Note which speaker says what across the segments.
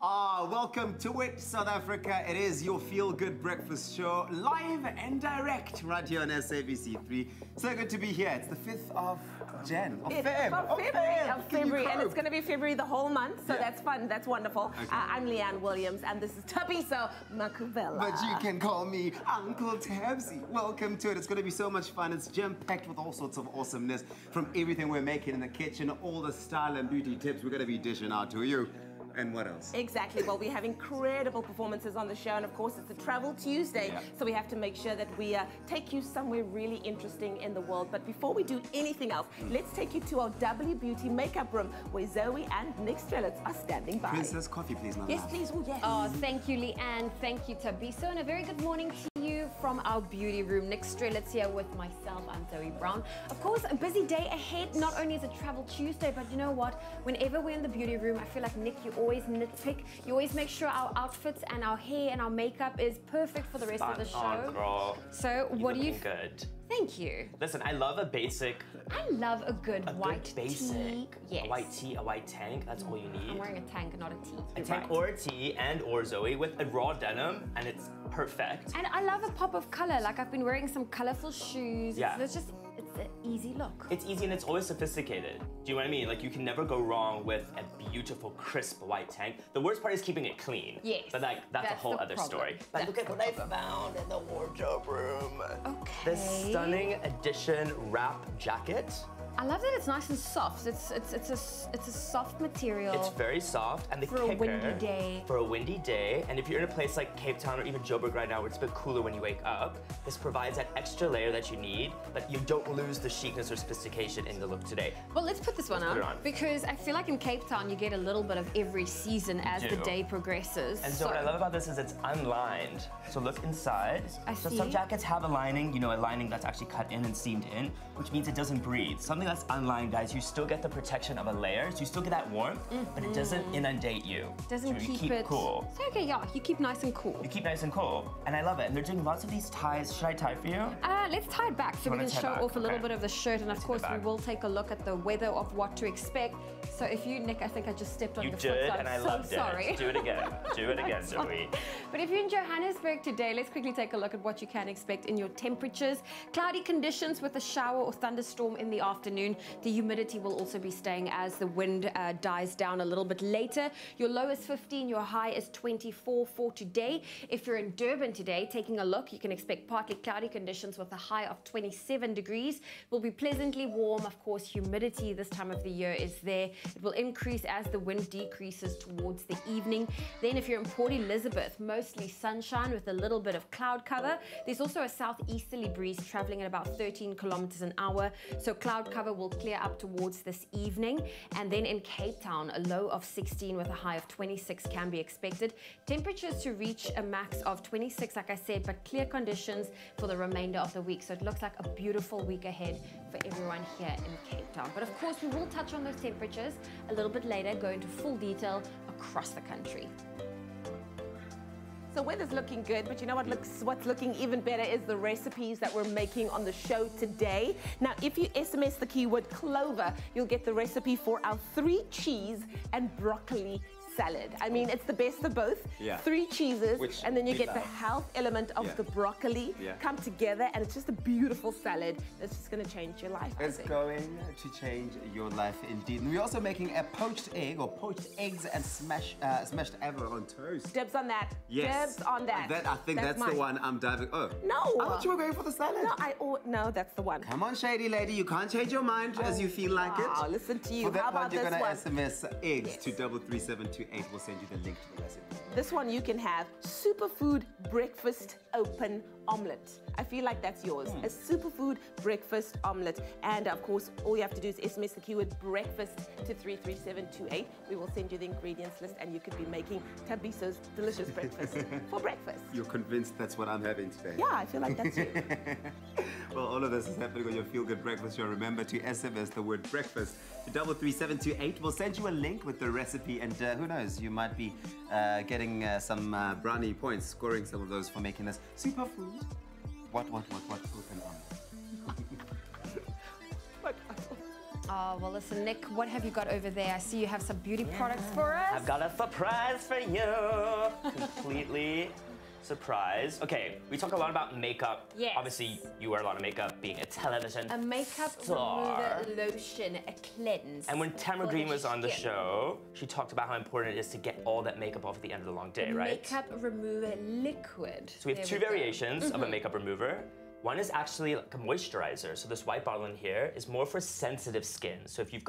Speaker 1: Welcome to it, South Africa. It is your feel-good breakfast show, live and direct, right here on SABC3. So good to be here. It's the 5th of
Speaker 2: February, and it's going to be February the whole month, so that's fun, that's wonderful.
Speaker 1: Okay.
Speaker 2: I'm Leanne Williams, and this is Thabiso Makubela.
Speaker 1: But you can call me Uncle Tabsy. Welcome to it. It's going to be so much fun. It's jam-packed with all sorts of awesomeness, from everything we're making in the kitchen, all the style and beauty tips we're going to be dishing out to you. And what else?
Speaker 2: Exactly. Well, we have incredible performances on the show, and of course, it's a Travel Tuesday, so we have to make sure that we take you somewhere really interesting in the world. But before we do anything else, let's take you to our W Beauty makeup room, where Zoe and Nick Strelitz are standing by.
Speaker 1: Princess, coffee, please, my
Speaker 2: Yes,
Speaker 1: love.
Speaker 2: please. Oh, yes.
Speaker 3: Oh, thank you, Leanne. Thank you, Thabiso. And a very good morning to you from our beauty room. Nick Strelitz here with myself. I'm Zoe Brown. Of course, a busy day ahead. Not only is it Travel Tuesday, but you know what? Whenever we're in the beauty room, I feel like, Nick, you always nitpick. You always make sure our outfits and our hair and our makeup is perfect for the rest of the show.
Speaker 4: On, girl.
Speaker 3: So what do you?
Speaker 4: Good.
Speaker 3: Thank you.
Speaker 4: Listen, I love a basic.
Speaker 3: I love a good white
Speaker 4: good basic.
Speaker 3: tee. Yes.
Speaker 4: A white tee, a white tank. That's all you need.
Speaker 3: I'm wearing a tank, not a tee.
Speaker 4: A tank or a tee or Zoe with a raw denim, and it's perfect.
Speaker 3: And I love a pop of color. Like, I've been wearing some colorful shoes.
Speaker 4: Yeah.
Speaker 3: It's an easy look.
Speaker 4: It's easy and it's always sophisticated. Do you know what I mean? Like, you can never go wrong with a beautiful, crisp white tank. The worst part is keeping it clean.
Speaker 3: Yes.
Speaker 4: But like, that's a whole other story. But look at what I found in the wardrobe room.
Speaker 3: Okay.
Speaker 4: This stunning edition wrap jacket.
Speaker 3: I love that it's nice and soft. It's a soft material.
Speaker 4: It's very soft, and the
Speaker 3: for a windy day.
Speaker 4: For a windy day, and if you're in a place like Cape Town or even Joburg right now, where it's a bit cooler when you wake up, this provides that extra layer that you need, but you don't lose the chicness or sophistication in the look today.
Speaker 3: Well, let's put this one on,
Speaker 4: put it on,
Speaker 3: because I feel like in Cape Town you get a little bit of every season as the day progresses.
Speaker 4: And so what I love about this is it's unlined. So look inside.
Speaker 3: So
Speaker 4: some jackets have a lining, you know, a lining that's actually cut in and seamed in, which means it doesn't breathe. Something that's unlined, guys, you still get the protection of a layer, so you still get that warmth, but it doesn't inundate you.
Speaker 3: Doesn't
Speaker 4: so you
Speaker 3: keep it
Speaker 4: cool.
Speaker 3: So okay, yeah, you keep nice and cool.
Speaker 4: You keep nice and cool, and I love it. And they're doing lots of these ties. Should I tie for you?
Speaker 3: Let's tie it back so we can show off a little bit of the shirt, and of course we will take a look at the weather of what to expect. So if you, Nick, I think I just stepped on your foot. You
Speaker 4: did,
Speaker 3: so
Speaker 4: and I
Speaker 3: so
Speaker 4: loved
Speaker 3: sorry.
Speaker 4: it. Do it again. Do it again, Zoe.
Speaker 3: But if you're in Johannesburg today, let's quickly take a look at what you can expect in your temperatures. Cloudy conditions with a shower or thunderstorm in the afternoon. The humidity will also be staying as the wind dies down a little bit later. Your low is 15, your high is 24 for today. If you're in Durban today, taking a look, you can expect partly cloudy conditions with a high of 27 degrees. It will be pleasantly warm. Of course, humidity this time of the year is there. It will increase as the wind decreases towards the evening. Then if you're in Port Elizabeth, mostly sunshine with a little bit of cloud cover. There's also a southeasterly breeze traveling at about 13 kilometers an hour. So cloud cover will clear up towards this evening. And then in Cape Town, a low of 16 with a high of 26 can be expected. Temperatures to reach a max of 26, like I said, but clear conditions for the remainder of the week. So it looks like a beautiful week ahead for everyone here in Cape Town. But of course, we will touch on those temperatures a little bit later, go into full detail across the country.
Speaker 2: So weather's looking good, but you know what's looking even better is the recipes that we're making on the show today. Now, if you SMS the keyword clover, you'll get the recipe for our 3 cheese and broccoli salad. I mean, it's the best of both.
Speaker 1: Yeah.
Speaker 2: 3 cheeses, and then you get the
Speaker 1: love.
Speaker 2: health element of the broccoli come together, and it's just a beautiful salad that's just going to change your life.
Speaker 1: It's going to change your life indeed. And we're also making a poached egg, or poached eggs and smashed avocado on toast.
Speaker 2: Dibs on that.
Speaker 1: Yes.
Speaker 2: Dibs on that.
Speaker 1: I think that's the one I'm diving. Oh.
Speaker 2: No.
Speaker 1: I thought you were going for the salad.
Speaker 2: No, no, that's the one.
Speaker 1: Come on, shady lady. You can't change your mind as you feel like it.
Speaker 2: Wow, listen to you.
Speaker 1: For that
Speaker 2: How about
Speaker 1: one, you're
Speaker 2: this
Speaker 1: going to
Speaker 2: one?
Speaker 1: SMS eggs to 33728. We'll send you the link to the recipe.
Speaker 2: This one you can have Superfood breakfast open omelet. I feel like that's yours. A Superfood breakfast omelet. And of course, all you have to do is SMS the keyword breakfast to 33728. We will send you the ingredients list, and you could be making Thabiso's delicious breakfast for breakfast.
Speaker 1: You're convinced that's what I'm having today?
Speaker 2: Yeah, I feel like that's you.
Speaker 1: Well, all of this is happening on your Feel Good Breakfast show. Remember to SMS the word breakfast to 33728. We'll send you a link with the recipe, and who knows, you might be getting some brownie points, scoring some of those for making this superfood. What open omelet?
Speaker 3: Oh, well, listen, Nick, what have you got over there? I see you have some beauty products for us.
Speaker 4: I've got a surprise for you. Completely surprise. Okay, we talk a lot about makeup.
Speaker 3: Yes.
Speaker 4: Obviously, you wear a lot of makeup being a television
Speaker 3: A makeup
Speaker 4: star.
Speaker 3: remover lotion, a cleanse.
Speaker 4: And when Tamara
Speaker 3: for
Speaker 4: Green
Speaker 3: the
Speaker 4: was on the
Speaker 3: skin.
Speaker 4: show, she talked about how important it is to get all that makeup off at the end of the long day, right?
Speaker 3: Makeup remover liquid.
Speaker 4: So we have two variations of a makeup remover. One is actually like a moisturizer. So this white bottle in here is more for sensitive skin. So if you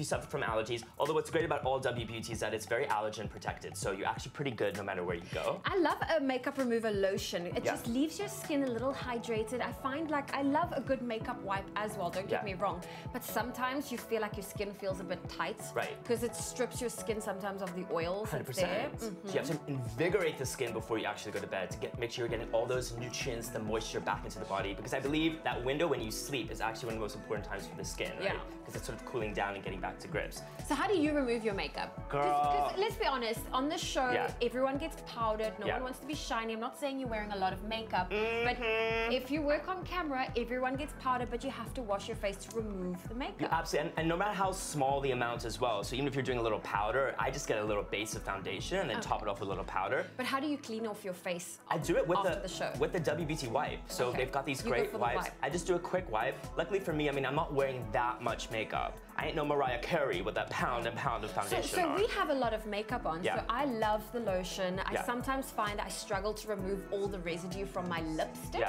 Speaker 4: suffer from allergies, although what's great about all W Beauty is that it's very allergen protected. So you're actually pretty good no matter where you go.
Speaker 3: I love a makeup remover lotion. It just leaves your skin a little hydrated. I find like, I love a good makeup wipe as well, don't get me wrong. But sometimes you feel like your skin feels a bit tight.
Speaker 4: Right.
Speaker 3: Because it strips your skin sometimes of the oils
Speaker 4: 100%.
Speaker 3: that's there.
Speaker 4: So you have to invigorate the skin before you actually go to bed to make sure you're getting all those nutrients, the moisture back into the body. Because I believe that window when you sleep is actually one of the most important times for the skin, right? Because it's sort of cooling down and getting back to grips.
Speaker 3: So how do you remove your makeup?
Speaker 4: Girl.
Speaker 3: Because let's be honest, on the show, everyone gets powdered. No one wants to be shiny. I'm not saying you're wearing a lot of makeup, but if you work on camera, everyone gets powdered, but you have to wash your face to remove the makeup.
Speaker 4: Absolutely, and no matter how small the amount as well. So even if you're doing a little powder, I just get a little base of foundation and then top it off with a little powder.
Speaker 3: But how do you clean off your face
Speaker 4: I do it with
Speaker 3: after the show?
Speaker 4: With the WBT wipe. So they've got these great wipes. I just do a quick wipe. Luckily for me, I mean, I'm not wearing that much makeup. I ain't no Mariah Carey with that pound and pound of foundation
Speaker 3: So
Speaker 4: on.
Speaker 3: we have a lot of makeup on, so I love the lotion. I sometimes find I struggle to remove all the residue from my lipstick.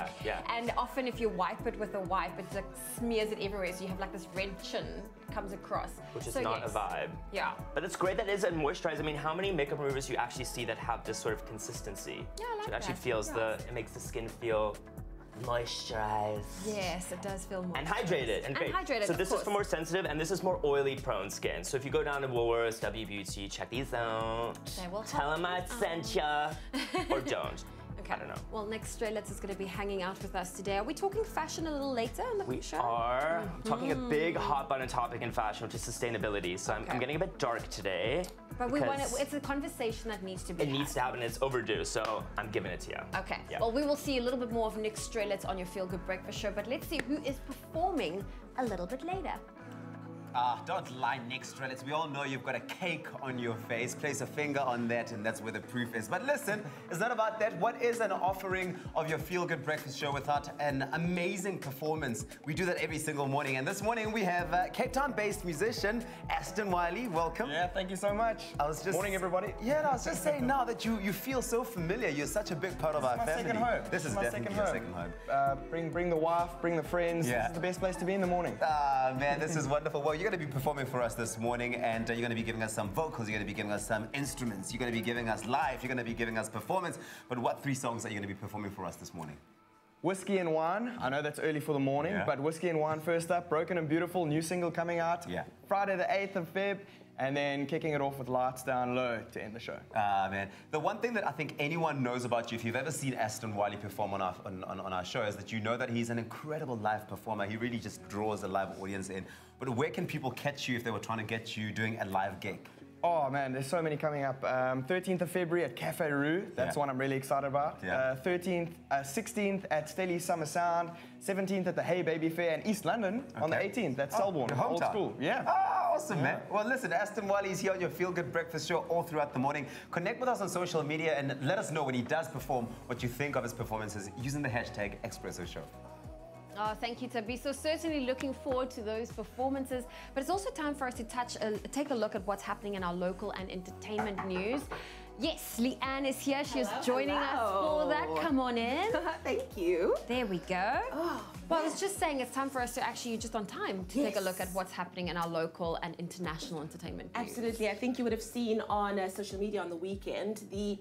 Speaker 3: And often if you wipe it with a wipe, it like smears it everywhere, so you have like this red chin comes across.
Speaker 4: Which is not a vibe.
Speaker 3: Yeah.
Speaker 4: But it's great that it is a moisturizer. I mean, how many makeup removers do you actually see that have this sort of consistency?
Speaker 3: Yeah, I like
Speaker 4: so it actually
Speaker 3: that.
Speaker 4: feels it makes the skin feel moisturized.
Speaker 3: Yes, it does feel moisturized.
Speaker 4: And hydrated. And great.
Speaker 3: hydrated,
Speaker 4: so this is for more sensitive and this is more oily prone skin. So if you go down to Woolworths, W Beauty, check these out.
Speaker 3: They will
Speaker 4: Tell them I sent ya. Or don't.
Speaker 3: Okay.
Speaker 4: I don't know.
Speaker 3: Well, Nick Strelitz is going to be hanging out with us today. Are we talking fashion a little later in the show?
Speaker 4: We are talking a big hot button topic in fashion, which is sustainability. So I'm getting a bit dark today.
Speaker 3: But we want it, it's a conversation that needs to be
Speaker 4: It needs to happen. It's overdue, so I'm giving it to you.
Speaker 3: Okay.
Speaker 4: Yeah.
Speaker 3: Well, we will see a little bit more of Nick Strelitz on your Feel Good Breakfast show, but let's see who is performing a little bit later.
Speaker 1: Don't lie, Nick Strelitz. We all know you've got a cake on your face. Place a finger on that, and that's where the proof is. But listen, it's not about that. What is an offering of your Feel Good Breakfast show without an amazing performance? We do that every single morning. And this morning we have Cape Town-based musician Ashton Wylie. Welcome.
Speaker 5: Yeah, thank you so much. Morning, everybody.
Speaker 1: Yeah, I was just saying now that you feel so familiar. You're such a big part of our family.
Speaker 5: Second home.
Speaker 1: This is
Speaker 5: my
Speaker 1: definitely your second home.
Speaker 5: Bring the wife, bring the friends.
Speaker 1: Yeah.
Speaker 5: This is the best place to be in the morning.
Speaker 1: Ah, man, this is wonderful. Well, you're going to be performing for us this morning, and you're going to be giving us some vocals, you're going to be giving us some instruments, you're going to be giving us live, you're going to be giving us performance. But what 3 songs are you going to be performing for us this morning?
Speaker 5: Whiskey and Wine. I know that's early for the morning, but Whiskey and Wine first up. Broken and Beautiful, new single coming out. Friday the 8th of Feb. And then kicking it off with Lights Down Low to end the show.
Speaker 1: Ah, man. The one thing that I think anyone knows about you, if you've ever seen Ashton Wylie perform on our show, is that you know that he's an incredible live performer. He really just draws a live audience in. But where can people catch you if they were trying to get you doing a live gig?
Speaker 5: Oh man, there's so many coming up. 13th of February at Cafe Rue. That's one I'm really excited about. 16th at Stelly's Summer Sound. 17th at the Hey Baby Fair in East London. On the 18th, that's Selborne, old school. Yeah.
Speaker 1: Oh, awesome, man. Well, listen, Ashton Wylie is here on your Feel Good Breakfast show all throughout the morning. Connect with us on social media and let us know when he does perform what you think of his performances using the hashtag Expresso Show.
Speaker 3: Oh, thank you, Tabi. So certainly looking forward to those performances. But it's also time for us to take a look at what's happening in our local and entertainment news. Yes, Leanne is here. She is joining us for that. Come on in.
Speaker 2: Thank you.
Speaker 3: There we go. Well, I was just saying it's time for us to actually, just on time, to take a look at what's happening in our local and international entertainment news.
Speaker 2: Absolutely. I think you would have seen on social media on the weekend the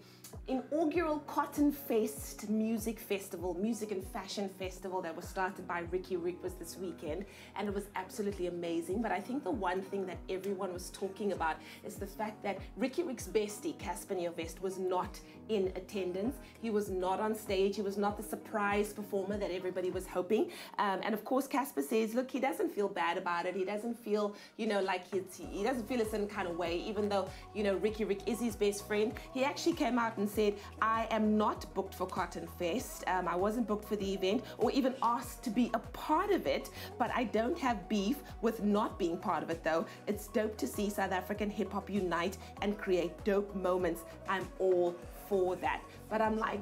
Speaker 2: inaugural Cotton Fest music festival, music and fashion festival that was started by Ricky Rick was this weekend, and it was absolutely amazing. But I think the one thing that everyone was talking about is the fact that Ricky Rick's bestie, Casper West was not in attendance. He was not on stage. He was not the surprise performer that everybody was hoping. And of course, Casper says, look, he doesn't feel bad about it. He doesn't feel, you know, like he doesn't feel a certain kind of way, even though, you know, Rick is his best friend. He actually came out and said, I am not booked for Cotton Fest. I wasn't booked for the event or even asked to be a part of it, but I don't have beef with not being part of it though. It's dope to see South African hip hop unite and create dope moments. I'm all for that. But I'm like,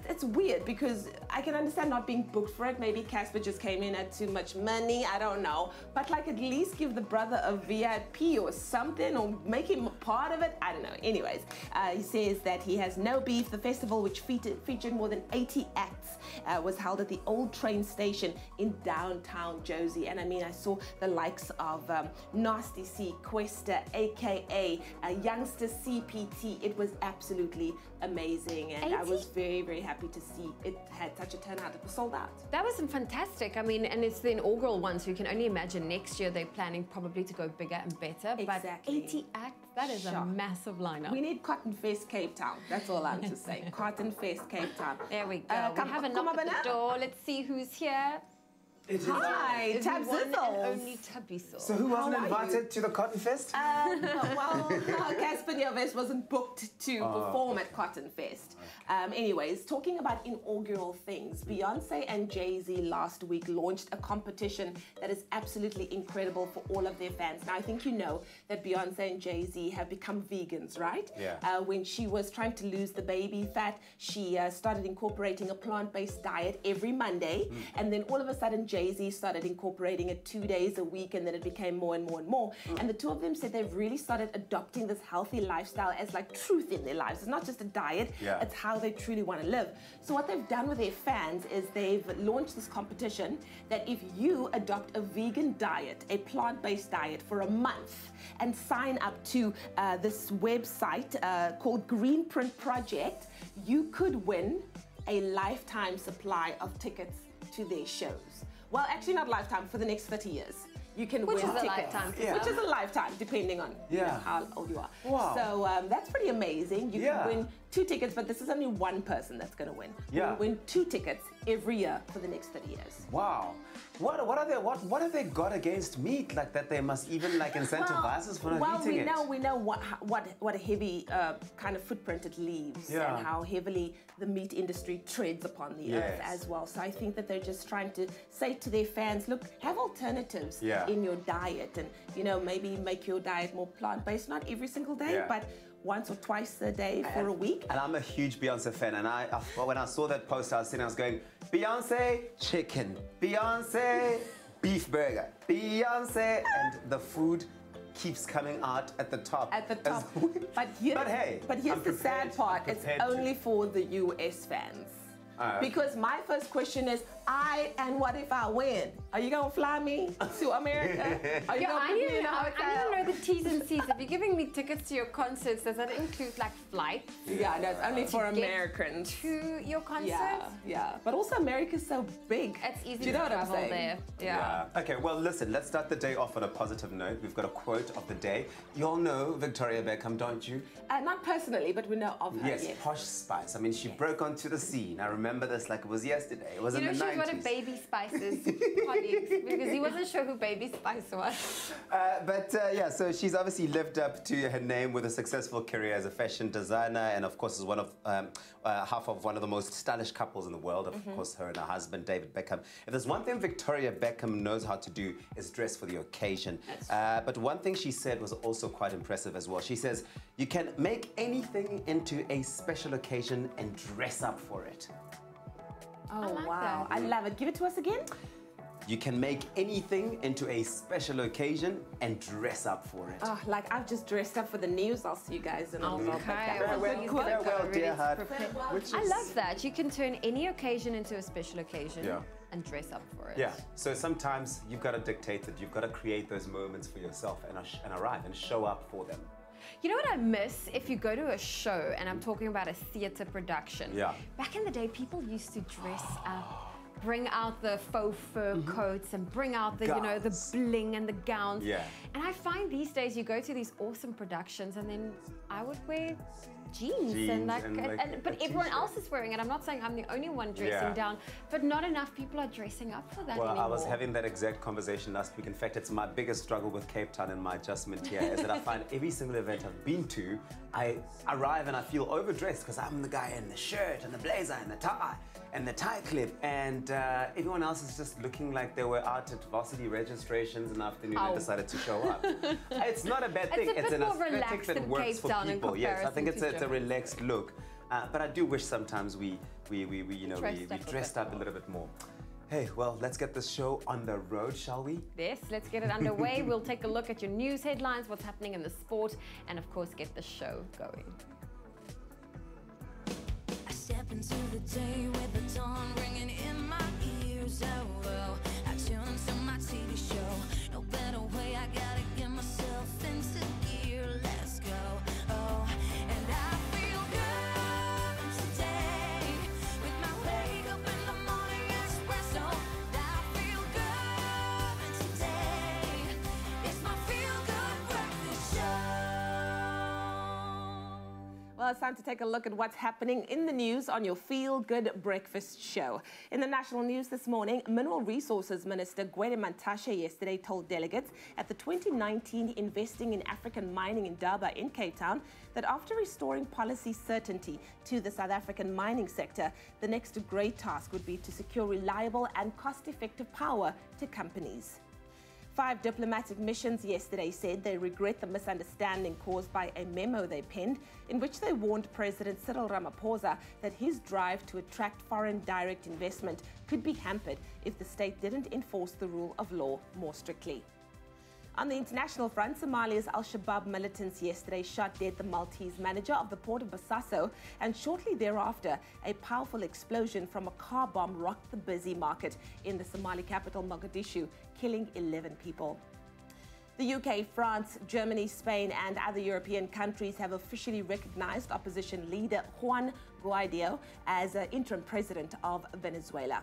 Speaker 2: it's weird because I can understand not being booked for it. Maybe Casper just came in at too much money, I don't know. But like at least give the brother a VIP or something or make him a part of it. I don't know. Anyways, he says that he has no beef. The festival, which featured more than 80 acts, was held at the old train station in downtown Josie. And I mean, I saw the likes of Nasty C, Questa, AKA Youngster CPT. It was absolutely amazing. And
Speaker 3: 80?
Speaker 2: I was very, very happy to see it had such a turnout. It was sold out.
Speaker 3: That was fantastic. I mean, and it's the inaugural one, so you can only imagine next year they're planning probably to go bigger and better.
Speaker 2: Exactly.
Speaker 3: But 80 acts, that is a massive lineup.
Speaker 2: We need Cotton Fest Cape Town. That's all I'm to say. Cotton Fest Cape Town.
Speaker 3: There we go. We have a knock at the door. Let's see who's here.
Speaker 2: Hi, Tab
Speaker 3: One and
Speaker 2: Zizzles.
Speaker 3: only Tabisol.
Speaker 1: So who wasn't invited to the Cotton Fest?
Speaker 2: Well, Casper West wasn't booked to perform at Cotton Fest. Anyways, talking about inaugural things, Beyonce and Jay-Z last week launched a competition that is absolutely incredible for all of their fans. Now, I think you know that Beyonce and Jay-Z have become vegans, right?
Speaker 1: Yeah.
Speaker 2: When she was trying to lose the baby fat, she started incorporating a plant-based diet every Monday, and then all of a sudden Jay-Z started incorporating it 2 days a week, and then it became more and more and more. And the two of them said they've really started adopting this healthy lifestyle as like truth in their lives. It's not just a diet, it's how they truly want to live. So what they've done with their fans is they've launched this competition that if you adopt a vegan diet, a plant-based diet for a month, and sign up to this website called Greenprint Project, you could win a lifetime supply of tickets to their shows. Well, actually not lifetime, for the next 30 years. You can win tickets.
Speaker 3: Lifetime.
Speaker 2: Yeah. Which is a lifetime, depending on you know, how old you are.
Speaker 1: Wow.
Speaker 2: So that's pretty amazing. You can win 2 tickets, but this is only one person that's going to win. You can win 2 tickets every year for the next 30 years.
Speaker 1: Wow. What have they got against meat like that they must even like incentivize us for not eating it?
Speaker 2: Well, we know what a heavy kind of footprint it leaves and how heavily the meat industry treads upon the earth as well. So I think that they're just trying to say to their fans, look, have alternatives in your diet, and you know, maybe make your diet more plant-based, not every single day, but once or twice a day for a week.
Speaker 1: And I'm a huge Beyonce fan, and when I saw that post, I was going, Beyonce chicken, Beyonce beef burger, Beyonce, and the food keeps coming out at the top.
Speaker 2: At the top. But here's the sad part, it's only for the US fans. Because my first question is, and what if I win? Are you gonna fly me to America? Are you gonna put me in a hotel?
Speaker 3: I need to know the T's and C's. If you're giving me tickets to your concerts, does that include like flights?
Speaker 2: Yeah, no, it's only for Americans.
Speaker 3: To your concerts?
Speaker 2: Yeah. But also America's so big.
Speaker 3: It's easy
Speaker 2: to
Speaker 3: travel there. Yeah.
Speaker 1: Okay, well listen, let's start the day off on a positive note. We've got a quote of the day. You all know Victoria Beckham, don't you?
Speaker 2: Not personally, but we know of her.
Speaker 1: Yes, Posh Spice. I mean, she broke onto the scene. I remember this like it was yesterday. It was in the 90s.
Speaker 3: You know, she's one of Baby Spice's colleagues, because he wasn't sure who Baby Spice was.
Speaker 1: So she's obviously lived up to her name with a successful career as a fashion designer, and of course is one of half of one of the most stylish couples in the world. Of course, her and her husband David Beckham. If there's one thing Victoria Beckham knows how to do, is dress for the occasion. But one thing she said was also quite impressive as well. She says, "You can make anything into a special occasion and dress up for it."
Speaker 2: Oh, wow. I love it. Give it to us again.
Speaker 1: You can make anything into a special occasion and dress up for it.
Speaker 2: Oh, like I've just dressed up for the news. I'll see you guys in a little bit.
Speaker 1: Farewell, dear heart.
Speaker 3: I love that. You can turn any occasion into a special occasion and dress up for it.
Speaker 1: Yeah, so sometimes you've got to dictate it. You've got to create those moments for yourself and arrive and show up for them.
Speaker 3: You know what I miss? If you go to a show, and I'm talking about a theatre production.
Speaker 1: Yeah.
Speaker 3: Back in the day, people used to dress up, bring out the faux fur coats, and bring out the, you know, the bling and the gowns.
Speaker 1: Yeah.
Speaker 3: And I find these days you go to these awesome productions, and then I would wear jeans and but everyone else is wearing it. I'm not saying I'm the only one dressing down, but not enough people are dressing up for that anymore.
Speaker 1: I was having that exact conversation last week. In fact, it's my biggest struggle with Cape Town and my adjustment here is that I find every single event I've been to, I arrive and I feel overdressed because I'm the guy in the shirt and the blazer and the tie and the tie clip, and everyone else is just looking like they were out at varsity registrations in the afternoon and decided to show up. It's not a bad thing.
Speaker 3: It's a bit
Speaker 1: an
Speaker 3: more
Speaker 1: aesthetic that works for people. Yes, I think it's a relaxed look. But I do wish sometimes we dressed up a little bit more. Hey, well, let's get this show on the road, shall we?
Speaker 3: Yes, let's get it underway. We'll take a look at your news headlines, what's happening in the sport, and of course, get the show going.
Speaker 6: I step into the day with the dawn ringing in my ears. Oh, I tune into my TV show. No better way, I gotta get myself into gear. Let's go. Oh, and I feel good today with my wake up in the morning Expresso. I feel good today. It's my feel good breakfast show.
Speaker 2: Well, it's time to take a look at what's happening in the news on your Feel Good Breakfast show. In the national news this morning, Mineral Resources Minister Gwede Mantashe yesterday told delegates at the 2019 Investing in African Mining in Durban in Cape Town that after restoring policy certainty to the South African mining sector, the next great task would be to secure reliable and cost-effective power to companies. 5 diplomatic missions yesterday said they regret the misunderstanding caused by a memo they penned in which they warned President Cyril Ramaphosa that his drive to attract foreign direct investment could be hampered if the state didn't enforce the rule of law more strictly. On the international front, Somalia's al-Shabaab militants yesterday shot dead the Maltese manager of the port of Bosaso, and shortly thereafter, a powerful explosion from a car bomb rocked the busy market in the Somali capital Mogadishu, killing 11 people. The UK, France, Germany, Spain and other European countries have officially recognized opposition leader Juan Guaido as interim president of Venezuela.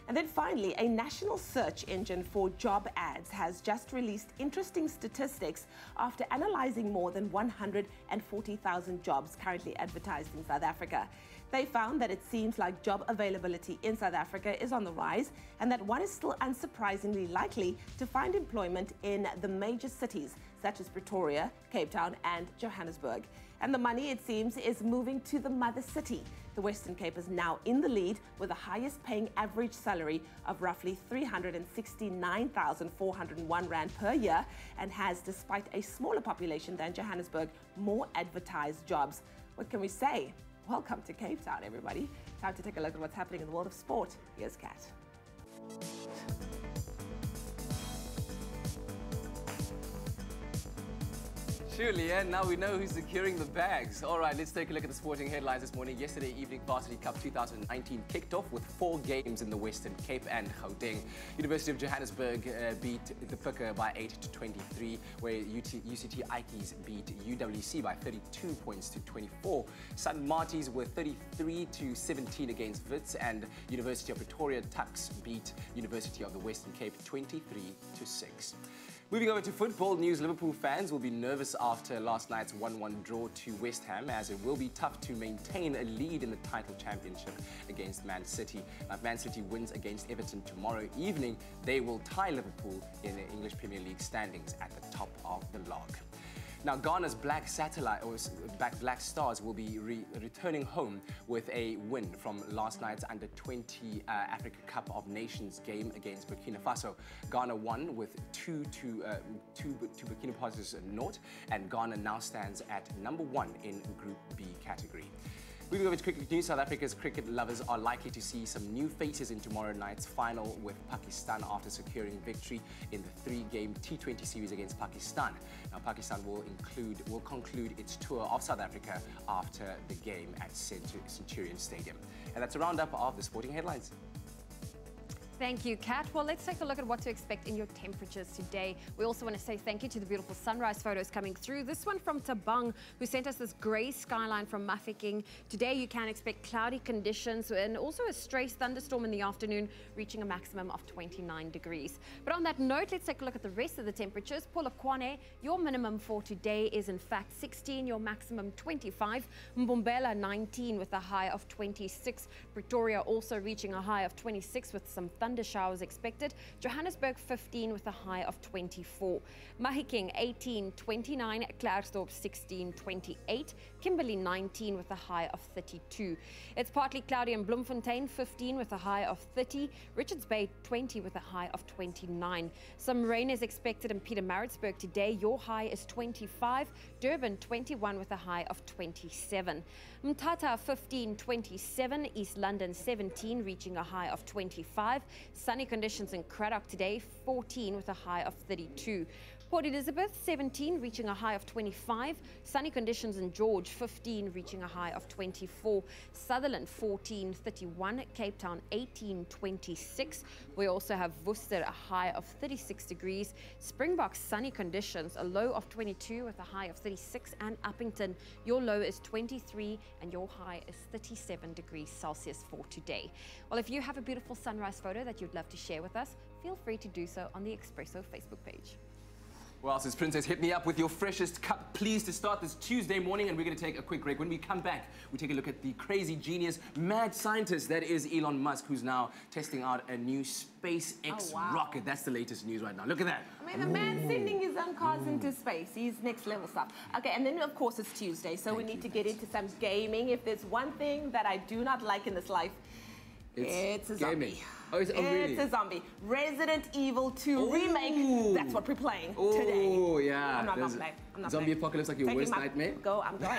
Speaker 2: And then finally, a national search engine for job ads has just released interesting statistics after analyzing more than 140,000 jobs currently advertised in South Africa. They found that it seems like job availability in South Africa is on the rise and that one is still unsurprisingly likely to find employment in the major cities such as Pretoria, Cape Town and Johannesburg. And the money, it seems, is moving to the mother city. The Western Cape is now in the lead with the highest paying average salary of roughly 369,401 Rand per year and has, despite a smaller population than Johannesburg, more advertised jobs. What can we say? Welcome to Cape Town, everybody. Time to take a look at what's happening in the world of sport. Here's Kat.
Speaker 7: Surely, and now we know who's securing the bags. All right, let's take a look at the sporting headlines this morning. Yesterday evening, Varsity Cup 2019 kicked off with 4 games in the Western Cape and Gauteng. University of Johannesburg beat the Picker by 8-23, where UCT Ikes beat UWC by 32 points to 24. St. Marty's were 33-17 against Wits, and University of Pretoria Tuks beat University of the Western Cape 23-6. Moving over to football news, Liverpool fans will be nervous after last night's 1-1 draw to West Ham, as it will be tough to maintain a lead in the title championship against Man City. Now, if Man City wins against Everton tomorrow evening, they will tie Liverpool in the English Premier League standings at the top of the log. Now, Ghana's Black Stars will be returning home with a win from last night's Under-20 Africa Cup of Nations game against Burkina Faso. Ghana won with 2 to Burkina Faso's 0, and Ghana now stands at #1 in Group B category. Moving over to cricket news, South Africa's cricket lovers are likely to see some new faces in tomorrow night's final with Pakistan after securing victory in the 3-game T20 series against Pakistan. Now, Pakistan will conclude its tour of South Africa after the game at Centurion Stadium. And that's a roundup of the sporting headlines.
Speaker 3: Thank you, Kat. Well, let's take a look at what to expect in your temperatures today. We also want to say thank you to the beautiful sunrise photos coming through. This one from Tabang, who sent us this grey skyline from Mafeking. Today, you can expect cloudy conditions and also a stray thunderstorm in the afternoon, reaching a maximum of 29 degrees. But on that note, let's take a look at the rest of the temperatures. Polokwane, your minimum for today is in fact 16, your maximum 25. Mbombela, 19 with a high of 26. Pretoria also reaching a high of 26 with some thunder showers expected. Johannesburg 15 with a high of 24. Mahikeng 18, 29. Klerksdorp 16, 28. Kimberley 19 with a high of 32. It's partly cloudy in Bloemfontein 15 with a high of 30. Richards Bay 20 with a high of 29. Some rain is expected in Pietermaritzburg today. Your high is 25. Durban 21 with a high of 27. Mthatha 15, 27. East London 17 reaching a high of 25. Sunny conditions in Cradock today, 14 with a high of 32. Port Elizabeth, 17, reaching a high of 25. Sunny conditions in George, 15, reaching a high of 24. Sutherland, 14, 31. Cape Town, 18, 26. We also have Worcester, a high of 36 degrees. Springbok, sunny conditions, a low of 22 with a high of 36. And Uppington, your low is 23 and your high is 37 degrees Celsius for today. Well, if you have a beautiful sunrise photo that you'd love to share with us, feel free to do so on the Expresso Facebook page.
Speaker 7: Well, says Princess, hit me up with your freshest cup, please, to start this Tuesday morning, and we're going to take a quick break. When we come back, we take a look at the crazy genius, mad scientist that is Elon Musk, who's now testing out a new SpaceX rocket. That's the latest news right now. Look at that.
Speaker 2: I mean, the man's sending his own cars into space. He's next level stuff. Okay, and then of course it's Tuesday, so we need to get into some gaming. If there's one thing that I do not like in this life, it's a zombie.
Speaker 7: Oh, really?
Speaker 2: It's a zombie. Resident Evil 2 remake. That's what we're playing today.
Speaker 7: Oh, yeah.
Speaker 2: I'm not gonna play. I'm not
Speaker 7: Zombie
Speaker 2: playing.
Speaker 7: apocalypse like your worst nightmare?
Speaker 2: Go, I'm going.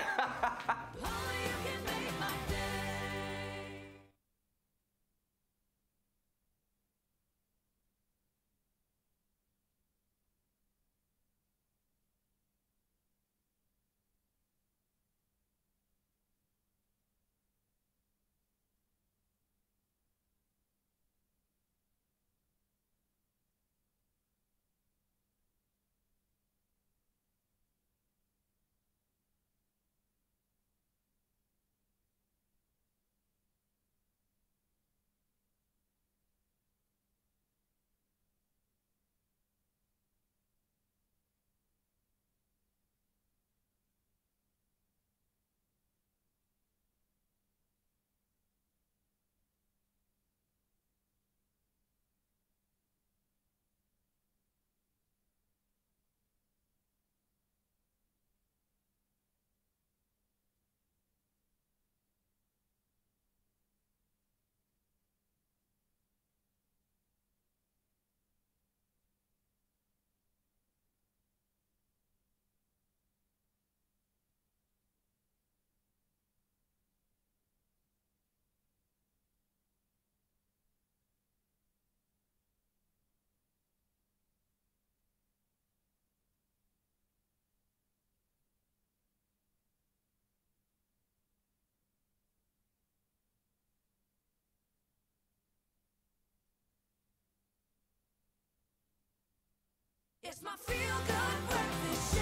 Speaker 6: It's my feel-good breakfast show.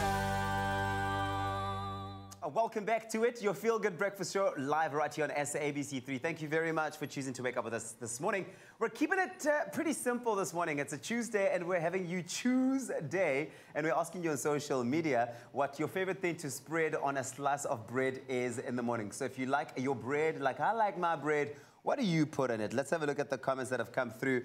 Speaker 1: Welcome back to it, your feel-good breakfast show, live right here on SABC3. Thank you very much for choosing to wake up with us this morning. We're keeping it pretty simple this morning. It's a Tuesday, and we're having You Choose Day, and we're asking you on social media what your favorite thing to spread on a slice of bread is in the morning. So if you like your bread, like I like my bread, what do you put in it? Let's have a look at the comments that have come through.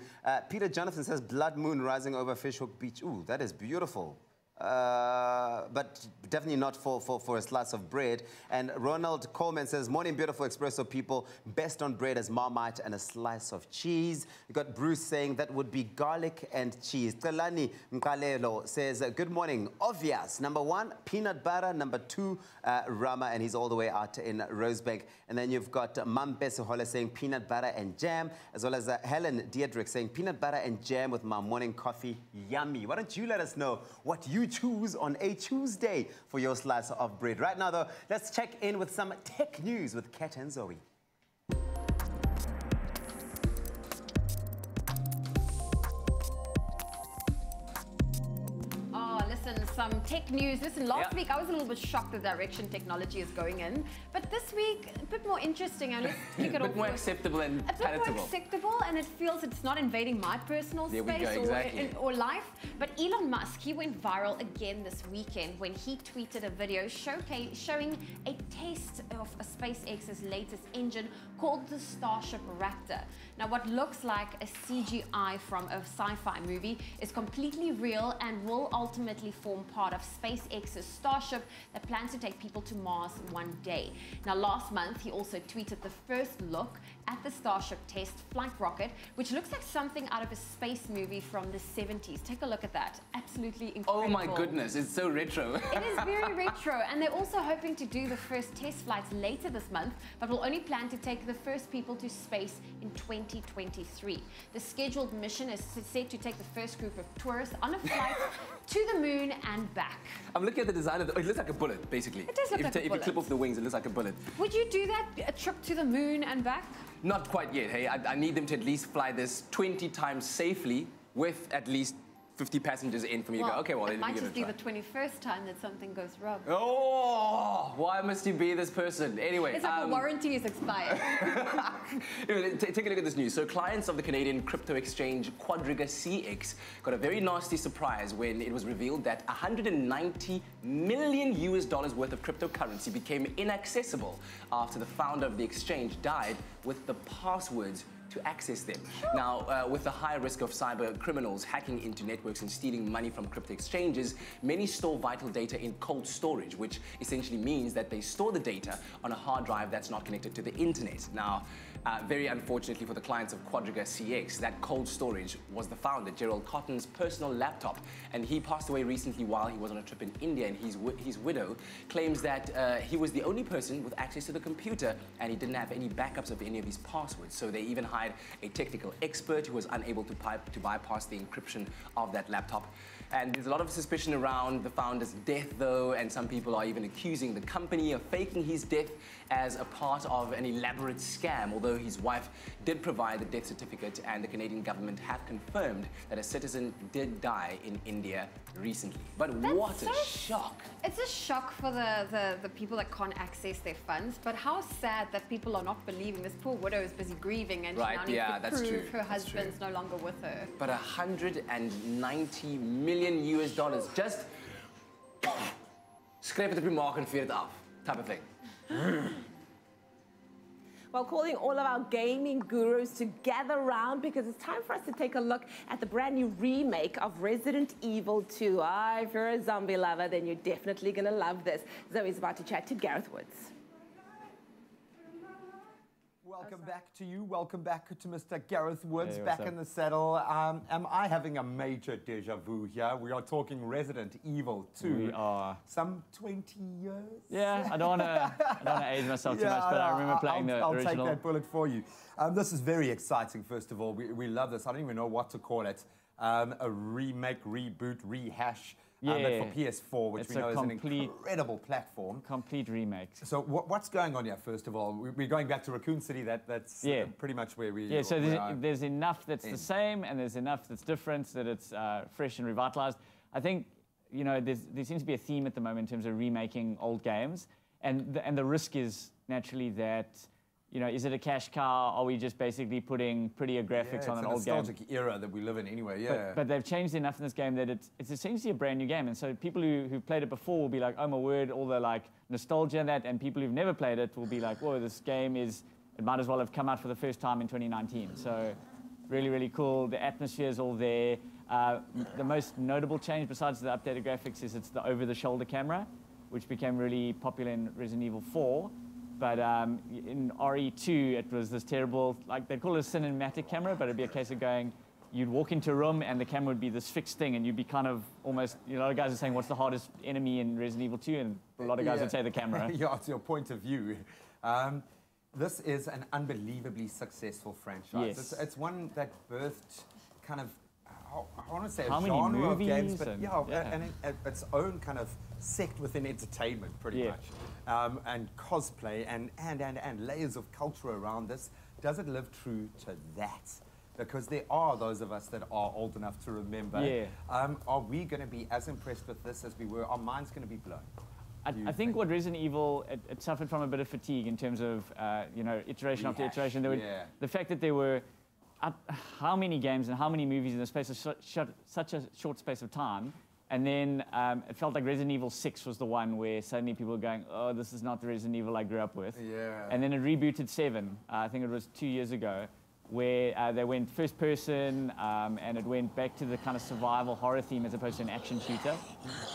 Speaker 1: Peter Jonathan says, blood moon rising over Fishhook Beach. Ooh, that is beautiful. But definitely not for a slice of bread. And Ronald Coleman says, morning beautiful Expresso people, best on bread as Marmite and a slice of cheese. We got Bruce saying that would be garlic and cheese. Kalani Mkalelo says, good morning, obvious. Number one, peanut butter. Number two, Rama, and he's all the way out in Rosebank. And then you've got Mam Besuhola saying peanut butter and jam, as well as Helen Diedrich saying peanut butter and jam with my morning coffee, yummy. Why don't you let us know what you choose on a Tuesday for your slice of bread. Right now, though, let's check in with some tech news with Kat and Zoe.
Speaker 3: some tech news. Listen, last week I was a little bit shocked the direction technology is going in, but this week a bit more interesting, and let's kick it off.
Speaker 7: A bit more acceptable and palatable.
Speaker 3: A bit more acceptable, and it feels it's not invading my personal space or life. But Elon Musk, he went viral again this weekend when he tweeted a video showing a taste of a SpaceX's latest engine called the Starship Raptor. Now, what looks like a CGI from a sci-fi movie is completely real and will ultimately form part of SpaceX's Starship that plans to take people to Mars one day. Now, last month, he also tweeted the first look at the Starship test flight rocket, which looks like something out of a space movie from the 70s. Take a look at that. Absolutely incredible.
Speaker 7: Oh my goodness, it's so retro.
Speaker 3: It is very retro, and they're also hoping to do the first test flights later this month, but will only plan to take the first people to space in 2023. The scheduled mission is set to take the first group of tourists on a flight to the moon and back.
Speaker 7: I'm looking at the design of it looks like a bullet, basically.
Speaker 3: It does look like a bullet.
Speaker 7: If you clip off the wings, it looks like a bullet.
Speaker 3: Would you do that, a trip to the moon and back?
Speaker 7: Not quite yet, hey. I need them to at least fly this 20 times safely with at least 50 passengers in for me to go, okay, well,
Speaker 3: it might just be the
Speaker 7: 21st
Speaker 3: 21st time that something goes wrong.
Speaker 7: Oh, why must you be this person? Anyway.
Speaker 3: It's like the warranty is expired.
Speaker 7: Anyway, take a look at this news. So clients of the Canadian crypto exchange Quadriga CX got a very nasty surprise when it was revealed that $190 million worth of cryptocurrency became inaccessible after the founder of the exchange died with the passwords to access them. Now, with the high risk of cyber criminals hacking into networks and stealing money from crypto exchanges, many store vital data in cold storage, which essentially means that they store the data on a hard drive that's not connected to the internet. Now, very unfortunately for the clients of Quadriga CX, that cold storage was the founder, Gerald Cotton's personal laptop, and he passed away recently while he was on a trip in India, and his widow claims that he was the only person with access to the computer and he didn't have any backups of any of his passwords. So they even hired a technical expert who was unable to bypass the encryption of that laptop. And there's a lot of suspicion around the founder's death, though, and some people are even accusing the company of faking his death as a part of an elaborate scam, although his wife did provide the death certificate, and the Canadian government have confirmed that a citizen did die in India recently. But what a shock!
Speaker 3: It's a shock for the people that can't access their funds, but how sad that people are not believing. This poor widow is busy grieving, and she now needs to prove her husband's no longer with her.
Speaker 7: But $190 million just scrape het op je maag en veer het af, type of thing.
Speaker 2: Well, calling all of our gaming gurus to gather around because it's time for us to take a look at the brand new remake of Resident Evil 2. If you're a zombie lover, then you're definitely going to love this. Zoe's about to chat to Gareth Woods.
Speaker 8: Welcome back to you. Welcome back to Mr. Gareth Woods,
Speaker 9: hey,
Speaker 8: back in the saddle. Am I having a major deja vu here? We are talking Resident Evil 2.
Speaker 9: We are.
Speaker 8: Some 20 years?
Speaker 9: Yeah, I don't want to age myself too much, but I remember playing the original.
Speaker 8: I'll take that bullet for you. This is very exciting, first of all. We love this. I don't even know what to call it. A remake, reboot, rehash. But for PS4, which we know is an incredible platform.
Speaker 9: Complete remake.
Speaker 8: So what's going on here, first of all? We're going back to Raccoon City. That's pretty much where we
Speaker 9: are. So there's enough that's the same, and there's enough that's different, that it's fresh and revitalized. I think, you know, there seems to be a theme at the moment in terms of remaking old games, and the risk is naturally that, you know, is it a cash cow? Are we just basically putting prettier graphics on an old game?
Speaker 8: It's a nostalgic era that we live in anyway, yeah.
Speaker 9: But they've changed enough in this game that it's essentially a brand new game. And so people who played it before will be like, oh my word, all the like nostalgia and that. And people who've never played it will be like, whoa, this game it might as well have come out for the first time in 2019. So really, really cool. The atmosphere is all there. The most notable change besides the updated graphics is it's the over-the-shoulder camera, which became really popular in Resident Evil 4. But in RE2, it was this terrible, like they'd call it a cinematic camera, but it'd be a case of going, you'd walk into a room and the camera would be this fixed thing, and you'd be kind of almost, you know, a lot of guys are saying, what's the hardest enemy in Resident Evil 2? And a lot of guys would say the camera.
Speaker 8: Yeah, it's your point of view. This is an unbelievably successful franchise.
Speaker 9: Yes.
Speaker 8: It's one that birthed kind of, I want to say,
Speaker 9: a
Speaker 8: genre of games, but
Speaker 9: and
Speaker 8: its own kind of sect within entertainment, pretty much. And cosplay and layers of culture around this. Does it live true to that? because there are those of us that are old enough to remember.
Speaker 9: Yeah.
Speaker 8: Are we going to be as impressed with this as we were? Our minds going to be blown?
Speaker 9: I think what Resident Evil, it suffered from a bit of fatigue in terms of, you know, iteration after iteration. The fact that there were how many games and how many movies in the space of such a short space of time. And then it felt like Resident Evil 6 was the one where suddenly people were going, oh, this is not the Resident Evil I grew up with.
Speaker 8: Yeah.
Speaker 9: And then it rebooted 7, I think it was 2 years ago, where they went first person and it went back to the kind of survival horror theme as opposed to an action shooter.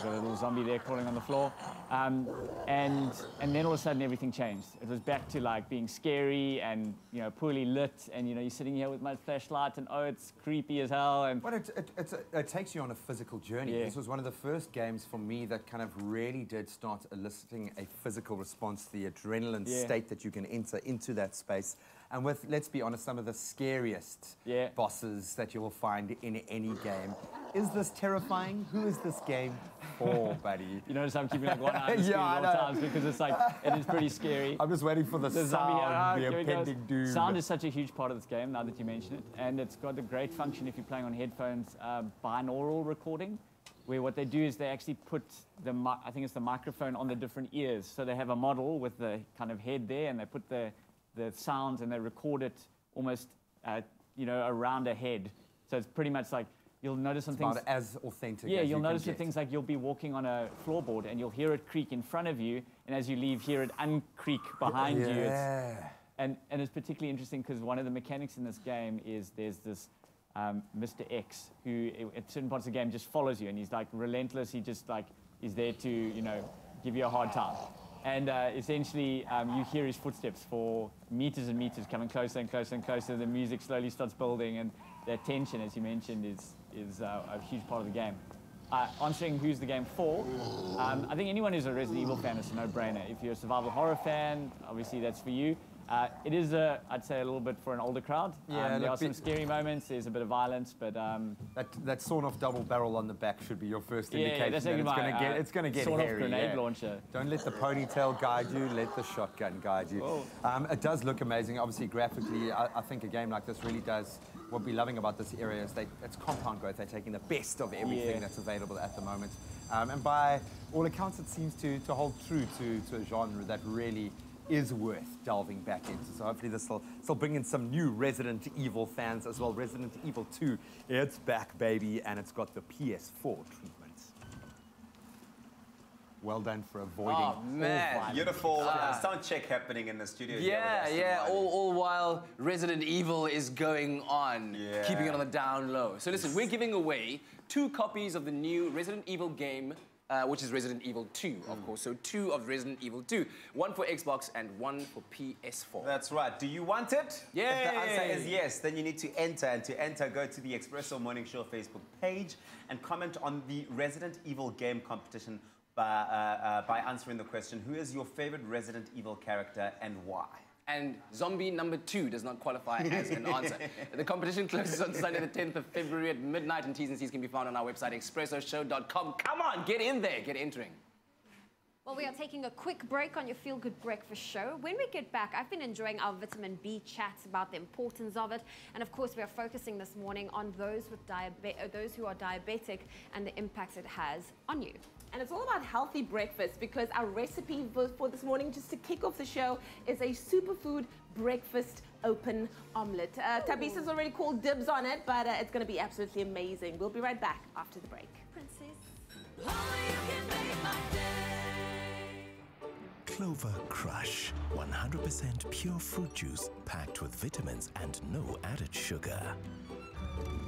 Speaker 9: Got a little zombie there crawling on the floor. And then all of a sudden everything changed. It was back to like being scary and, you know, poorly lit, and, you know, you're sitting here with my flashlight and, oh, it's creepy as hell. And
Speaker 8: but it takes you on a physical journey.
Speaker 9: Yeah.
Speaker 8: This was one of the first games for me that kind of really did start eliciting a physical response to the adrenaline state that you can enter into that space. And with, let's be honest, some of the scariest bosses that you will find in any game. Is this terrifying? Who is this game for, buddy?
Speaker 9: You notice I'm keeping like one eye on the screen at all times because it's like, it is pretty scary.
Speaker 8: I'm just waiting for the sound, the impending doom.
Speaker 9: Sound is such a huge part of this game, now that you mention it. And it's got a great function if you're playing on headphones, binaural recording, where what they do is they actually put I think it's the microphone on the different ears. So they have a model with the kind of head there, and they put the sounds and they record it almost, you know, around a head. So it's pretty much like, you'll notice some things.
Speaker 8: About as authentic
Speaker 9: Yeah,
Speaker 8: as
Speaker 9: you'll
Speaker 8: you
Speaker 9: notice
Speaker 8: can
Speaker 9: things like you'll be walking on a floorboard and you'll hear it creak in front of you, and as you leave, hear it uncreak behind you. And it's particularly interesting because one of the mechanics in this game is there's this Mr. X who, at certain parts of the game, just follows you, and he's like relentless. He just like is there to, you know, give you a hard time. And essentially, you hear his footsteps for meters and meters, coming closer and closer and closer. The music slowly starts building, and that tension, as you mentioned, is a huge part of the game. Answering who's the game for, I think anyone who's a Resident Evil fan is a no-brainer. If you're a survival horror fan, obviously that's for you. It is, I'd say, a little bit for an older crowd.
Speaker 8: Yeah,
Speaker 9: there are some scary moments, there's a bit of violence, but...
Speaker 8: that sawn-off double barrel on the back should be your first indication
Speaker 9: that's
Speaker 8: that it's going to get
Speaker 9: sort-off
Speaker 8: hairy.
Speaker 9: Grenade launcher.
Speaker 8: Don't let the ponytail guide you, let the shotgun guide you. It does look amazing. Obviously, graphically, I think a game like this really does... What we're loving about this area is it's compound growth. They're taking the best of everything that's available at the moment. And by all accounts, it seems to hold true to a genre that really is worth delving back into. So hopefully this will bring in some new Resident Evil fans as well. Resident Evil 2, it's back, baby, and it's got the PS4 treatment. Well done for avoiding.
Speaker 7: Oh, man.
Speaker 1: Beautiful sound check happening in the studio.
Speaker 7: Yeah. All while Resident Evil is going on, keeping it on the down low. So listen, we're giving away 2 copies of the new Resident Evil game, which is Resident Evil 2, of course. So 2 of Resident Evil 2. 1 for Xbox and 1 for PS4.
Speaker 1: That's right. Do you want it?
Speaker 7: Yeah.
Speaker 1: If the answer is yes, then you need to enter. And to enter, go to the Expresso Morning Show Facebook page and comment on the Resident Evil game competition by answering the question, who is your favorite Resident Evil character and why?
Speaker 7: And zombie number 2 does not qualify as an answer. The competition closes on Sunday the 10th of February at midnight, and T's and C's can be found on our website, expressoshow.com. Come on, get in there, get entering.
Speaker 3: Well, we are taking a quick break on your Feel Good Breakfast show. When we get back, I've been enjoying our vitamin B chats about the importance of it. And of course, we are focusing this morning on those who are diabetic and the impact it has on you.
Speaker 2: And it's all about healthy breakfast, because our recipe for this morning, just to kick off the show, is a superfood breakfast open omelet. Tabisa's already called dibs on it, but it's going to be absolutely amazing. We'll be right back after the break.
Speaker 3: Princess.
Speaker 10: Clover Crush, 100% pure fruit juice packed with vitamins and no added sugar.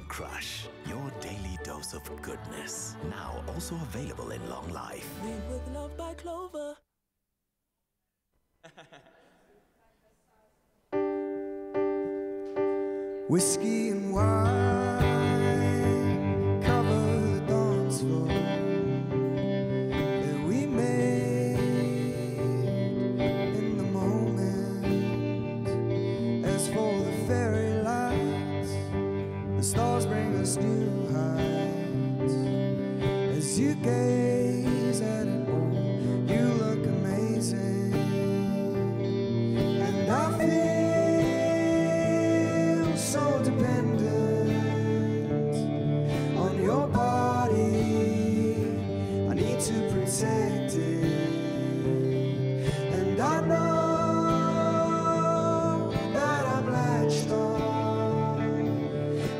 Speaker 10: Crush, your daily dose of goodness. Now also available in long life.
Speaker 6: Made with love by Clover.
Speaker 11: Whiskey and wine cover the dance floor that we made in the moment. As for the fairy lights, the stars bring us new heights. As you gaze at it all, you look amazing, and I feel so dependent.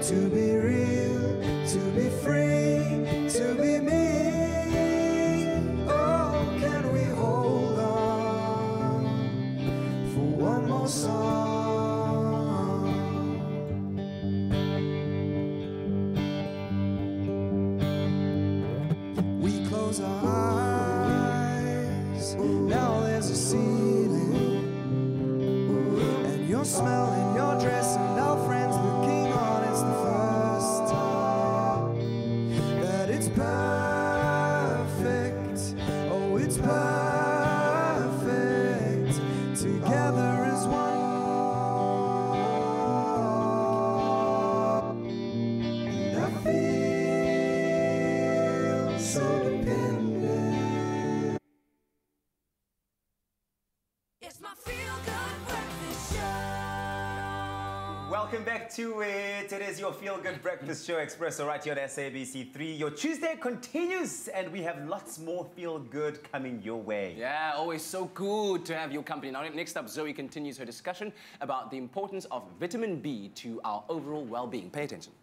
Speaker 11: to be real, to be free, to be me. Oh, can we hold on for one more song? We close our eyes, now there's a ceiling, and your smell and your dress and our friends looking on. It's the first time that it's perfect. Oh, it's perfect. Together as one. And I feel so dependent.
Speaker 6: It's my feel-good breakfast show.
Speaker 1: Welcome back to it. It is your feel-good breakfast show, Expresso, right here on SABC3. Your Tuesday continues, and we have lots more feel-good coming your way.
Speaker 7: Yeah, always so good to have your company. Now, next up, Zoe continues her discussion about the importance of vitamin B to our overall well-being. Pay attention.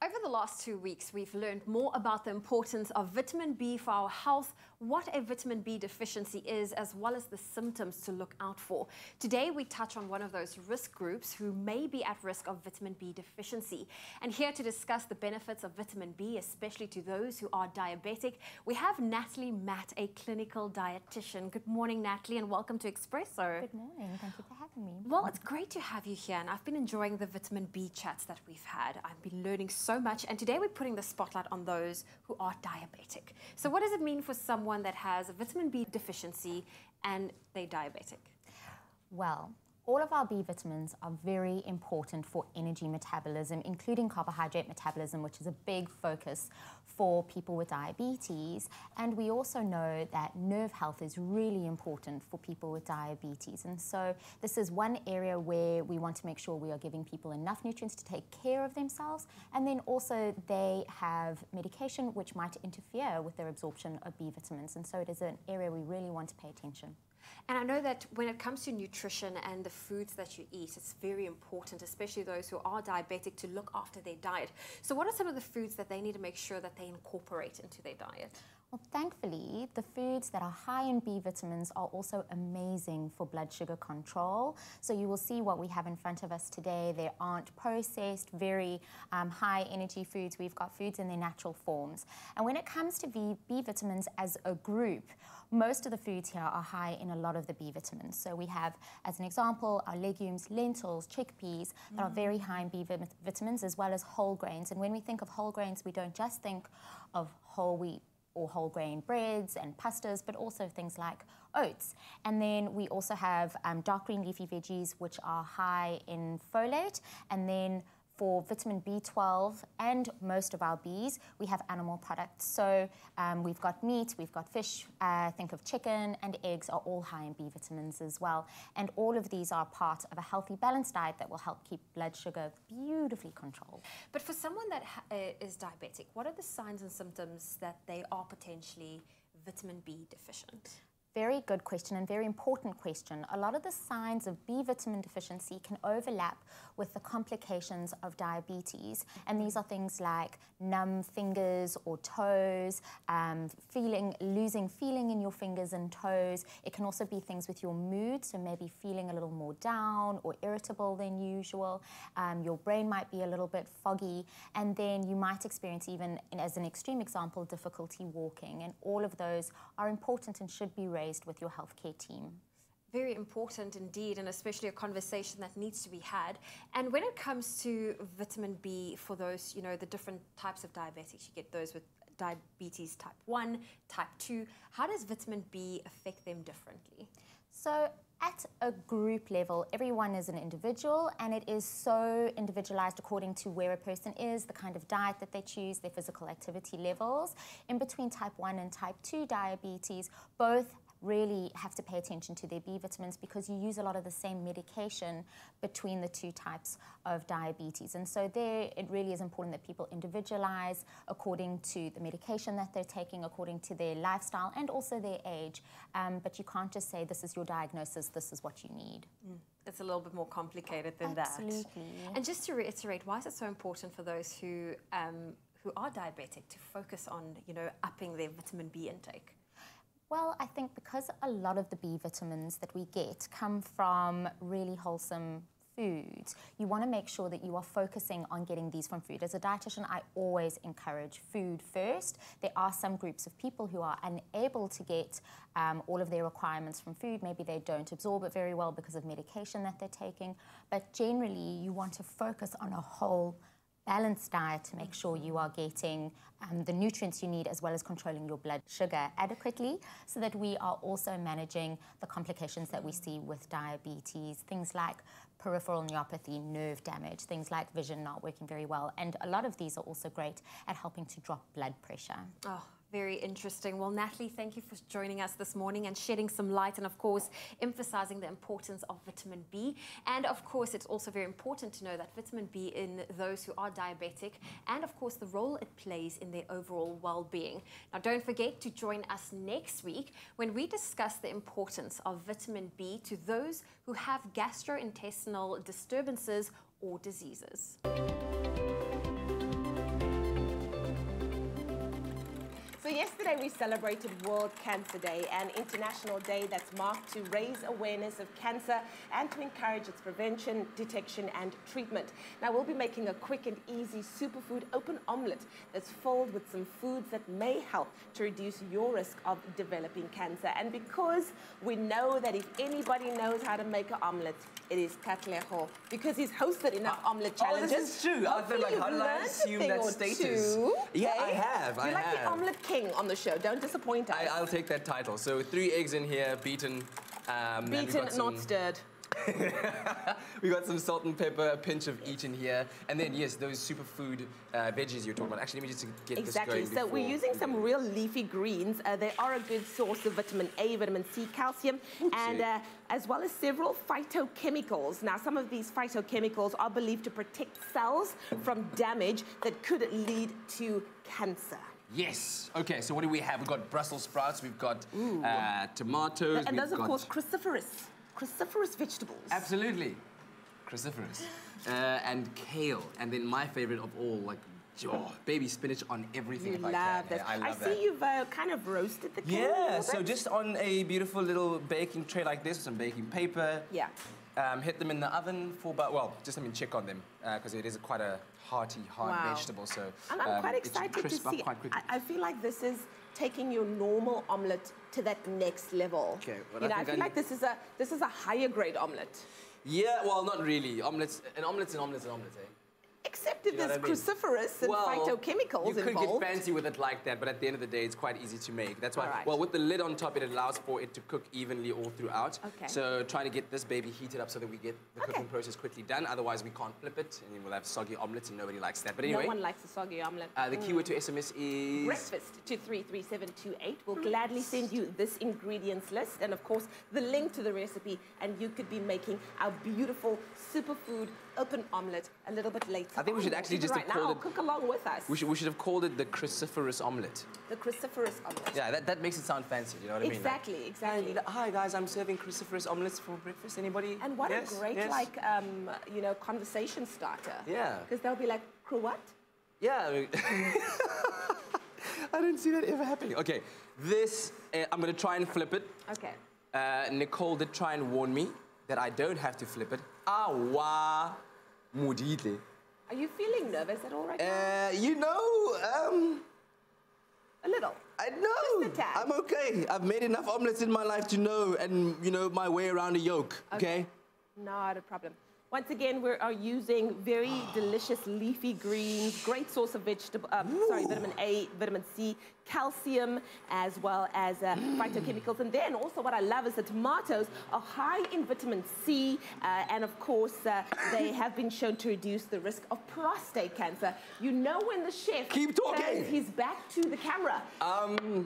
Speaker 3: Over the last 2 weeks, we've learned more about the importance of vitamin B for our health, what a vitamin B deficiency is, as well as the symptoms to look out for. Today, we touch on one of those risk groups who may be at risk of vitamin B deficiency. And here to discuss the benefits of vitamin B, especially to those who are diabetic, we have Natalie Matt, a clinical dietitian. Good morning, Natalie, and welcome to Expresso.
Speaker 12: Good morning. Thank you for having me.
Speaker 3: Well, it's great to have you here, and I've been enjoying the vitamin B chats that we've had. I've been learning so much, and today we're putting the spotlight on those who are diabetic. So what does it mean for someone that has a vitamin B deficiency and they're diabetic?
Speaker 12: Well, all of our B vitamins are very important for energy metabolism, including carbohydrate metabolism, which is a big focus for people with diabetes. And we also know that nerve health is really important for people with diabetes. And so this is one area where we want to make sure we are giving people enough nutrients to take care of themselves. And then also they have medication which might interfere with their absorption of B vitamins. And so it is an area we really want to pay attention.
Speaker 3: And I know that when it comes to nutrition and the foods that you eat, it's very important, especially those who are diabetic, to look after their diet. So what are some of the foods that they need to make sure that they incorporate into their diet?
Speaker 12: Well, thankfully, the foods that are high in B vitamins are also amazing for blood sugar control. So you will see what we have in front of us today. They aren't processed, very high energy foods. We've got foods in their natural forms. And when it comes to B vitamins as a group, most of the foods here are high in a lot of the B vitamins. So we have, as an example, our legumes, lentils, chickpeas that are very high in B vitamins, as well as whole grains. And when we think of whole grains, we don't just think of whole wheat or whole grain breads and pastas, but also things like oats. And then we also have dark green leafy veggies, which are high in folate. And then for vitamin B12 and most of our Bs, we have animal products. So we've got meat, we've got fish, think of chicken, and eggs are all high in B vitamins as well. And all of these are part of a healthy, balanced diet that will help keep blood sugar beautifully controlled.
Speaker 3: But for someone that is diabetic, what are the signs and symptoms that they are potentially vitamin B deficient?
Speaker 12: Very good question and very important question. A lot of the signs of B vitamin deficiency can overlap with the complications of diabetes. And these are things like numb fingers or toes, losing feeling in your fingers and toes. It can also be things with your mood, so maybe feeling a little more down or irritable than usual. Your brain might be a little bit foggy. And then you might experience, even as an extreme example, difficulty walking. And all of those are important and should be raised with your healthcare team.
Speaker 3: Very important indeed, and especially a conversation that needs to be had. And when it comes to vitamin B, for those, you know, the different types of diabetics, you get those with diabetes type 1, type 2. How does vitamin B affect them differently?
Speaker 12: So at a group level, everyone is an individual, and it is so individualized according to where a person is, the kind of diet that they choose, their physical activity levels. In between type 1 and type 2 diabetes, both really have to pay attention to their B vitamins because you use a lot of the same medication between the two types of diabetes. And so there, it really is important that people individualize according to the medication that they're taking, according to their lifestyle and also their age. But you can't just say, this is your diagnosis, this is what you need.
Speaker 3: It's a little bit more complicated than
Speaker 12: Absolutely.
Speaker 3: that. And just to reiterate, why is it so important for those who are diabetic to focus on, upping their vitamin B intake?
Speaker 12: Well, I think because a lot of the B vitamins that we get come from really wholesome foods, you want to make sure that you are focusing on getting these from food. As a dietitian, I always encourage food first. There are some groups of people who are unable to get all of their requirements from food. Maybe they don't absorb it very well because of medication that they're taking. But generally, you want to focus on a whole balanced diet to make sure you are getting the nutrients you need as well as controlling your blood sugar adequately so that we are also managing the complications that we see with diabetes, things like peripheral neuropathy, nerve damage, things like vision not working very well. And a lot of these are also great at helping to drop blood pressure.
Speaker 3: Oh, very interesting. Well, Natalie, thank you for joining us this morning and shedding some light and, of course, emphasizing the importance of vitamin B. And, of course, it's also very important to know that vitamin B in those who are diabetic and, of course, the role it plays in their overall well-being. Now, don't forget to join us next week when we discuss the importance of vitamin B to those who have gastrointestinal disturbances or diseases.
Speaker 2: So yesterday we celebrated World Cancer Day, an international day that's marked to raise awareness of cancer and to encourage its prevention, detection and treatment. Now we'll be making a quick and easy superfood open omelette that's filled with some foods that may help to reduce your risk of developing cancer. And because we know that if anybody knows how to make an omelette, it is Katlego, because he's hosted enough omelette challenges.
Speaker 7: Oh, this is true. I feel like, how did I assume that status?
Speaker 2: Yeah,
Speaker 7: I have.
Speaker 2: You're like the omelette king on the show. Don't disappoint us.
Speaker 7: I'll take that title. So 3 eggs in here, beaten.
Speaker 2: Beaten, not stirred.
Speaker 7: We got some salt and pepper, a pinch of each in here. And then, yes, those superfood veggies you're talking about. Actually, let me just get this going.
Speaker 2: So we're using some real leafy greens. They are a good source of vitamin A, vitamin C, calcium, and as well as several phytochemicals. Now, some of these phytochemicals are believed to protect cells from damage that could lead to cancer.
Speaker 7: Yes. Okay, so what do we have? We've got Brussels sprouts, we've got tomatoes.
Speaker 2: And those, of course, cruciferous vegetables.
Speaker 7: Absolutely. Cruciferous. And kale. And then my favorite of all, like, baby spinach on everything if I can.
Speaker 2: That.
Speaker 7: I love that.
Speaker 2: I see you've kind of roasted the kale.
Speaker 7: Yeah, so just on a beautiful little baking tray like this with some baking paper.
Speaker 2: Yeah.
Speaker 7: Hit them in the oven for about, well, just let me check on them because it is quite a hearty, hard vegetable. So
Speaker 2: and I'm quite excited to see. I feel like this is taking your normal omelette to that next level.
Speaker 7: Okay.
Speaker 2: Well, I feel like this is a higher grade omelette.
Speaker 7: Yeah, well, not really. An omelette's an omelet, eh?
Speaker 2: Except if there's cruciferous and phytochemicals involved.
Speaker 7: You could get fancy with it like that, but at the end of the day, it's quite easy to make. That's why, well, with the lid on top, it allows for it to cook evenly all throughout.
Speaker 2: Okay.
Speaker 7: So trying to get this baby heated up so that we get the cooking process quickly done. Otherwise, we can't flip it, and then we'll have soggy omelets, and nobody likes that. But anyway.
Speaker 2: No one likes a soggy omelette.
Speaker 7: The keyword to SMS is...
Speaker 2: breakfast to 33728. We'll gladly send you this ingredients list, and of course, the link to the recipe, and you could be making our beautiful superfood open omelette a little bit later.
Speaker 7: I think we should actually just have called it...
Speaker 2: Cook along with us.
Speaker 7: We should have called it the cruciferous omelette.
Speaker 2: The cruciferous omelette.
Speaker 7: Yeah, that makes it sound fancy, you know what I mean?
Speaker 2: Exactly.
Speaker 7: Hi guys, I'm serving cruciferous omelettes for breakfast. Anybody?
Speaker 2: And what a great, conversation starter.
Speaker 7: Yeah.
Speaker 2: Because they'll be like, crew what?
Speaker 7: Yeah. I didn't see that ever happening. Okay, this, I'm going to try and flip it.
Speaker 2: Okay.
Speaker 7: Nicole did try and warn me that I don't have to flip it. Awa mudile.
Speaker 2: Are you feeling nervous at all right now? A little.
Speaker 7: I know.
Speaker 2: Just a tad.
Speaker 7: I'm okay. I've made enough omelettes in my life to know and, my way around a yolk, okay?
Speaker 2: Not a problem. Once again, we are using very delicious leafy greens, great source of vitamin A, vitamin C, calcium, as well as phytochemicals. And then also what I love is the tomatoes are high in vitamin C, and of course, they have been shown to reduce the risk of prostate cancer. You know when the chef turns his back to the camera,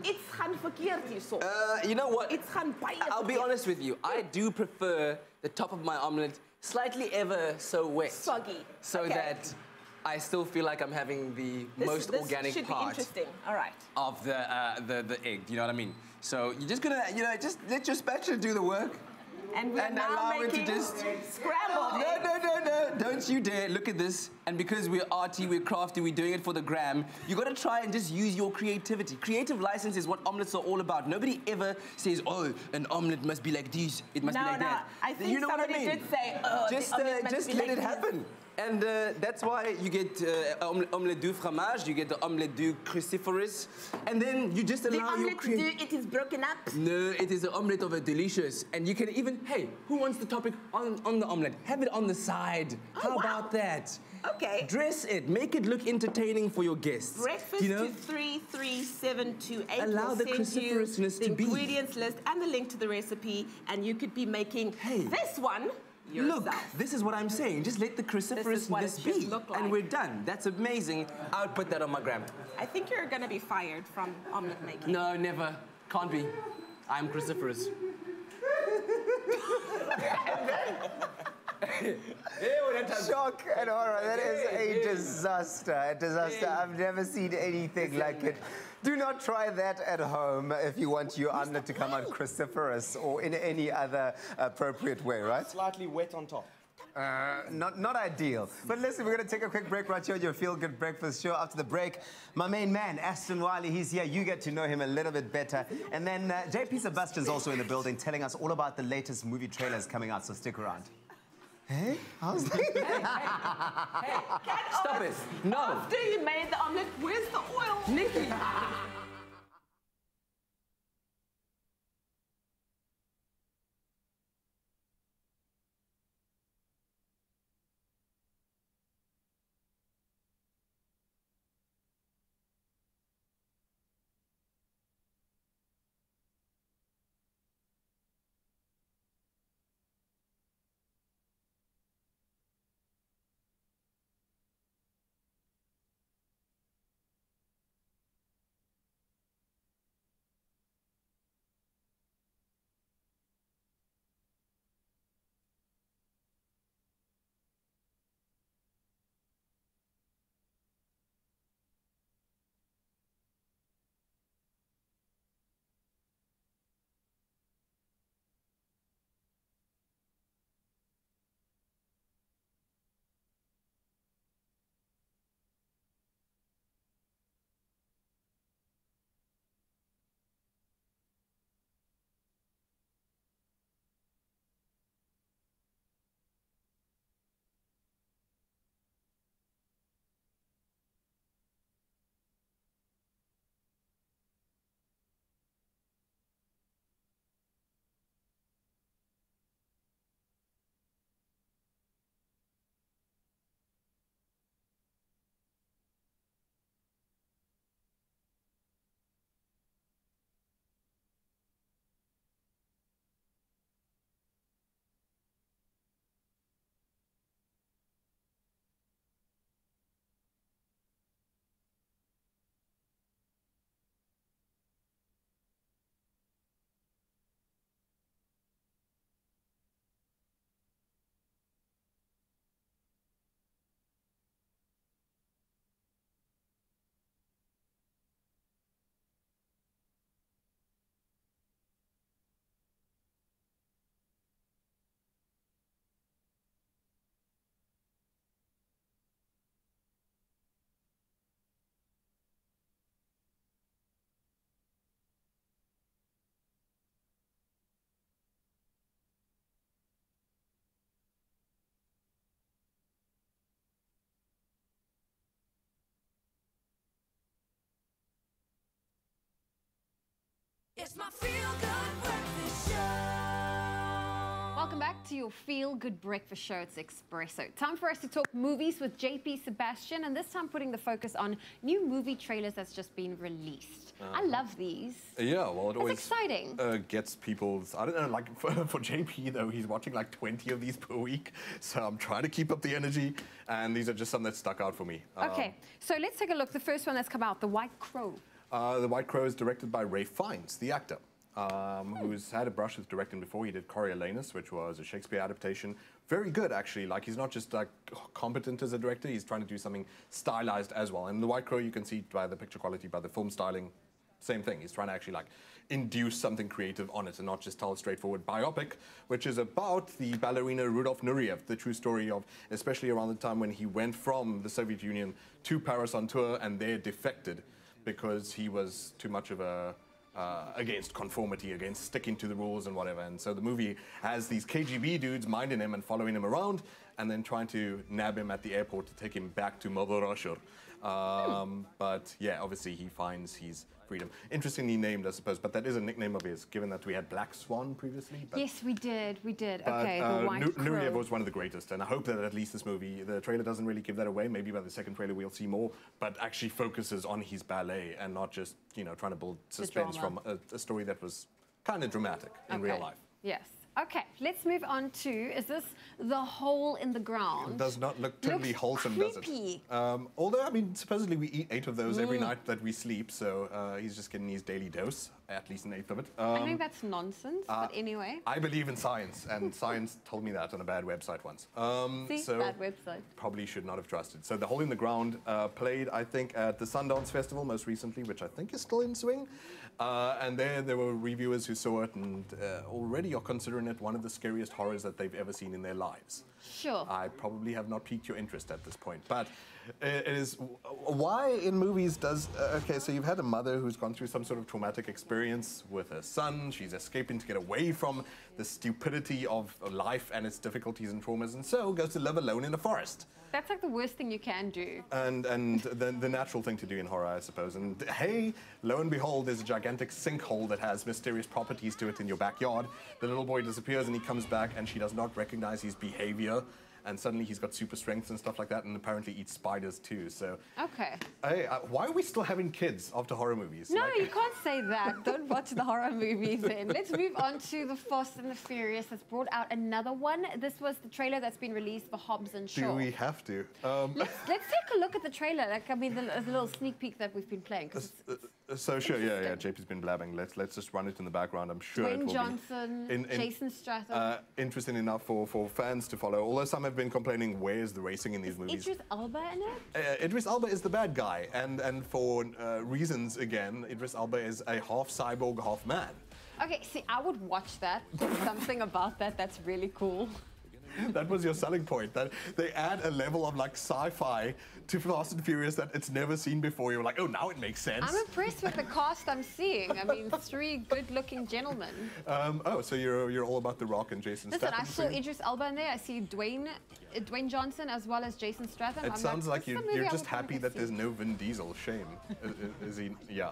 Speaker 2: it's gaan verkeerd hierso.
Speaker 7: You know what?
Speaker 2: It's gaan baie
Speaker 7: I'll be honest with you. I do prefer the top of my omelet slightly ever so wet.
Speaker 2: Soggy.
Speaker 7: So that I still feel like I'm having the most organic
Speaker 2: should
Speaker 7: part
Speaker 2: be interesting. All right.
Speaker 7: of the egg. Do you know what I mean? So you're just gonna, just let your spatula do the work.
Speaker 2: And we're now
Speaker 7: allow
Speaker 2: making
Speaker 7: it to just
Speaker 2: scrambled
Speaker 7: No, don't you dare. Look at this. And because we're arty, we're crafty, we're doing it for the gram, you got to try and just use your creativity. Creative license is what omelets are all about. Nobody ever says, oh, an omelet must be like this, it must be like that.
Speaker 2: I think
Speaker 7: you know what I
Speaker 2: somebody
Speaker 7: mean?
Speaker 2: did say, oh,
Speaker 7: just let it happen. And that's why you get omelette du fromage, you get the omelette du cruciferous, and then you just allow your
Speaker 2: creativity. It is broken up.
Speaker 7: No, it is an omelette of a delicious. And you can even, hey, who wants the topic on the omelette? Have it on the side. How about that?
Speaker 2: Okay.
Speaker 7: Dress it. Make it look entertaining for your guests.
Speaker 2: Breakfast to 33728.
Speaker 7: Allow the cruciferousness to be.
Speaker 2: The ingredients list and the link to the recipe, and you could be making this one yourself.
Speaker 7: Look, this is what I'm saying. Just let the cruciferousness be, and we're done. That's amazing. I'll put that on my gram.
Speaker 2: I think you're going to be fired from omelette making.
Speaker 7: No, never. Can't be. I'm cruciferous.
Speaker 1: Shock and horror. That is a disaster. A disaster. I've never seen anything like it. Do not try that at home if you want your omelette to come out cruciferous or in any other appropriate way, right?
Speaker 5: Slightly wet on top.
Speaker 1: Not ideal. But listen, we're going to take a quick break right here on your Feel Good Breakfast show. After the break, my main man, Ashton Wylie, he's here. You get to know him a little bit better. And then JP Sebastian's also in the building telling us all about the latest movie trailers coming out, so stick around. Hey, how's that?
Speaker 7: Hey, stop it. No.
Speaker 2: After you made the omelette, where's the oil? Nikki.
Speaker 6: It's my Feel Good Breakfast Show.
Speaker 3: welcome back to your feel-good breakfast show. It's Expresso. Time for us to talk movies with JP Sebastian, and this time putting the focus on new movie trailers that's just been released. I love these.
Speaker 13: Yeah, well, it always
Speaker 3: exciting.
Speaker 13: Gets people's, I don't know, like for JP though, he's watching like 20 of these per week, so I'm trying to keep up the energy, and these are just some that stuck out for me.
Speaker 3: Okay, so let's take a look. The first one that's come out, The White Crow.
Speaker 13: The White Crow is directed by Ralph Fiennes, the actor. Who's had a brush with directing before. He did Coriolanus, which was a Shakespeare adaptation. Very good, actually. Like, he's not just like competent as a director, he's trying to do something stylized as well. And The White Crow, you can see by the picture quality, by the film styling, same thing. He's trying to actually like induce something creative on it and not just tell a straightforward biopic, which is about the ballerina Rudolf Nureyev, the true story of, especially around the time when he went from the Soviet Union to Paris on tour and there defected because he was too much of a against conformity, against sticking to the rules and whatever. And so the movie has these KGB dudes minding him and following him around and then trying to nab him at the airport to take him back to Mother Russia. But yeah, obviously he finds his freedom. Interestingly named, I suppose, but that is a nickname of his, given that we had Black Swan previously. But,
Speaker 3: yes, we did.
Speaker 13: but,
Speaker 3: okay, The White Crow.
Speaker 13: Nureyev was one of the greatest, and I hope that at least this movie, the trailer doesn't really give that away. Maybe by the second trailer we'll see more, but actually focuses on his ballet and not just, you know, trying to build suspense from a story that was kind of dramatic in real life.
Speaker 3: Yes. Okay, let's move on to, is this The Hole in the Ground?
Speaker 13: It does not look totally wholesome, does it? Although, I mean, supposedly we eat 8 of those every night that we sleep, so he's just getting his daily dose, at least an 1/8 of it.
Speaker 3: I think that's nonsense, but anyway.
Speaker 13: I believe in science, and science told me that on a bad website once.
Speaker 3: See,
Speaker 13: so
Speaker 3: bad website.
Speaker 13: Probably should not have trusted. So The Hole in the Ground played, I think, at the Sundance Festival most recently, which I think is still in swing. And there were reviewers who saw it and already are considering it one of the scariest horrors that they've ever seen in their lives.
Speaker 3: Sure.
Speaker 13: I probably have not piqued your interest at this point, but it is why in movies does okay, so you've had a mother who's gone through some sort of traumatic experience with her son. She's escaping to get away from the stupidity of life and its difficulties and traumas, and so goes to live alone in a forest.
Speaker 3: That's like the worst thing you can do.
Speaker 13: And the natural thing to do in horror, I suppose. And hey, lo and behold, there's a gigantic sinkhole that has mysterious properties to it in your backyard. The little boy disappears and he comes back and she does not recognize his behavior. And suddenly he's got super strength and stuff like that, and apparently eats spiders too. So,
Speaker 3: okay.
Speaker 13: Hey, why are we still having kids after horror movies?
Speaker 3: No, you can't say that. Don't watch the horror movies then. Let's move on to The Fast and the Furious that's brought out another one. This was the trailer that's been released for Hobbs and Shaw.
Speaker 13: Do we have to?
Speaker 3: Let's take a look at the trailer. Like, I mean, the little sneak peek that we've been playing.
Speaker 13: So sure, yeah. JP's been blabbing. Let's just run it in the background. I'm sure it will
Speaker 3: Johnson, Jason Statham.
Speaker 13: Interesting enough for fans to follow. Although some have been complaining, where's the racing in these movies?
Speaker 3: Idris Elba in it?
Speaker 13: Idris Elba is the bad guy, and for reasons again, Idris Elba is a half cyborg, half man.
Speaker 3: Okay, see, I would watch that. There's something about that that's really cool.
Speaker 13: That was your selling point, that they add a level of like sci-fi to Fast and Furious that it's never seen before. You're like, oh, now it makes sense.
Speaker 3: I'm impressed with the cast I'm seeing. I mean, 3 good-looking gentlemen.
Speaker 13: Oh, so you're all about The Rock and Jason Statham.
Speaker 3: Listen, I saw Idris Elba in there. I see Dwayne Johnson as well as Jason Statham.
Speaker 13: It sounds like you're just happy that there's no Vin Diesel. Shame. Is he? Yeah.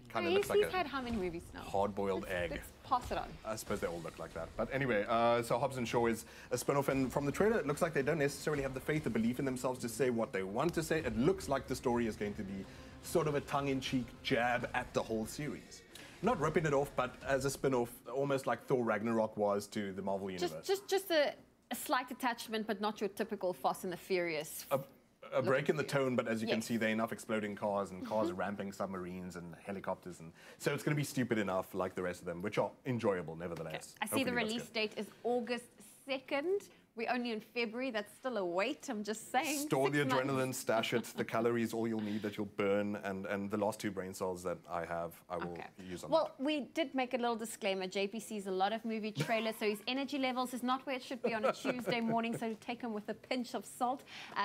Speaker 13: Kind of looks like
Speaker 3: he's had how many movies now?
Speaker 13: Hard-boiled egg.
Speaker 3: Let's pass it on.
Speaker 13: I suppose they all look like that. But anyway, so Hobbs and Shaw is a spin-off, and from the trailer, it looks like they don't necessarily have the faith, the belief in themselves to say what they want to say. It looks like the story is going to be sort of a tongue-in-cheek jab at the whole series. Not ripping it off, but as a spin-off, almost like Thor Ragnarok was to the Marvel Universe.
Speaker 3: Just a slight attachment, but not your typical Fast and the Furious.
Speaker 13: A break in the tone, but as you can see, there are enough exploding cars and cars ramping submarines and helicopters, and so it's going to be stupid enough like the rest of them, which are enjoyable nevertheless.
Speaker 3: I see the release date is August 2nd. We're only in February. That's still a wait. I'm just saying.
Speaker 13: Store the adrenaline, stash it. The calories, all you'll need that you'll burn, and the last 2 brain cells that I have, I will use on that.
Speaker 3: Well, we did make a little disclaimer. JP sees a lot of movie trailers, so his energy levels is not where it should be on a Tuesday morning, so take him with a pinch of salt.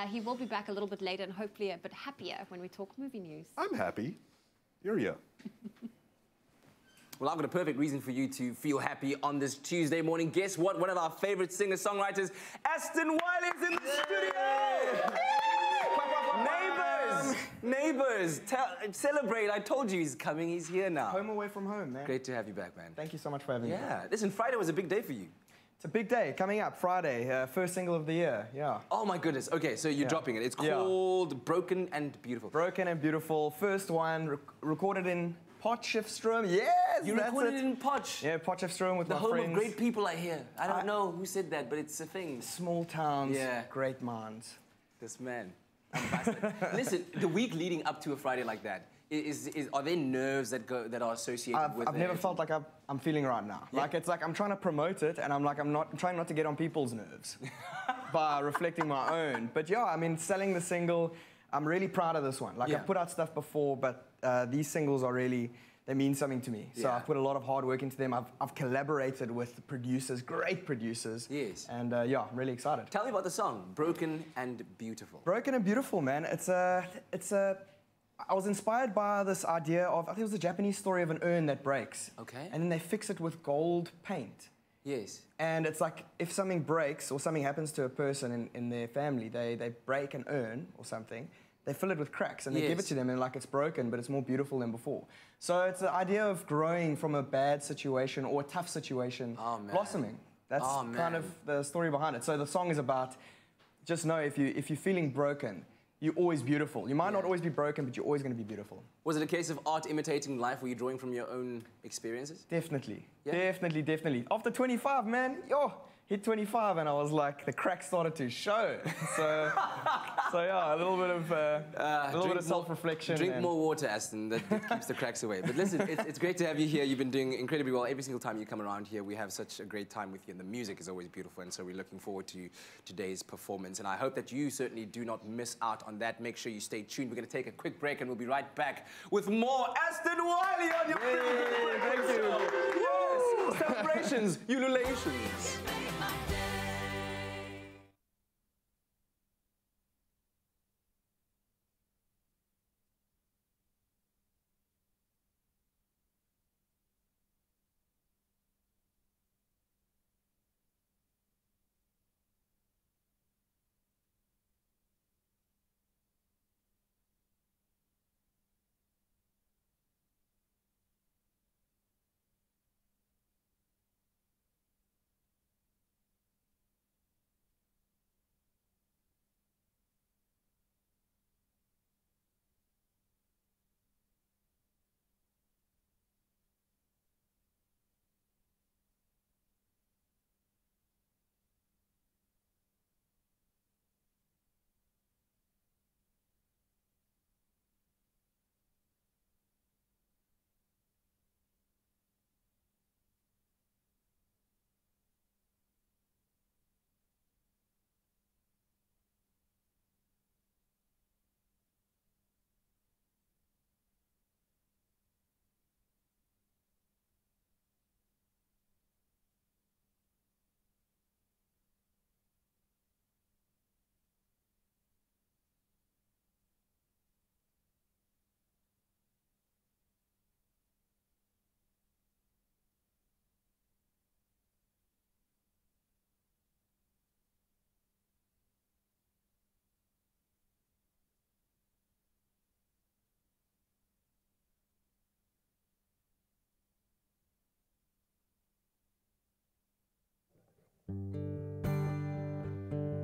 Speaker 3: He will be back a little bit later and hopefully a bit happier when we talk movie news.
Speaker 13: I'm happy. You're here.
Speaker 7: Well, I've got a perfect reason for you to feel happy on this Tuesday morning. Guess what? One of our favorite singer-songwriters, Ashton Wylie, is in the studio! Neighbors, celebrate. I told you he's coming. He's here now.
Speaker 5: Home away from home, man.
Speaker 7: Great to have you back, man.
Speaker 5: Thank you so much for having me.
Speaker 7: Yeah. Listen, Friday was a big day for you.
Speaker 5: It's a big day coming up, Friday, first single of the year, yeah.
Speaker 7: Oh my goodness, okay, so you're dropping it. It's called Broken and Beautiful.
Speaker 5: Broken and Beautiful, first one, recorded in Potchefstroom, yes!
Speaker 7: You recorded it in Potch?
Speaker 5: Yeah, Potchefstroom with my friends.
Speaker 7: The home of great people, I hear. I don't know who said that, but it's a thing.
Speaker 5: Small towns, great minds.
Speaker 7: This man. Listen, the week leading up to a Friday like that, are there nerves that are associated with it?
Speaker 5: I've never felt like I'm feeling right now. Yeah. Like, it's like I'm trying to promote it, and I'm trying not to get on people's nerves by reflecting my own. But yeah, I mean, selling the single, I'm really proud of this one. Like, I've put out stuff before, but these singles are really, they mean something to me. So I've put a lot of hard work into them. I've collaborated with producers, great producers.
Speaker 7: Yes.
Speaker 5: And yeah, I'm really excited.
Speaker 7: Tell me about the song, Broken and Beautiful.
Speaker 5: Broken and Beautiful, man. I was inspired by this idea of, I think it was a Japanese story of an urn that breaks.
Speaker 7: Okay.
Speaker 5: And then they fix it with gold paint.
Speaker 7: Yes.
Speaker 5: And it's like, if something breaks or something happens to a person in their family, they break an urn or something, they fill it with cracks and they give it to them and like it's broken, but it's more beautiful than before. So it's the idea of growing from a bad situation or a tough situation, blossoming. That's kind of the story behind it. So the song is about, just know if you're feeling broken, you're always beautiful. You might not always be broken, but you're always going to be beautiful.
Speaker 7: Was it a case of art imitating life? Were you drawing from your own experiences?
Speaker 5: Definitely. Yeah? Definitely. After 25, man, hit 25 and I was like, the cracks started to show. So yeah, a little bit of self-reflection.
Speaker 7: Drink more water, Ashton. That keeps the cracks away. But listen, it's great to have you here. You've been doing incredibly well. Every single time you come around here, we have such a great time with you, and the music is always beautiful. And so we're looking forward to today's performance. And I hope that you certainly do not miss out on that. Make sure you stay tuned. We're going to take a quick break, and we'll be right back with more Ashton Wylie on your
Speaker 5: Thank you.
Speaker 7: Yes, celebrations, ululations.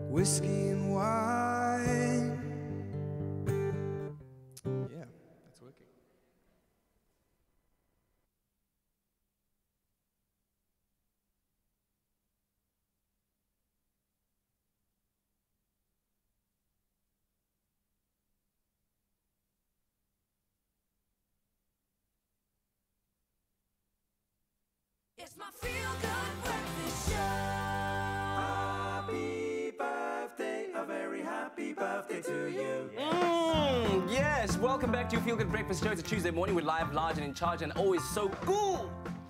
Speaker 11: Whiskey and wine.
Speaker 7: Yeah, that's working.
Speaker 6: It's my feel-good breakfast show.
Speaker 11: Happy birthday, a very happy birthday to you.
Speaker 7: Yes, welcome back to your Feel Good Breakfast Show. It's a Tuesday morning. We're live, large, and in charge, and always so cool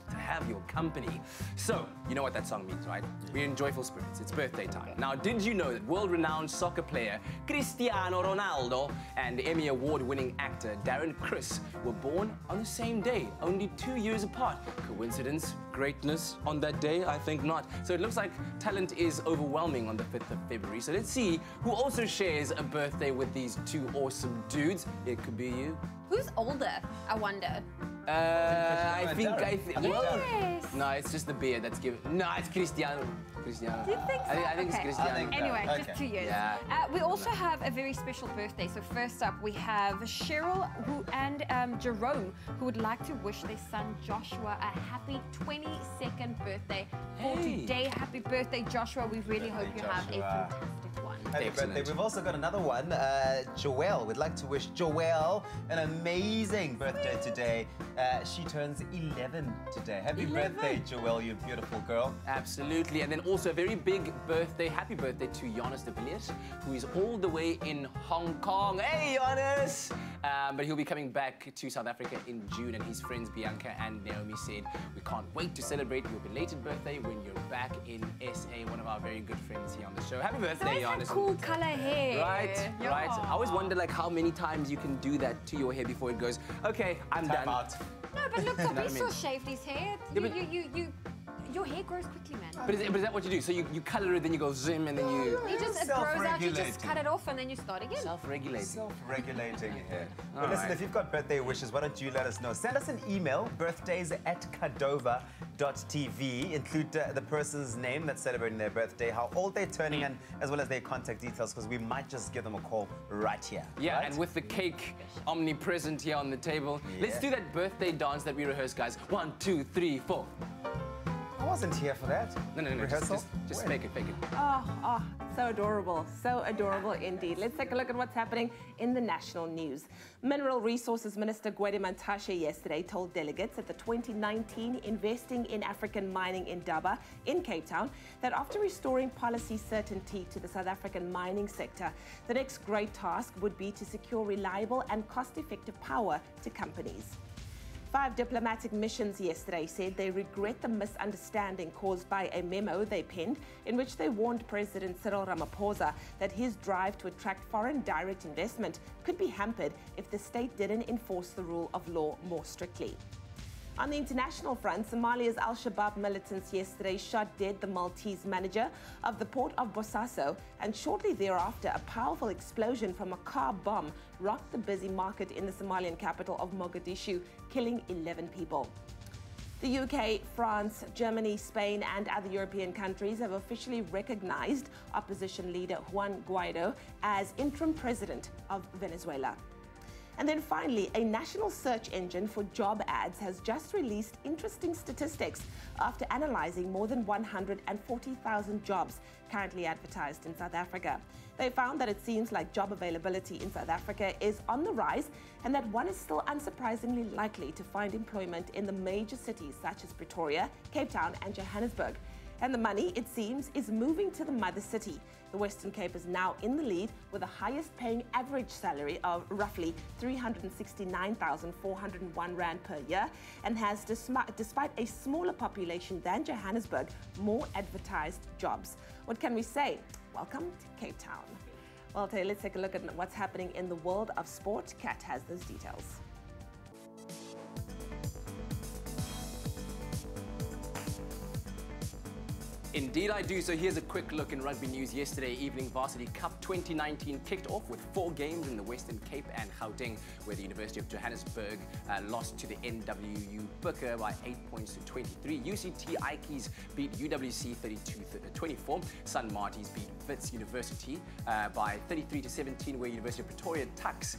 Speaker 7: to have your company. So, you know what that song means, right? We're in joyful spirits. It's birthday time. Now, did you know that world-renowned soccer player Cristiano Ronaldo and Emmy Award-winning actor Darren Criss were born on the same day, only 2 years apart? Coincidence? Greatness on that day? I think not. So it looks like talent is overwhelming on the 5th of February. So let's see who also shares a birthday with these two awesome dudes. It could be you.
Speaker 3: Who's older, I wonder?
Speaker 7: I think.
Speaker 3: Yes.
Speaker 7: No, it's just the beard that's given. No, it's Cristiano. Cristiano.
Speaker 3: Do you think so?
Speaker 7: I think it's
Speaker 3: Okay.
Speaker 7: Cristiano.
Speaker 3: Anyway, just 2 years.
Speaker 7: Yeah.
Speaker 3: We also have a very special birthday. So first up, we have Cheryl and Jerome, who would like to wish their son Joshua a happy 22nd birthday for today. Happy birthday, Joshua. We really hope you have a fantastic one.
Speaker 1: Happy birthday. We've also got another one. Joelle. We'd like to wish Joelle an amazing birthday today. She turns 11 today. Happy birthday, Joelle, you beautiful girl.
Speaker 7: Absolutely. And then also a very big birthday, happy birthday to Jonas de Villiers, who is all the way in Hong Kong. Hey, Jonas! But he'll be coming back to South Africa in June, and his friends Bianca and Naomi said, we can't wait to celebrate your belated birthday when you're back in SA, one of our very good friends here on the show. Happy birthday, Jonas.
Speaker 3: Cool color hair.
Speaker 7: Right, right. I always wonder like how many times you can do that to your hair before it goes, okay, I'm done.
Speaker 3: No, but look,
Speaker 7: You know what I
Speaker 3: Fabricio
Speaker 7: mean?
Speaker 3: shaved his hair.
Speaker 7: Yeah, but-
Speaker 3: Your hair grows quickly, man.
Speaker 7: But is that what you do? So you color it, then you go zoom, and then you...
Speaker 3: You just, it grows out, you just cut it off, and then you start again.
Speaker 7: Self-regulating.
Speaker 1: Self-regulating here.
Speaker 7: All
Speaker 1: But listen,
Speaker 7: right.
Speaker 1: if you've got birthday wishes, why don't you let us know? Send us an email, birthdays@cadova.tv. Include the person's name that's celebrating their birthday, how old they're turning, and as well as their contact details, because we might just give them a call right here.
Speaker 7: Yeah,
Speaker 1: right?
Speaker 7: and with the cake omnipresent here on the table, let's do that birthday dance that we rehearsed, guys. 1, 2, 3, 4.
Speaker 1: I wasn't here for that.
Speaker 7: No,
Speaker 1: Rehearsal?
Speaker 7: just fake it, fake it.
Speaker 2: Oh, so adorable. So adorable indeed. Let's take a look at what's happening in the national news. Mineral Resources Minister Gwede Mantashe yesterday told delegates at the 2019 Investing in African Mining Indaba in Cape Town that after restoring policy certainty to the South African mining sector, the next great task would be to secure reliable and cost-effective power to companies. 5 diplomatic missions yesterday said they regret the misunderstanding caused by a memo they penned in which they warned President Cyril Ramaphosa that his drive to attract foreign direct investment could be hampered if the state didn't enforce the rule of law more strictly. On the international front, Somalia's al-Shabaab militants yesterday shot dead the Maltese manager of the port of Bosaso, and shortly thereafter, a powerful explosion from a car bomb rocked the busy market in the Somalian capital of Mogadishu, killing 11 people. The UK, France, Germany, Spain, and other European countries have officially recognized opposition leader Juan Guaido as interim president of Venezuela. And then finally, a national search engine for job ads has just released interesting statistics after analyzing more than 140,000 jobs currently advertised in South Africa. They found that it seems like job availability in South Africa is on the rise and that one is still unsurprisingly likely to find employment in the major cities such as Pretoria, Cape Town, and Johannesburg. And the money, it seems, is moving to the mother city. The Western Cape is now in the lead with the highest paying average salary of roughly 369,401 Rand per year and has, despite a smaller population than Johannesburg, more advertised jobs. What can we say? Welcome to Cape Town. Well, today let's take a look at what's happening in the world of sport. Kat has those details.
Speaker 7: Indeed I do. So here's a quick look in rugby news. Yesterday evening, Varsity Cup 2019 kicked off with 4 games in the Western Cape and Gauteng, where the University of Johannesburg lost to the NWU Booker by 8 points to 23. UCT Ikes beat UWC 32-24. Sun Marties beat Wits University by 33-17, where University of Pretoria Tuks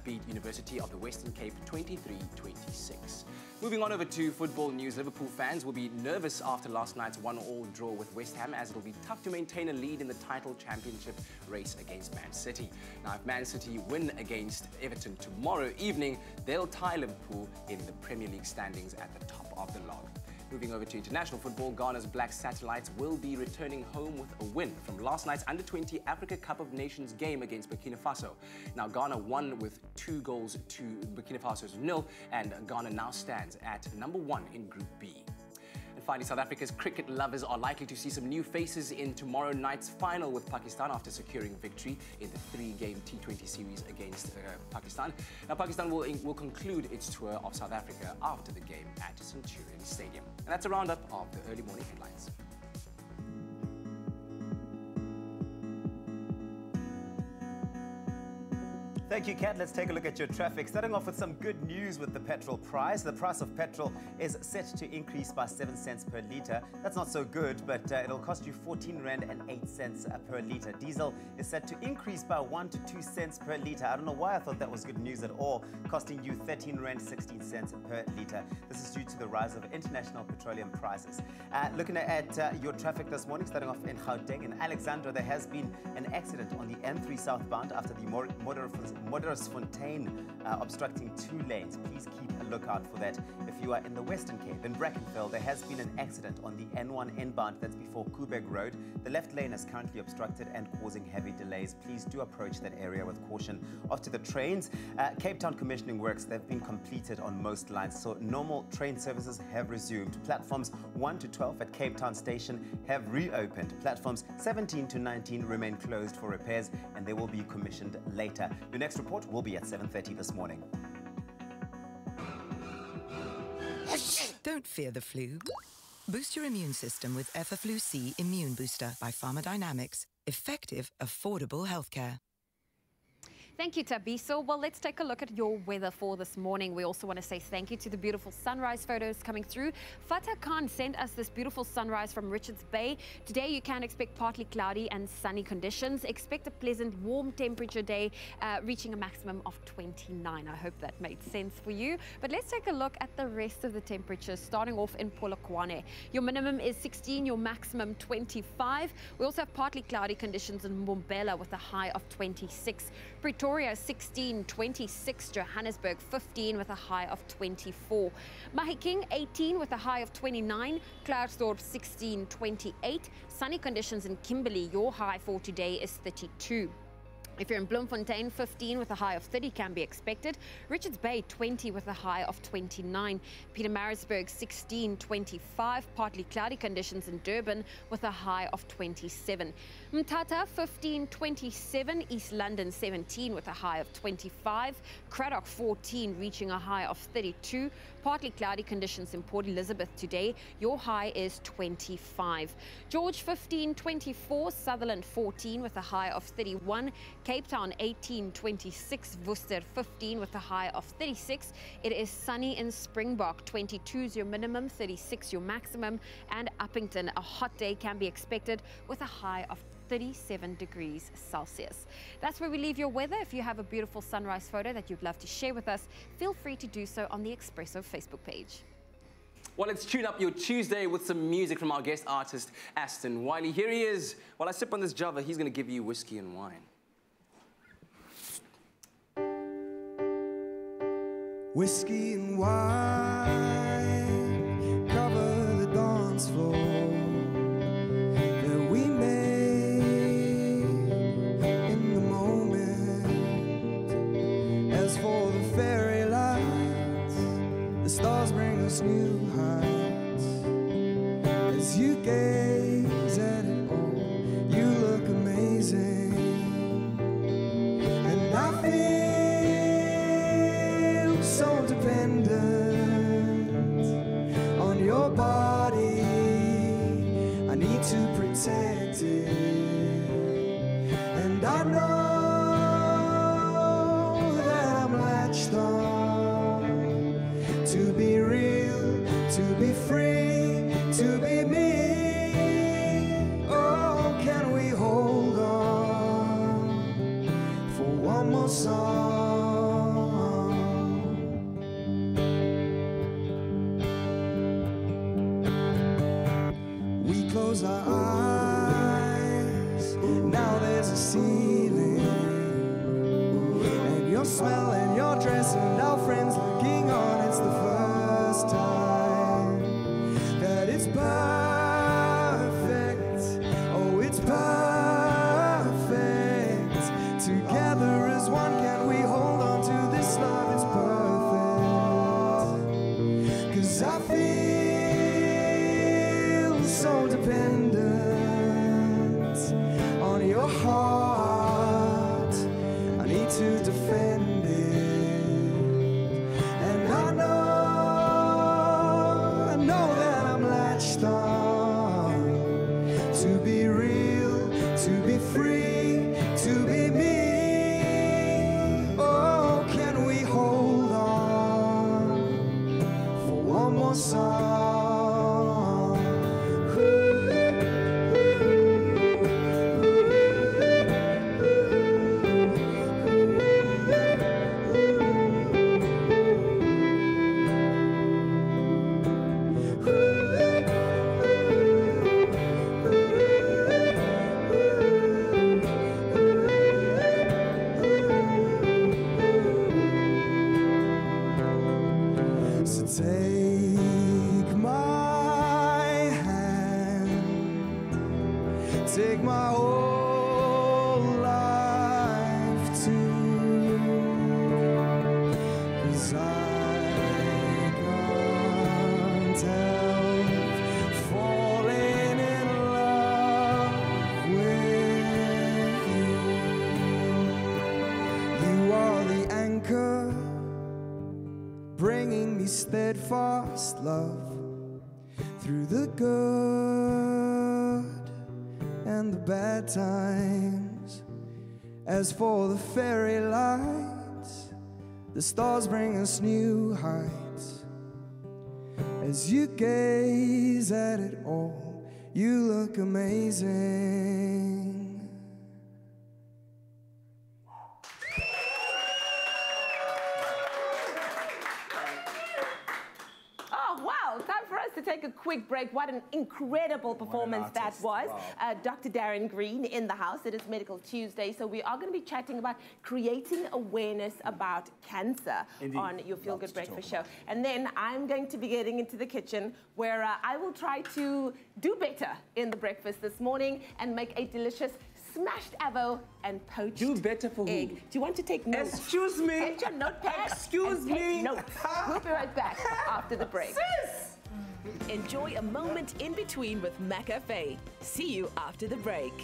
Speaker 7: beat University of the Western Cape 23-26. Moving on over to football news, Liverpool fans will be nervous after last night's 1-1 draw with West Ham, as it'll be tough to maintain a lead in the title championship race against Man City. Now, if Man City win against Everton tomorrow evening, they'll tie Liverpool in the Premier League standings at the top of the log. Moving over to international football, Ghana's Black Satellites will be returning home with a win from last night's Under-20 Africa Cup of Nations game against Burkina Faso. Now, Ghana won with 2 goals to Burkina Faso's 0, and Ghana now stands at number 1 in Group B. And finally, South Africa's cricket lovers are likely to see some new faces in tomorrow night's final with Pakistan after securing victory in the 3-game T20 series against Pakistan. Now, Pakistan will conclude its tour of South Africa after the game at Centurion Stadium. And that's a roundup of the early morning headlines.
Speaker 1: Thank you, Kat. Let's take a look at your traffic. Starting off with some good news with the petrol price. The price of petrol is set to increase by 7 cents per litre. That's not so good, but it'll cost you 14 Rand and 8 cents per litre. Diesel is set to increase by 1 to 2 cents per litre. I don't know why I thought that was good news at all, costing you 13 Rand 16 cents per litre. This is due to the rise of international petroleum prices. Looking at your traffic this morning, starting off in Gauteng. In Alexandra, there has been an accident on the N3 southbound after the Modderfontein obstructing 2 lanes. Please keep a lookout for that. If you are in the Western Cape, in Brackenfell, there has been an accident on the N1 inbound, that's before Kubeg Road. The left lane is currently obstructed and causing heavy delays. Please do approach that area with caution. Off to the trains, Cape Town commissioning works, they've been completed on most lines, so normal train services have resumed. Platforms 1 to 12 at Cape Town Station have reopened. Platforms 17 to 19 remain closed for repairs, and they will be commissioned later. Your next report will be at 7:30 this morning.
Speaker 14: Don't fear the flu. Boost your immune system with Effaflu C Immune Booster by Pharmadynamics. Effective, affordable healthcare.
Speaker 3: Thank you, Tabiso. Well, let's take a look at your weather for this morning. We also want to say thank you to the beautiful sunrise photos coming through. Fatah Khan sent us this beautiful sunrise from Richards Bay. Today, you can expect partly cloudy and sunny conditions. Expect a pleasant, warm temperature day, reaching a maximum of 29. I hope that made sense for you. But let's take a look at the rest of the temperatures, starting off in Polokwane. Your minimum is 16, your maximum 25. We also have partly cloudy conditions in Mandela with a high of 26. Pretoria 16, 26, Johannesburg 15 with a high of 24. Mahikeng 18 with a high of 29, Klerksdorp 16, 28. Sunny conditions in Kimberley, your high for today is 32. If you're in Bloemfontein, 15 with a high of 30 can be expected. Richards Bay, 20 with a high of 29. Pietermaritzburg, 16, 25. Partly cloudy conditions in Durban with a high of 27. Mthatha, 15, 27. East London, 17 with a high of 25. Cradock, 14, reaching a high of 32. Partly cloudy conditions in Port Elizabeth today. Your high is 25. George, 15, 24. Sutherland, 14 with a high of 31. Cape Town 18, 26, Worcester 15 with a high of 36. It is sunny in Springbok, 22 is your minimum, 36 your maximum, and Uppington, a hot day can be expected with a high of 37 degrees Celsius. That's where we leave your weather. If you have a beautiful sunrise photo that you'd love to share with us, feel free to do so on the Expresso Facebook page.
Speaker 7: Well, let's tune up your Tuesday with some music from our guest artist, Ashton Wylie. Here he is. While I sip on this Java, he's going to give you whiskey and wine.
Speaker 11: Whiskey and wine cover the dance floor that we made in the moment. As for the fairy lights, the stars bring us new heights. As you gaze at it all, you look amazing, and I feel so dependent on your body. I need to protect it, and I know that I'm latched on to be real, to be free, to be me. Oh, can we hold on for one more song? Close our eyes, now there's a ceiling, and your smell and your dress and our friends looking on. It's the first time that it's perfect. Oh, it's perfect. Together as one, can we hold on to this love? It's perfect, 'cause I feel so dependent on your heart. I need to defend it, and I know that I'm latched on to be real, to be free, to be me. Oh, your song. So take my hand, take my whole life too, 'cause I can't help falling in love with you. You are the anchor bringing me steadfast love through the good and the bad times. As for the fairy lights, the stars bring us new heights. As you gaze at it all, you look amazing.
Speaker 2: To take a quick break. What an incredible performance that was. Wow. Dr. Darren Green in the house. It is Medical Tuesday, so we are going to be chatting about creating awareness about cancer on your Feel Good Breakfast show. And then I'm going to be getting into the kitchen where I will try to do better in the breakfast this morning and make a delicious smashed avo and poached
Speaker 7: Do better for
Speaker 2: egg.
Speaker 7: who?
Speaker 2: Do you want to take notes?
Speaker 7: Excuse me.
Speaker 2: Get your notepad.
Speaker 7: Excuse
Speaker 2: and take
Speaker 7: me.
Speaker 2: Notes. We'll be right back after the break.
Speaker 7: Sis!
Speaker 15: Enjoy a moment in between with McCafe. See you after the break.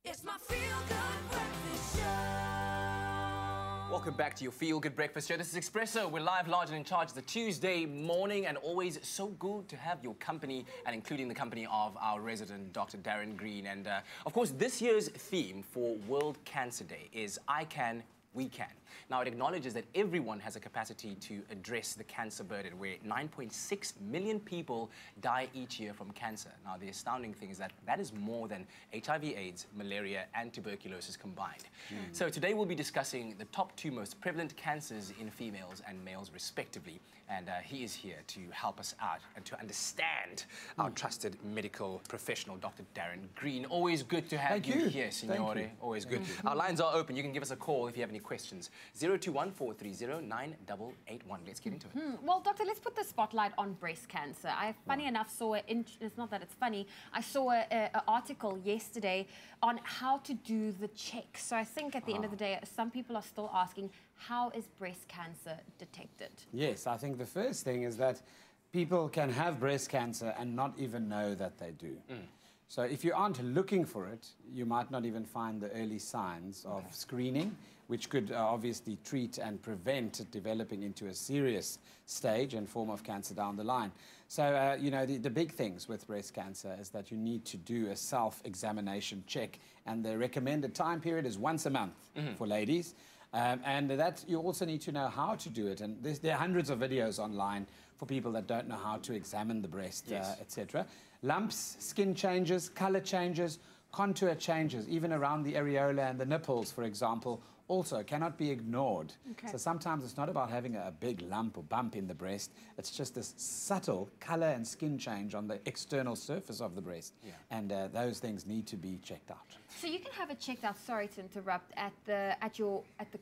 Speaker 6: It's my Feel Good Breakfast Show.
Speaker 7: Welcome back to your Feel Good Breakfast Show. This is Expresso. We're live, large and in charge. It's a Tuesday morning and always so good to have your company and including the company of our resident, Dr. Darren Green. And of course, this year's theme for World Cancer Day is I Can, we can. Now, it acknowledges that everyone has a capacity to address the cancer burden, where 9.6 million people die each year from cancer. Now, the astounding thing is that that is more than HIV, AIDS, malaria, and tuberculosis combined. So today we'll be discussing the top 2 most prevalent cancers in females and males, respectively. And he is here to help us out and to understand our trusted medical professional, Dr. Darren Green. Always good to have you here, Signore. Always good. Our lines are open. You can give us a call if you have any questions. 021-430-9881. Let's get into it.
Speaker 3: Well, doctor, let's put the spotlight on breast cancer. I, funny enough, saw it's not that it's funny. I saw an article yesterday on how to do the check. So I think at the end of the day, some people are still asking, how is breast cancer detected?
Speaker 16: Yes, I think the first thing is that people can have breast cancer and not even know that they do. So if you aren't looking for it, you might not even find the early signs of screening, which could obviously treat and prevent it developing into a serious stage and form of cancer down the line. So, you know, the big things with breast cancer is that you need to do a self-examination check, and the recommended time period is once a month for ladies. And that you also need to know how to do it. And there are hundreds of videos online for people that don't know how to examine the breast, etc. Lumps, skin changes, color changes, contour changes, even around the areola and the nipples, for example, also cannot be ignored. So sometimes it's not about having a big lump or bump in the breast. It's just this subtle color and skin change on the external surface of the breast. And those things need to be checked out.
Speaker 3: So you can have it checked out, sorry to interrupt, at the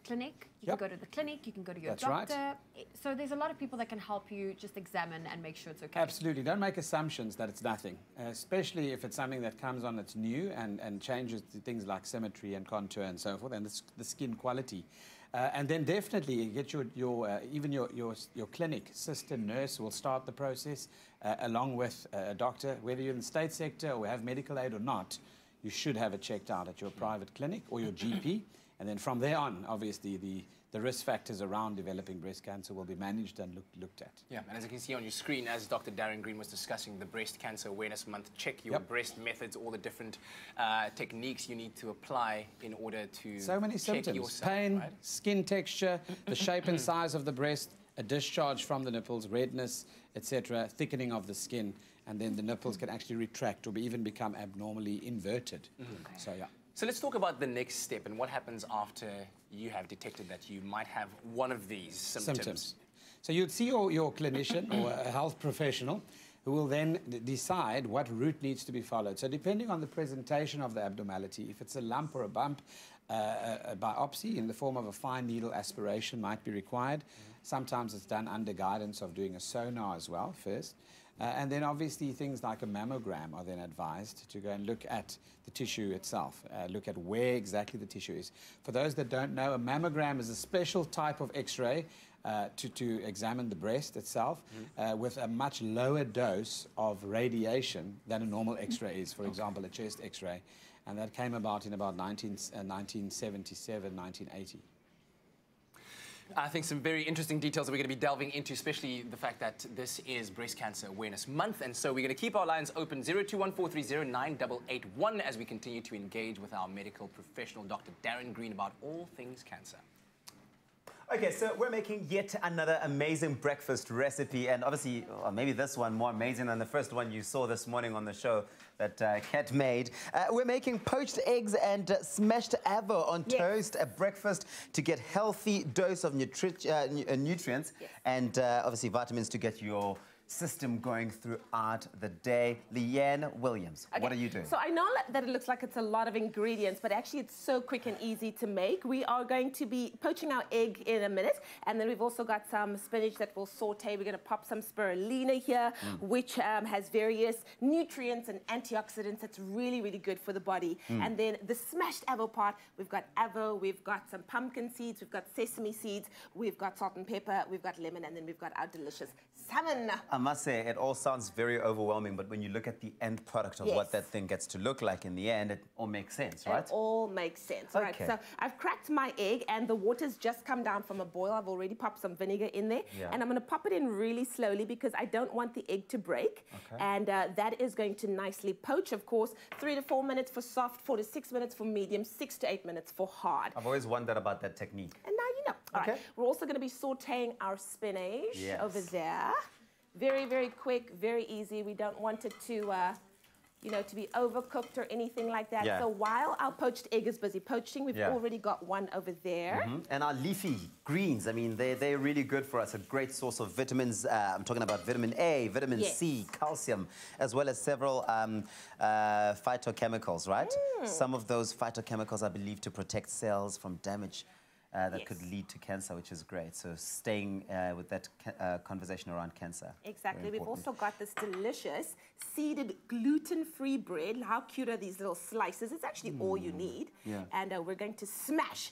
Speaker 3: clinic. You can go to the clinic, you can go to your doctor. Right. So there's a lot of people that can help you just examine and make sure it's okay.
Speaker 16: Absolutely. Don't make assumptions that it's nothing, especially if it's something that comes on that's new and changes to things like symmetry and contour and so forth, and the skin quality. And then definitely get even your clinic sister nurse will start the process along with a doctor, whether you're in the state sector or have medical aid or not. You should have it checked out at your private clinic or your GP. And then from there on, obviously, the risk factors around developing breast cancer will be managed and looked at.
Speaker 7: Yeah, and as you can see on your screen, as Dr. Darren Green was discussing the Breast Cancer Awareness Month, check your breast methods, all the different techniques you need to apply in order to
Speaker 16: so many
Speaker 7: check
Speaker 16: symptoms.
Speaker 7: yourself,
Speaker 16: Pain,
Speaker 7: right?
Speaker 16: skin texture, the shape and size of the breast, a discharge from the nipples, redness, etc., thickening of the skin, and then the nipples can actually retract or even become abnormally inverted. So, yeah.
Speaker 7: So let's talk about the next step and what happens after you have detected that you might have one of these symptoms.
Speaker 16: So you'd see your clinician or a health professional who will then decide what route needs to be followed. So depending on the presentation of the abnormality, if it's a lump or a bump, a biopsy in the form of a fine needle aspiration might be required. Sometimes it's done under guidance of doing a sonar as well first. And then obviously things like a mammogram are then advised to go and look at the tissue itself, look at where exactly the tissue is. For those that don't know, a mammogram is a special type of X-ray to examine the breast itself with a much lower dose of radiation than a normal X-ray is, for example, a chest X-ray. And that came about in about 1977, 1980.
Speaker 7: I think some very interesting details that we're going to be delving into, especially the fact that this is Breast Cancer Awareness Month. And so we're going to keep our lines open, 021-430-9881, as we continue to engage with our medical professional, Dr. Darren Green, about all things cancer.
Speaker 1: Okay, so we're making yet another amazing breakfast recipe, and obviously, maybe this one more amazing than the first one you saw this morning on the show that Kat made. We're making poached eggs and smashed avo on toast at breakfast to get healthy dose of nutrients and obviously vitamins to get your system going throughout the day. Leanne Williams, what are you doing?
Speaker 2: So I know that it looks like it's a lot of ingredients, but actually it's so quick and easy to make. We are going to be poaching our egg in a minute, and then we've also got some spinach that we'll saute. We're going to pop some spirulina here, which has various nutrients and antioxidants that's really, really good for the body. And then the smashed avo part, we've got avo, we've got some pumpkin seeds, we've got sesame seeds, we've got salt and pepper, we've got lemon, and then we've got our delicious salmon.
Speaker 1: I must say, it all sounds very overwhelming, but when you look at the end product of what that thing gets to look like in the end, it all makes sense, right?
Speaker 2: It all makes sense, right? So I've cracked my egg and the water's just come down from a boil. I've already popped some vinegar in there. And I'm going to pop it in really slowly because I don't want the egg to break. And that is going to nicely poach, of course. 3 to 4 minutes for soft, 4 to 6 minutes for medium, 6 to 8 minutes for hard.
Speaker 1: I've always wondered about that technique.
Speaker 2: And now you know. All right. We're also going to be sauteing our spinach over there. Very, very quick, very easy. We don't want it to, you know, to be overcooked or anything like that. So while our poached egg is busy poaching, we've already got one over there.
Speaker 1: And our leafy greens, I mean, they're really good for us. A great source of vitamins. I'm talking about vitamin A, vitamin C, calcium, as well as several phytochemicals, right? Some of those phytochemicals are believed to protect cells from damage that could lead to cancer, which is great. So staying with that conversation around cancer.
Speaker 2: Exactly. We've also got this delicious seeded gluten-free bread. How cute are these little slices? It's actually all you need. And we're going to smash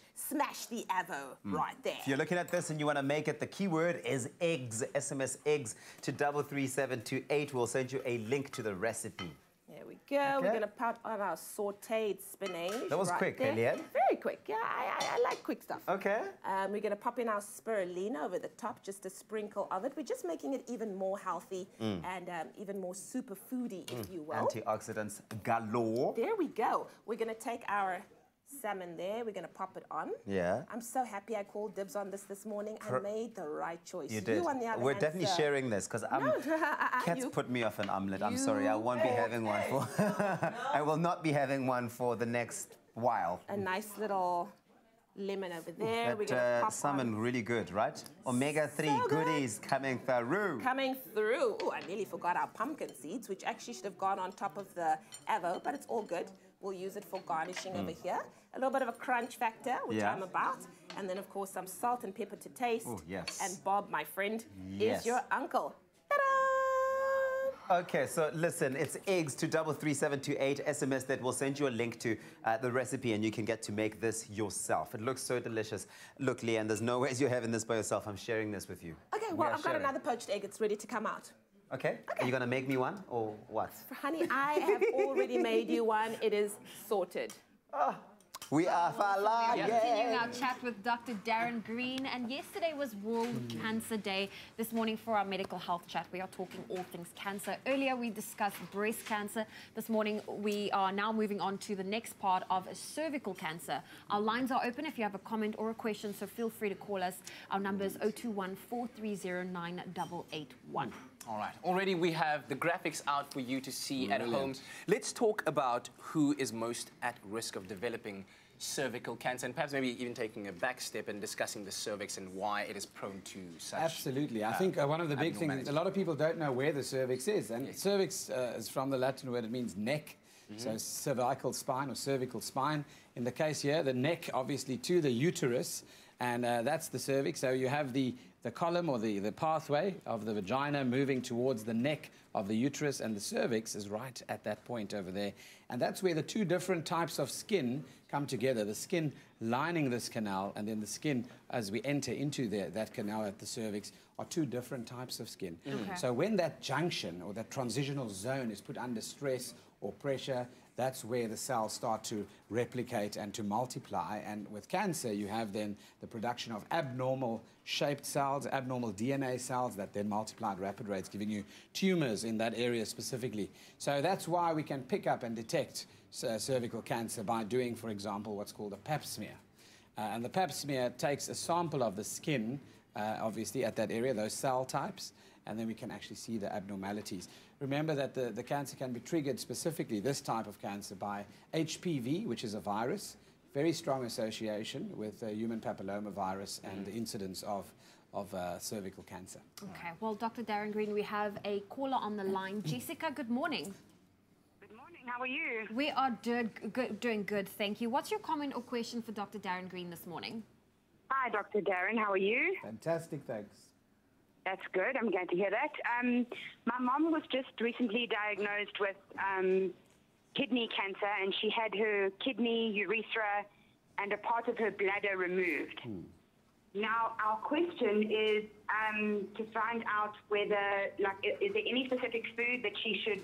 Speaker 2: the avo right there.
Speaker 1: If you're looking at this and you want to make it, the keyword is eggs. SMS eggs to 33728. We'll send you a link to the recipe.
Speaker 2: There we go. We're going to put on our sauteed spinach.
Speaker 1: That was quick, Eliane.
Speaker 2: Very quick. Yeah, I like quick stuff.
Speaker 1: Okay.
Speaker 2: We're going to pop in our spirulina over the top, just a sprinkle of it. We're just making it even more healthy and even more superfoody, if you will.
Speaker 1: Antioxidants galore.
Speaker 2: There we go. We're going to take our salmon there. We're going to pop it on. I'm so happy I called dibs on this morning. I made the right choice.
Speaker 1: You did.
Speaker 2: On the other
Speaker 1: We're
Speaker 2: hand,
Speaker 1: definitely sharing this because cats put me off an omelette. I'm sorry. I won't be having one for... I will not be having one for the next while.
Speaker 2: A nice little lemon over there. We're going to pop
Speaker 1: salmon really good, right? Omega-3 goodies coming through.
Speaker 2: Coming through. Oh, I nearly forgot our pumpkin seeds, which actually should have gone on top of the avo, but it's all good. We'll use it for garnishing over here. A little bit of a crunch factor, which I'm about. And then, of course, some salt and pepper to taste.
Speaker 1: Oh, yes.
Speaker 2: And Bob, my friend, is your uncle.
Speaker 1: Okay, so listen, it's eggs to 33728 SMS that will send you a link to the recipe and you can get to make this yourself. It looks so delicious. Look, Leanne, there's no ways you're having this by yourself. I'm sharing this with you.
Speaker 2: Okay, well, I've got another poached egg. It's ready to come out.
Speaker 1: Okay. Are you going to make me one or what?
Speaker 2: Honey, I have already made you one. It is sorted.
Speaker 1: We are alive.
Speaker 3: Continuing our chat with Dr. Darren Green, and yesterday was World Cancer Day. This morning for our medical health chat, we are talking all things cancer. Earlier we discussed breast cancer. This morning we are now moving on to the next part of cervical cancer. Our lines are open if you have a comment or a question, so feel free to call us. Our number is 021-430-9881.
Speaker 7: All right. Already we have the graphics out for you to see at home. Let's talk about who is most at risk of developing cervical cancer, and perhaps maybe even taking a back step and discussing the cervix and why it is prone to such.
Speaker 16: Absolutely. I think one of the big things, a lot of people don't know where the cervix is, and cervix is from the Latin word, it means neck. So cervical spine or cervical spine. In the case here, the neck obviously to the uterus, and that's the cervix. So you have the column or the pathway of the vagina moving towards the neck of the uterus, and the cervix is right at that point over there. And that's where the two different types of skin come together, the skin lining this canal and then the skin as we enter into that canal at the cervix are two different types of skin. So when that junction or that transitional zone is put under stress or pressure, that's where the cells start to replicate and to multiply. And with cancer, you have then the production of abnormal shaped cells, abnormal DNA cells that then multiply at rapid rates, giving you tumors in that area specifically. So that's why we can pick up and detect cervical cancer by doing, for example, what's called a pap smear. And the pap smear takes a sample of the skin, obviously, at that area, those cell types, and then we can actually see the abnormalities. Remember that the cancer can be triggered specifically, this type of cancer, by HPV, which is a virus, very strong association with human papillomavirus and the incidence of cervical cancer.
Speaker 3: Okay, well, Dr. Darren Green, we have a caller on the line. Jessica, good morning.
Speaker 17: Good morning, how are you?
Speaker 3: We are doing good, thank you. What's your comment or question for Dr. Darren Green this morning?
Speaker 17: Hi, Dr. Darren, how are you?
Speaker 16: Fantastic, thanks.
Speaker 17: That's good. I'm glad to hear that. My mom was just recently diagnosed with kidney cancer, and she had her kidney, urethra, and a part of her bladder removed. Now, our question is to find out whether, like, is there any specific food that she should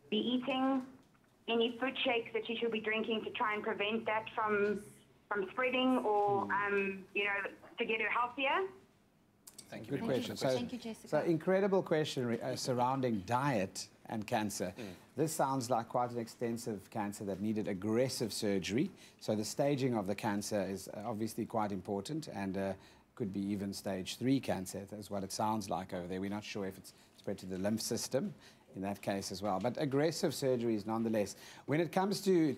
Speaker 17: be eating, any food shakes that she should be drinking to try and prevent that from spreading, or, you know, to get her healthier?
Speaker 16: Thank you. Good question.
Speaker 3: Thank you, Jessica.
Speaker 16: So incredible question surrounding diet and cancer. This sounds like quite an extensive cancer that needed aggressive surgery. So the staging of the cancer is obviously quite important, and could be even stage 3 cancer. That's what it sounds like over there. We're not sure if it's spread to the lymph system in that case as well. But aggressive surgeries nonetheless. When it comes to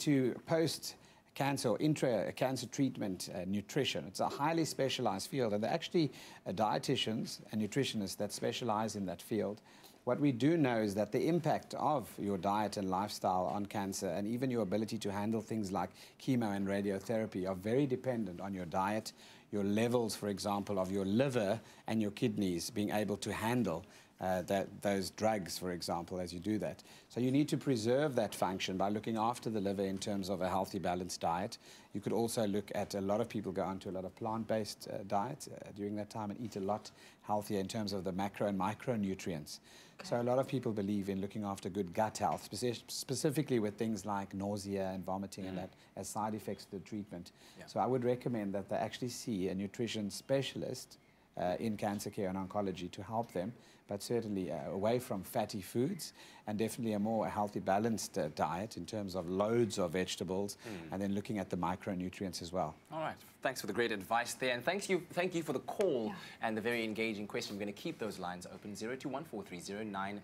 Speaker 16: post-cancer or intra-cancer treatment nutrition, it's a highly specialized field, and there are actually dietitians and nutritionists that specialize in that field. What we do know is that the impact of your diet and lifestyle on cancer, and even your ability to handle things like chemo and radiotherapy, are very dependent on your diet, your levels, for example, of your liver and your kidneys being able to handle those drugs, for example, as you do that. So you need to preserve that function by looking after the liver in terms of a healthy, balanced diet. You could also look at, a lot of people go onto a lot of plant-based diets during that time and eat a lot healthier in terms of the macro and micronutrients. So a lot of people believe in looking after good gut health, specifically with things like nausea and vomiting and that as side effects to the treatment. So I would recommend that they actually see a nutrition specialist in cancer care and oncology to help them, but certainly away from fatty foods, and definitely a more healthy, balanced diet in terms of loads of vegetables, and then looking at the micronutrients as well.
Speaker 7: All right. Thanks for the great advice there, and thank you for the call and the very engaging question. We're going to keep those lines open. 0214309881.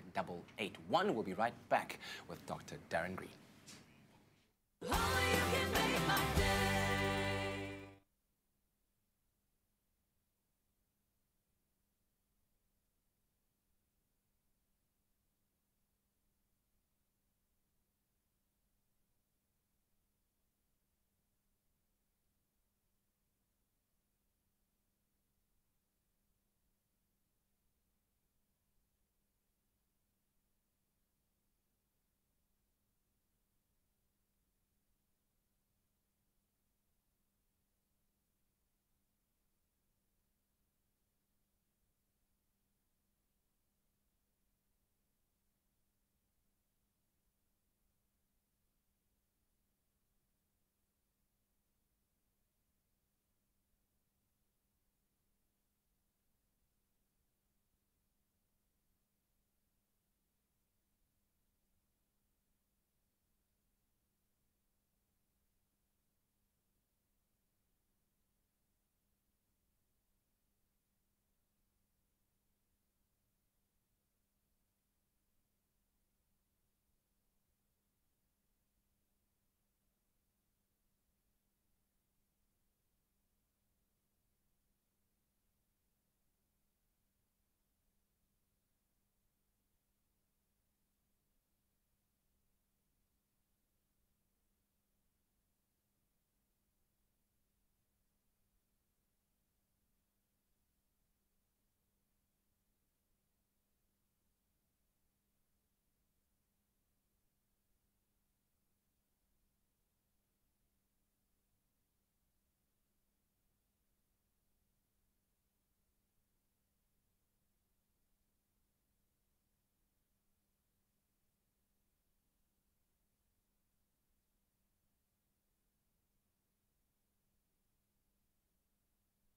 Speaker 7: We'll be right back with Dr. Darren Green.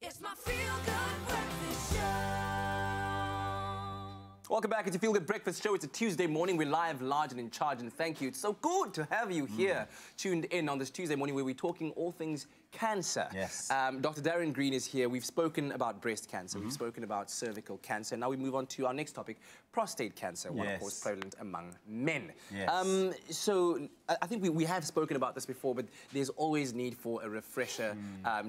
Speaker 6: It's my feel-good breakfast show.
Speaker 7: Welcome back. It's your Feel Good Breakfast Show. It's a Tuesday morning. We're live, large, and in charge, and thank you. It's so good to have you here, tuned in on this Tuesday morning where we're talking all things cancer.
Speaker 1: Yes.
Speaker 7: Dr. Darren Green is here. We've spoken about breast cancer. We've spoken about cervical cancer. Now we move on to our next topic, prostate cancer, one, of course, prevalent among men.
Speaker 1: Yes.
Speaker 7: So I think we have spoken about this before, but there's always need for a refresher,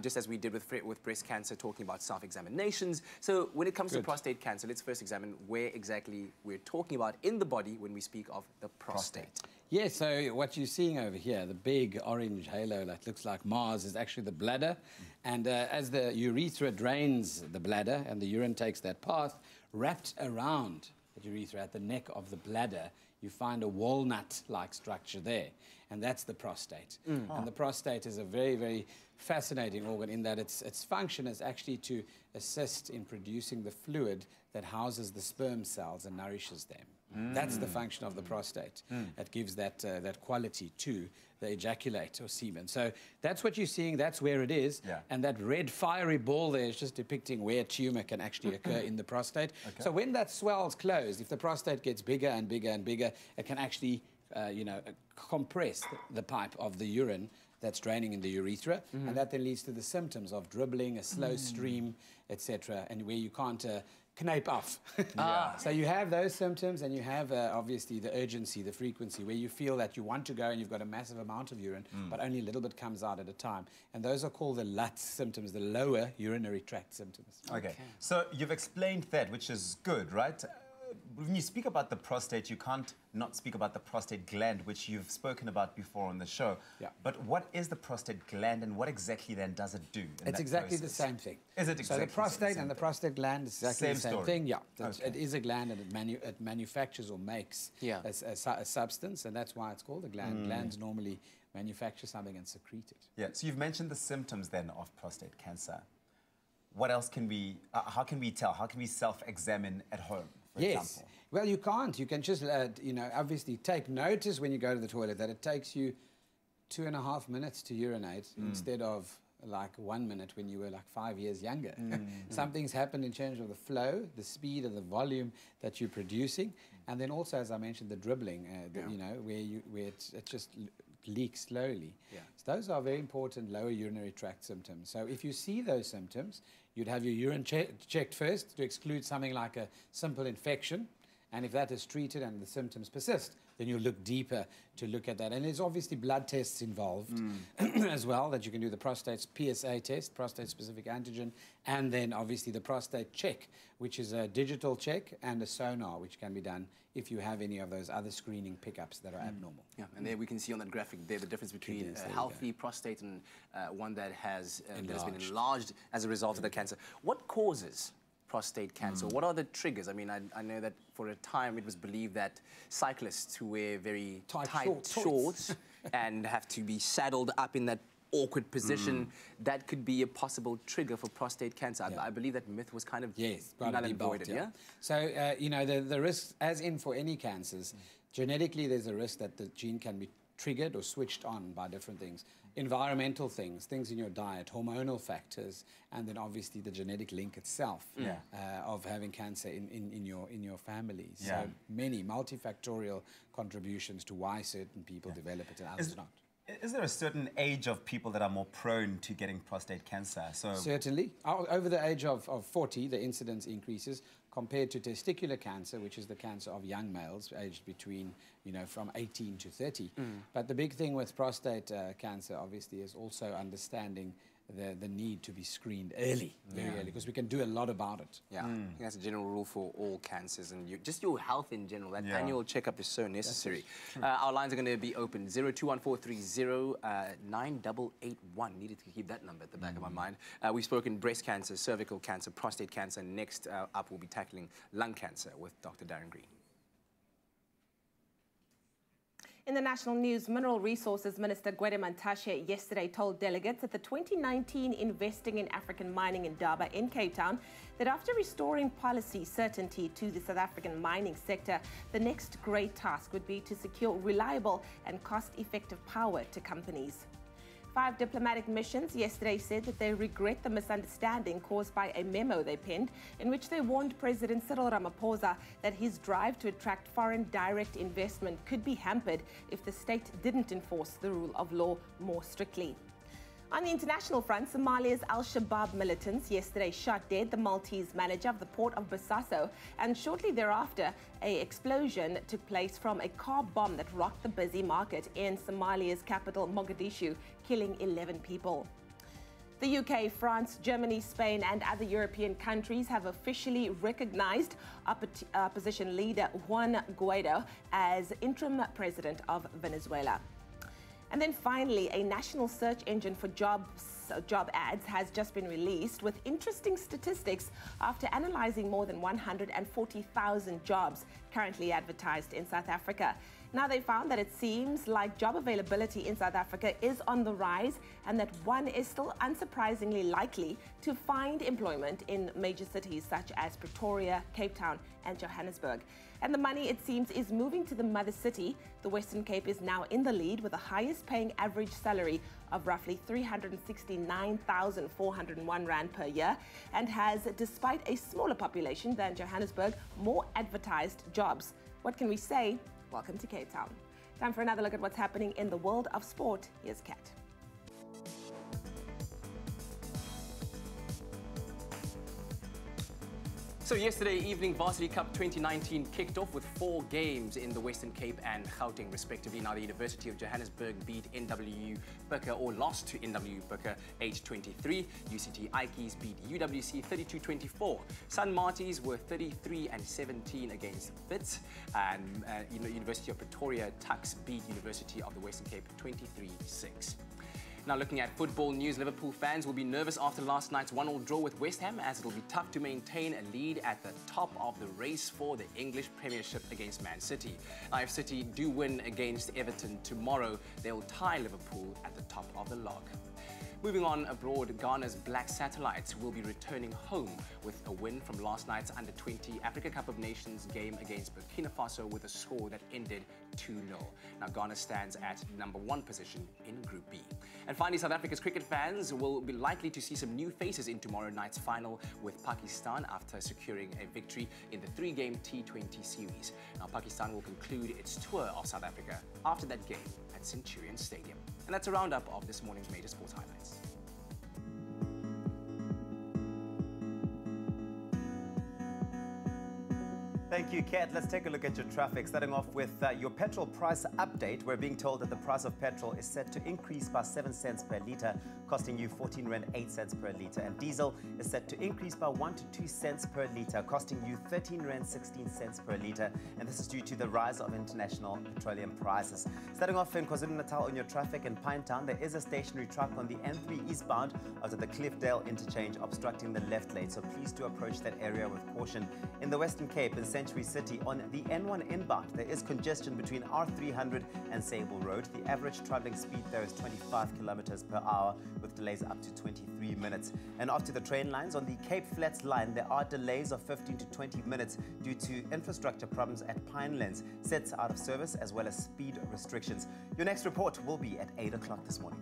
Speaker 7: just as we did with breast cancer, talking about self-examinations. So when it comes to prostate cancer, let's first examine where exactly we're talking about in the body when we speak of the prostate.
Speaker 16: Yeah, so what you're seeing over here, the big orange halo that looks like Mars, is actually the bladder. And as the urethra drains the bladder and the urine takes that path, wrapped around the urethra at the neck of the bladder, you find a walnut-like structure there, and that's the prostate. And the prostate is a very, very fascinating organ in that its function is actually to assist in producing the fluid that houses the sperm cells and nourishes them. That's the function of the prostate. That gives that quality to the ejaculate or semen. So that's what you're seeing, that's where it is. And that red fiery ball there is just depicting where tumor can actually occur in the prostate. So when that swells closed, if the prostate gets bigger and bigger and bigger, it can actually compress the pipe of the urine that's draining in the urethra, and that then leads to the symptoms of dribbling, a slow stream, etc., and where you can't knape off. So you have those symptoms, and you have obviously the urgency, the frequency, where you feel that you want to go and you've got a massive amount of urine, but only a little bit comes out at a time. And those are called the LUT symptoms, the lower urinary tract symptoms.
Speaker 1: Okay, so you've explained that, which is good, right? When you speak about the prostate, you can't not speak about the prostate gland, which you've spoken about before on the show. But what is the prostate gland, and what exactly then does it do?
Speaker 16: It's exactly the same thing.
Speaker 1: Is it exactly
Speaker 16: so the prostate and the prostate gland is exactly the same thing. Yeah, it is a gland, and it manufactures or makes a substance, and that's why it's called a gland. Glands normally manufacture something and secrete it.
Speaker 1: Yeah. So you've mentioned the symptoms then of prostate cancer. What else can we? How can we tell? How can we self-examine at home?
Speaker 16: Yes. Well, you can't. You can just, obviously take notice when you go to the toilet that it takes you 2.5 minutes to urinate instead of like 1 minute when you were like 5 years younger. Something's happened in terms of the flow, the speed and the volume that you're producing. And then also, as I mentioned, the dribbling, where it just leaks slowly. So those are very important lower urinary tract symptoms. So if you see those symptoms, you'd have your urine checked first to exclude something like a simple infection. And if that is treated and the symptoms persist, then you'll look deeper to look at that. And there's obviously blood tests involved as well, that you can do the prostate PSA test, prostate-specific antigen, and then obviously the prostate check, which is a digital check, and a sonar, which can be done if you have any of those other screening pickups that are abnormal.
Speaker 7: Yeah, and there we can see on that graphic there the difference between a healthy prostate and one that has been enlarged as a result of the cancer. What causes prostate cancer? What are the triggers? I mean, I know that for a time it was believed that cyclists who wear very tight shorts and have to be saddled up in that awkward position, that could be a possible trigger for prostate cancer. I believe that myth was kind of null and voided, yeah?
Speaker 16: So, the risk, as in for any cancers, genetically there's a risk that the gene can be triggered or switched on by different things. Environmental things, things in your diet, hormonal factors, and then obviously the genetic link itself of having cancer in your family. So many multifactorial contributions to why certain people develop it and others not.
Speaker 1: Is there a certain age of people that are more prone to getting prostate cancer?
Speaker 16: Certainly. Over the age of 40, the incidence increases compared to testicular cancer, which is the cancer of young males aged between, from 18 to 30. But the big thing with prostate cancer, obviously, is also understanding the need to be screened early, very early, because we can do a lot about it.
Speaker 7: I think that's a general rule for all cancers, and just your health in general. That annual checkup is so necessary. Our lines are going to be open 0214309881. Needed to keep that number at the back of my mind. We've spoken breast cancer, cervical cancer, prostate cancer. Next up, we'll be tackling lung cancer with Dr. Darren Green.
Speaker 2: In the national news, Mineral Resources Minister Gwede Mantashe yesterday told delegates at the 2019 Investing in African Mining Indaba in Cape Town that after restoring policy certainty to the South African mining sector, the next great task would be to secure reliable and cost-effective power to companies. 5 diplomatic missions yesterday said that they regret the misunderstanding caused by a memo they penned in which they warned President Cyril Ramaphosa that his drive to attract foreign direct investment could be hampered if the state didn't enforce the rule of law more strictly. On the international front, Somalia's al-Shabaab militants yesterday shot dead the Maltese manager of the port of Bosaso, and shortly thereafter, an explosion took place from a car bomb that rocked the busy market in Somalia's capital, Mogadishu, killing 11 people. The UK, France, Germany, Spain and other European countries have officially recognized opposition leader Juan Guaido as interim president of Venezuela. And then finally, a national search engine for job ads has just been released with interesting statistics after analyzing more than 140,000 jobs currently advertised in South Africa. Now, they found that it seems like job availability in South Africa is on the rise and that one is still unsurprisingly likely to find employment in major cities such as Pretoria, Cape Town and Johannesburg. And the money, it seems, is moving to the mother city. The Western Cape is now in the lead with the highest paying average salary of roughly 369,401 Rand per year and has, despite a smaller population than Johannesburg, more advertised jobs. What can we say? Welcome to Cape Town. Time for another look at what's happening in the world of sport. Here's Kat.
Speaker 7: So yesterday evening, Varsity Cup 2019 kicked off with 4 games in the Western Cape and Gauteng respectively. Now the University of Johannesburg beat NW Bicca, or lost to NW Bicca 8-23. UCT Ikeys beat UWC 32-24. Sun Marties were 33-17 against Wits. And University of Pretoria Tuks beat University of the Western Cape 23-6. Now looking at football news, Liverpool fans will be nervous after last night's 1-1 draw with West Ham, as it will be tough to maintain a lead at the top of the race for the English Premiership against Man City. Now if City do win against Everton tomorrow, they'll tie Liverpool at the top of the log. Moving on abroad, Ghana's Black Satellites will be returning home with a win from last night's Under-20 Africa Cup of Nations game against Burkina Faso with a score that ended 2-0. Now Ghana stands at #1 position in Group B. And finally, South Africa's cricket fans will be likely to see some new faces in tomorrow night's final with Pakistan after securing a victory in the 3-game T20 series. Now Pakistan will conclude its tour of South Africa after that game at Centurion Stadium. And that's a roundup of this morning's major sports highlights.
Speaker 1: Thank you, Kat. Let's take a look at your traffic. Starting off with your petrol price update. We're being told that the price of petrol is set to increase by 7 cents per litre, costing you 14 Rand 8 cents per litre. And diesel is set to increase by 1 to 2 cents per litre, costing you 13 Rand 16 cents per litre. And this is due to the rise of international petroleum prices. Starting off in KwaZulu-Natal on your traffic in Pinetown, there is a stationary truck on the N3 eastbound out of the Cliffdale interchange obstructing the left lane. So please do approach that area with caution. In the Western Cape, in Century City, on the N1 inbound, there is congestion between R300 and Sable Road. The average traveling speed there is 25 kilometers per hour with delays up to 23 minutes. And after the train lines, on the Cape Flats line, there are delays of 15 to 20 minutes due to infrastructure problems at Pinelands, sets out of service as well as speed restrictions. Your next report will be at 8 o'clock this morning.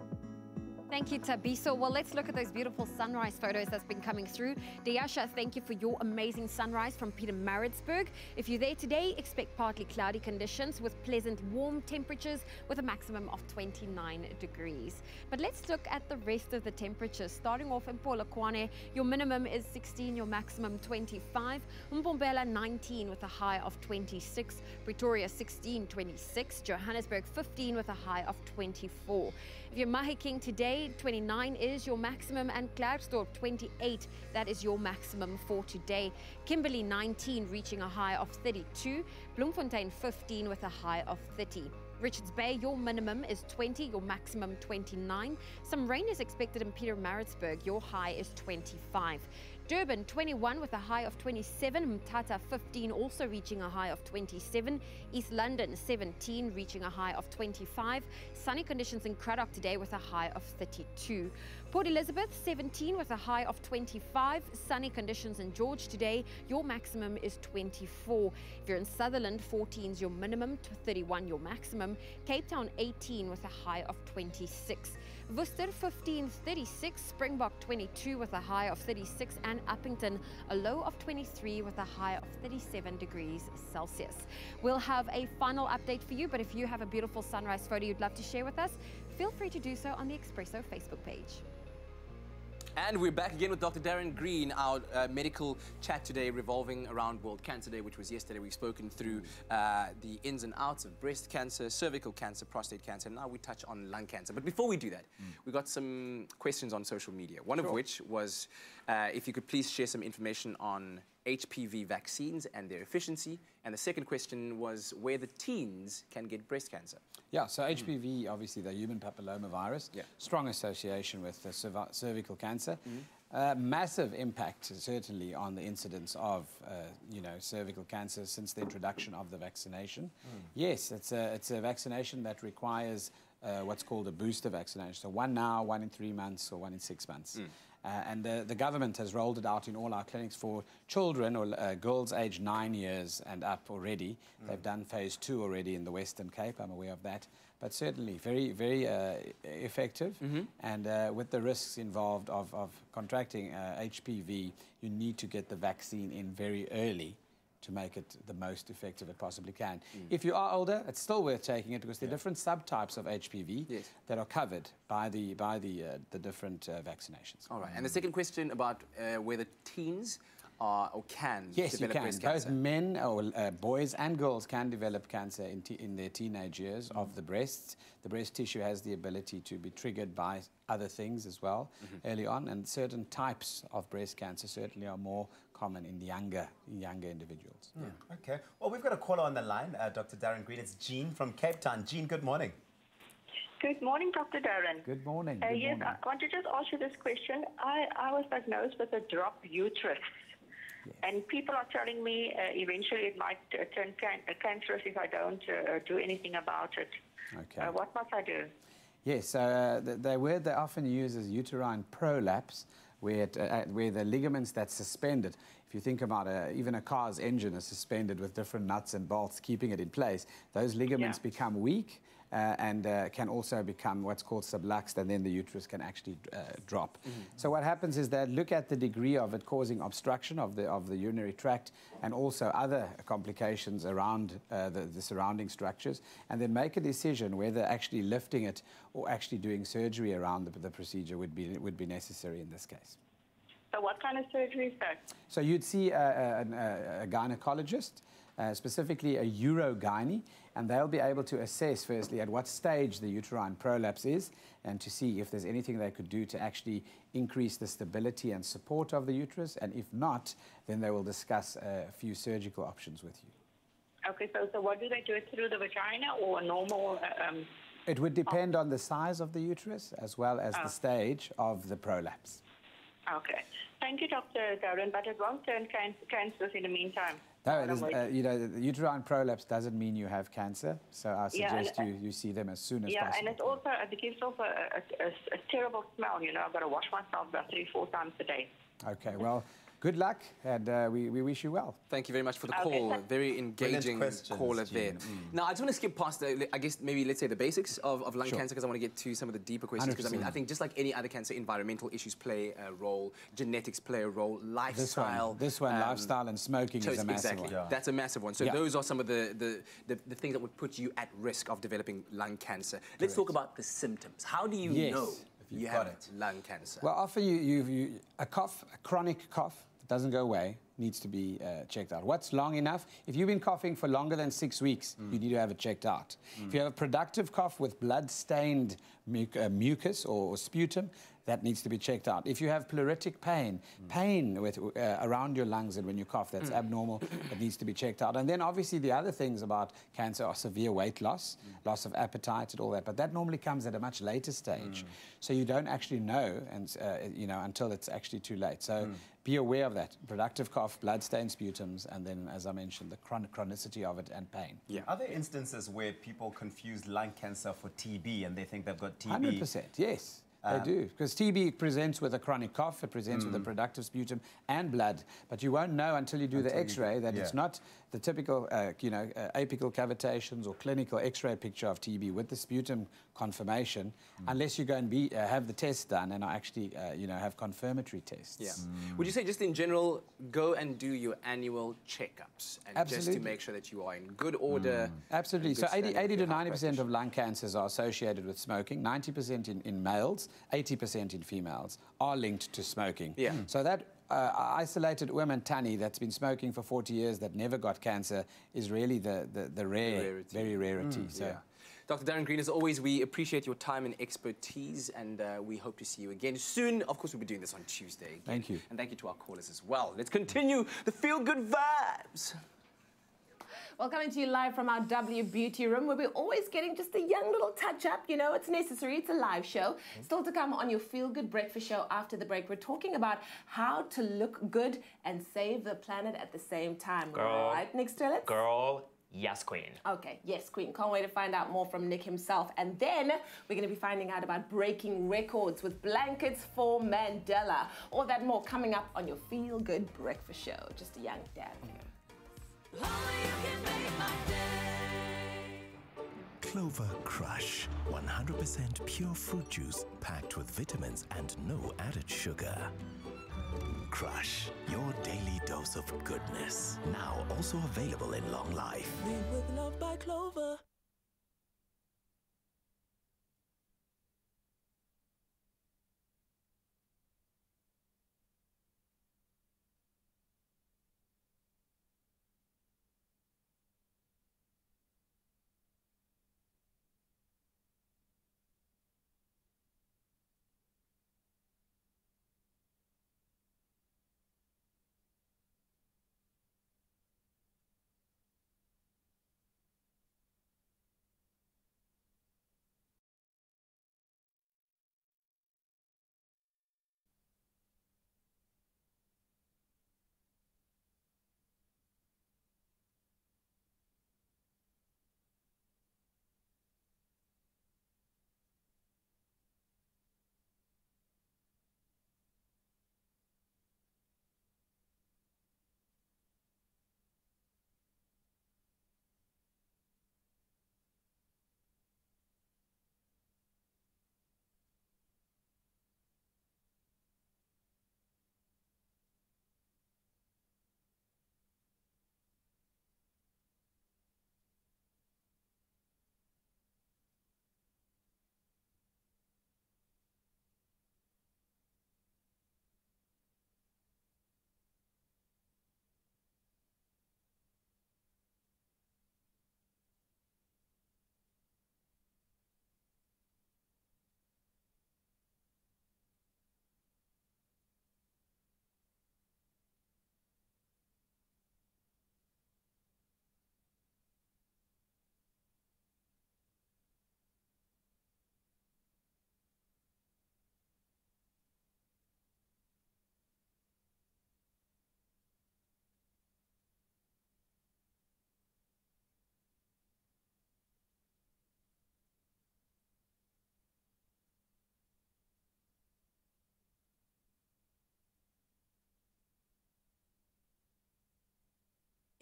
Speaker 3: Thank you, Tabiso. Well, let's look at those beautiful sunrise photos that's been coming through. Dayasha, thank you for your amazing sunrise from Pietermaritzburg. If you're there today, expect partly cloudy conditions with pleasant warm temperatures with a maximum of 29 degrees. But let's look at the rest of the temperatures. Starting off in Polokwane, your minimum is 16, your maximum 25. Mbombela 19 with a high of 26. Pretoria 16, 26. Johannesburg 15 with a high of 24. If you're Mahikeng today, 29 is your maximum, and Klerksdorp 28, that is your maximum for today. Kimberley 19 reaching a high of 32. Bloemfontein 15 with a high of 30. Richards Bay, your minimum is 20, your maximum 29. Some rain is expected in Pietermaritzburg, your high is 25. Durban 21 with a high of 27, Mthatha 15 also reaching a high of 27, East London 17 reaching a high of 25, sunny conditions in Cradock today with a high of 32. Port Elizabeth 17 with a high of 25, sunny conditions in George today, your maximum is 24. If you're in Sutherland, 14 is your minimum, 31 your maximum, Cape Town 18 with a high of 26. Worcester 15, 36, Springbok 22 with a high of 36, and Uppington a low of 23 with a high of 37 degrees Celsius. We'll have a final update for you, but if you have a beautiful sunrise photo you'd love to share with us, feel free to do so on the Expresso Facebook page.
Speaker 7: And we're back again with Dr. Darren Green, our medical chat today revolving around World Cancer Day, which was yesterday. We've spoken through the ins and outs of breast cancer, cervical cancer, prostate cancer, and now we touch on lung cancer. But before we do that, we got some questions on social media, one of which was if you could please share some information on HPV vaccines and their efficiency. And the second question was whether teens can get breast cancer.
Speaker 16: Yeah, so HPV, obviously the human papillomavirus, strong association with cervical cancer. Massive impact, certainly, on the incidence of, cervical cancer since the introduction of the vaccination. Yes, it's a vaccination that requires what's called a booster vaccination. So 1 now, 1 in 3 months, or 1 in 6 months. And the government has rolled it out in all our clinics for children or girls aged 9 years and up already. They've done phase 2 already in the Western Cape, I'm aware of that. But certainly very, very effective. And with the risks involved of contracting HPV, you need to get the vaccine in very early to make it the most effective it possibly can. If you are older, it's still worth taking it because there are different subtypes of HPV that are covered by the different vaccinations.
Speaker 7: All right. And the second question about whether teens are or can develop breast
Speaker 16: Both
Speaker 7: cancer.
Speaker 16: men or boys and girls can develop cancer in their teenage years of the breasts. The breast tissue has the ability to be triggered by other things as well early on, and certain types of breast cancer certainly are more common in younger individuals.
Speaker 1: Okay. Well, we've got a caller on the line, Dr. Darren Green. It's Jean from Cape Town. Jean, good morning.
Speaker 18: Good morning, Dr. Darren.
Speaker 16: Good morning.
Speaker 18: Yes, I want to just ask you this question. I was diagnosed with a drop uterus. And people are telling me eventually it might turn cancerous if I don't do anything about it.
Speaker 16: Okay.
Speaker 18: What must I do?
Speaker 16: Yes, the word they often use is uterine prolapse, where the ligaments that's suspended, if you think about even a car's engine is suspended with different nuts and bolts keeping it in place, those ligaments become weak and can also become what's called subluxed, and then the uterus can actually drop. So what happens is they look at the degree of it causing obstruction of the urinary tract and also other complications around the surrounding structures, and then make a decision whether actually lifting it or actually doing surgery around the procedure would be necessary in this case.
Speaker 18: So what kind of surgery is that?
Speaker 16: So you'd see a gynecologist, specifically a urogyne, and they'll be able to assess firstly at what stage the uterine prolapse is and to see if there's anything they could do to actually increase the stability and support of the uterus, and if not, then they will discuss a few surgical options with you.
Speaker 18: Okay, so what do they do it through the vagina or a normal...
Speaker 16: It would depend on the size of the uterus as well as the stage of the prolapse.
Speaker 18: Okay. Thank you, Dr. Darren, but it won't turn cancerous in the meantime.
Speaker 16: No, it is, the uterine prolapse doesn't mean you have cancer, so I suggest you see them as soon as possible.
Speaker 18: Yeah, and it gives off a terrible smell, I've got to wash myself about 3-4 times a day.
Speaker 16: Okay, well, good luck, and we wish you well.
Speaker 7: Thank you very much for the call. Very engaging caller there. Now, I just want to skip past, I guess, maybe let's say the basics of lung cancer, because I want to get to some of the deeper questions. Because, I think just like any other cancer, environmental issues play a role, genetics play a role, lifestyle.
Speaker 16: This one lifestyle and smoking is a massive one.
Speaker 7: That's a massive one. So those are some of the things that would put you at risk of developing lung cancer. Let's talk about the symptoms. How do you know you have lung cancer?
Speaker 16: Well, often a chronic cough, doesn't go away, needs to be checked out. What's long enough? If you've been coughing for longer than 6 weeks, you need to have it checked out. If you have a productive cough with blood-stained mucus or sputum, that needs to be checked out. If you have pleuritic pain with, around your lungs and when you cough, that's abnormal, it needs to be checked out. And then obviously the other things about cancer are severe weight loss, loss of appetite and all that, but that normally comes at a much later stage. So you don't actually know, and until it's actually too late. So be aware of that. Productive cough, blood-stained sputums, and then, as I mentioned, the chronicity of it and pain.
Speaker 1: Are there instances where people confuse lung cancer for TB and they think they've got TB?
Speaker 16: 100%, yes. They do, because TB presents with a chronic cough, it presents with a productive sputum and blood, but you won't know until you do the X-ray that it's not the typical, apical cavitations or clinical X-ray picture of TB with the sputum confirmation, unless you go and have the test done and actually, have confirmatory tests.
Speaker 7: Would you say, just in general, go and do your annual checkups and just to make sure that you are in good order?
Speaker 16: Absolutely. So 80 to 90% of lung cancers are associated with smoking. 90% in males, 80% in females are linked to smoking. So that isolated Umantani that's been smoking for 40 years that never got cancer is really the rare, very rarity.
Speaker 7: Dr. Darren Green, as always, we appreciate your time and expertise, and we hope to see you again soon. Of course, we'll be doing this on Tuesday again.
Speaker 16: Thank you.
Speaker 7: And thank you to our callers as well. Let's continue the feel-good vibes.
Speaker 2: Well, coming to you live from our W Beauty Room, where we're always getting just a young little touch-up. You know, it's necessary. It's a live show. Still to come on your Feel Good Breakfast Show after the break. We're talking about how to look good and save the planet at the same time.
Speaker 4: Girl.
Speaker 2: All right, Nick Strelitz?
Speaker 4: Girl, yes, queen.
Speaker 2: Okay, yes, queen. Can't wait to find out more from Nick himself. And then we're going to be finding out about breaking records with blankets for Mandela. All that more coming up on your Feel Good Breakfast Show. Just a young dad here.
Speaker 10: Clover Crush, 100% pure fruit juice packed with vitamins and no added sugar. Crush, your daily dose of goodness. Now also available in long life.
Speaker 15: Made with love by Clover.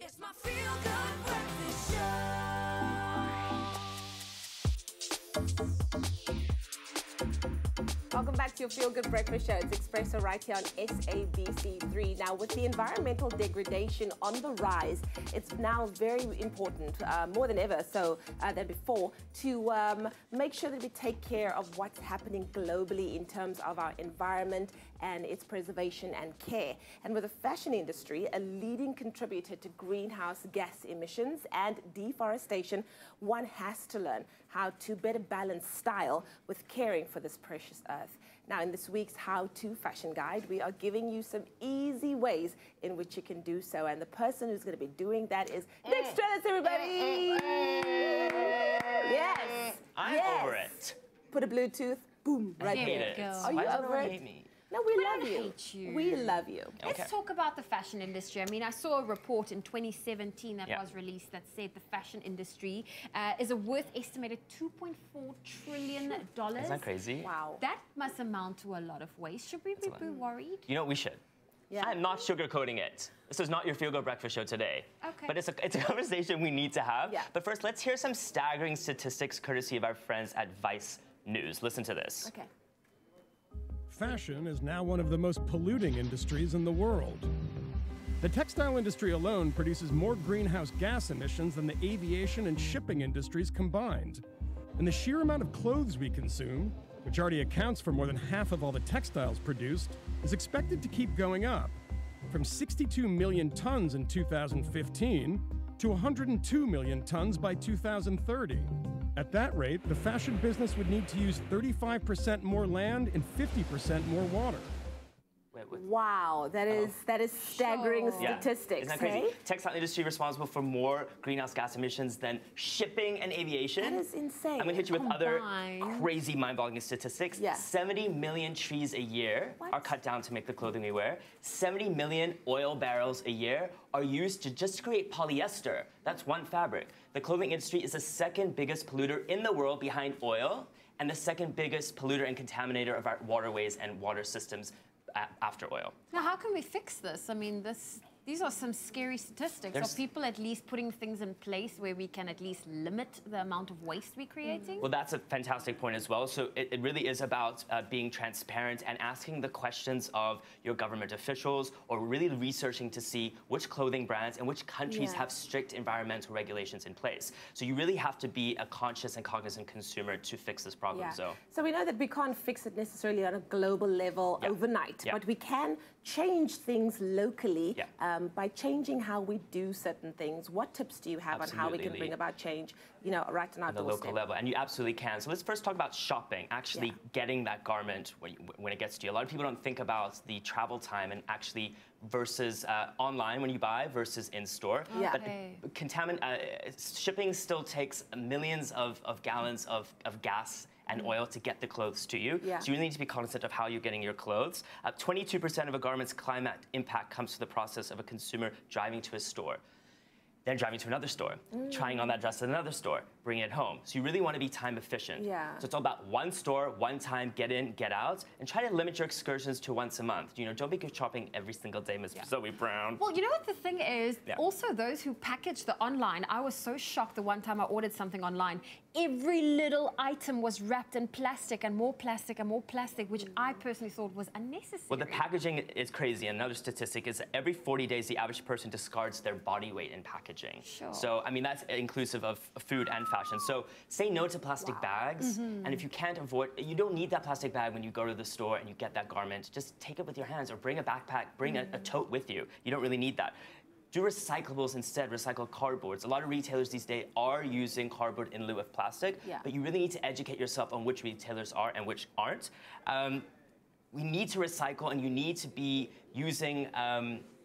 Speaker 6: It's my Feel Good Breakfast Show.
Speaker 2: Welcome back to your Feel Good Breakfast Show. It's Expresso right here on SABC3. Now, with the environmental degradation on the rise, it's now very important, more than ever so than before, to make sure that we take care of what's happening globally in terms of our environment and its preservation and care. And with the fashion industry, a leading contributor to greenhouse gas emissions and deforestation, one has to learn how to better balance style with caring for this precious earth. Now, in this week's How-To Fashion Guide, we are giving you some easy ways in which you can do so. And the person who's going to be doing that is Nick Strelitz, everybody! Yes!
Speaker 4: I'm over it.
Speaker 2: Put a Bluetooth, boom, right
Speaker 4: I hate
Speaker 2: there.
Speaker 4: it.
Speaker 2: Are you
Speaker 4: Why does
Speaker 2: over
Speaker 4: everyone
Speaker 2: it?
Speaker 4: hate me?
Speaker 2: No, we
Speaker 3: We
Speaker 2: love
Speaker 3: don't
Speaker 2: you.
Speaker 3: hate you.
Speaker 2: We love you.
Speaker 3: Let's talk about the fashion industry. I mean, I saw a report in 2017 that was released that said the fashion industry is worth estimated $2.4 trillion.
Speaker 4: Isn't that crazy?
Speaker 2: Wow.
Speaker 3: That must amount to a lot of waste. Should we be worried?
Speaker 4: You know, we should.
Speaker 2: Yeah.
Speaker 4: I'm not sugarcoating it. This is not your Feel Good Breakfast Show today.
Speaker 3: Okay.
Speaker 4: But it's a conversation we need to have.
Speaker 2: Yeah.
Speaker 4: But first, let's hear some staggering statistics courtesy of our friends at Vice News. Listen to this.
Speaker 2: Okay.
Speaker 19: Fashion is now one of the most polluting industries in the world. The textile industry alone produces more greenhouse gas emissions than the aviation and shipping industries combined. And the sheer amount of clothes we consume, which already accounts for more than half of all the textiles produced, is expected to keep going up. From 62 million tons in 2015 to 102 million tons by 2030. At that rate, the fashion business would need to use 35% more land and 50% more water.
Speaker 2: Wow, that is staggering statistics.
Speaker 4: Isn't that crazy? Textile industry responsible for more greenhouse gas emissions than shipping and aviation.
Speaker 2: That is insane.
Speaker 4: I'm going to hit you with other crazy, mind-boggling statistics. 70 million trees a year are cut down to make the clothing we wear. 70 million oil barrels a year are used to just create polyester. That's one fabric. The clothing industry is the second biggest polluter in the world behind oil, and the second biggest polluter and contaminator of our waterways and water systems after oil.
Speaker 3: Now, how can we fix this? I mean, these are some scary statistics. Are people at least putting things in place where we can at least limit the amount of waste we're creating?
Speaker 4: Well, that's a fantastic point as well. So it really is about being transparent and asking the questions of your government officials, or really researching to see which clothing brands and which countries have strict environmental regulations in place. So you really have to be a conscious and cognizant consumer to fix this problem.
Speaker 2: So we know that we can't fix it necessarily on a global level overnight, but we can change things locally by changing how we do certain things. What tips do you have on how we can bring about change, you know, right on our
Speaker 4: the local level? And you absolutely can. So let's first talk about shopping, actually getting that garment when it gets to you. A lot of people don't think about the travel time and actually versus online when you buy versus in store. But shipping still takes millions of gallons of gas and oil to get the clothes to you. So you really need to be cognizant of how you're getting your clothes. 22% of a garment's climate impact comes from the process of a consumer driving to a store, then driving to another store, trying on that dress at another store, bringing it home. So you really want to be time efficient. So it's all about one store, one time, get in, get out, and try to limit your excursions to once a month. You know, don't be shopping every single day, Ms. Zoe Brown.
Speaker 3: Well, you know what the thing is? Also, those who package the online, I was so shocked the one time I ordered something online. Every little item was wrapped in plastic and more plastic and more plastic, which I personally thought was unnecessary.
Speaker 4: Well, the packaging is crazy. Another statistic is that every 40 days, the average person discards their body weight in packaging. So, I mean, that's inclusive of food and fashion. So say no to plastic bags. And if you can't avoid, you don't need that plastic bag when you go to the store and you get that garment. Just take it with your hands, or bring a backpack, bring a tote with you. You don't really need that. Do recyclables instead, recycle cardboards. A lot of retailers these days are using cardboard in lieu of plastic, but you really need to educate yourself on which retailers are and which aren't. We need to recycle, and you need to be using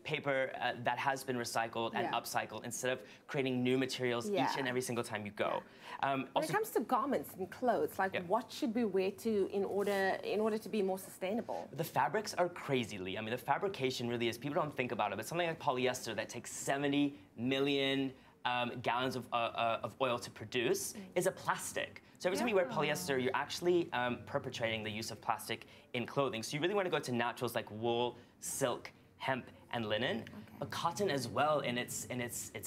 Speaker 4: paper that has been recycled and upcycled instead of creating new materials each and every single time you go.
Speaker 2: When it comes to garments and clothes, like what should we wear to in order to be more sustainable?
Speaker 4: The fabrics are crazy, Lee. I mean, the fabrication really is, people don't think about it, but something like polyester that takes 70 million gallons of oil to produce is a plastic. So every time you wear polyester, you're actually perpetrating the use of plastic in clothing. So you really want to go to naturals like wool, silk, hemp, and linen, but cotton as well in its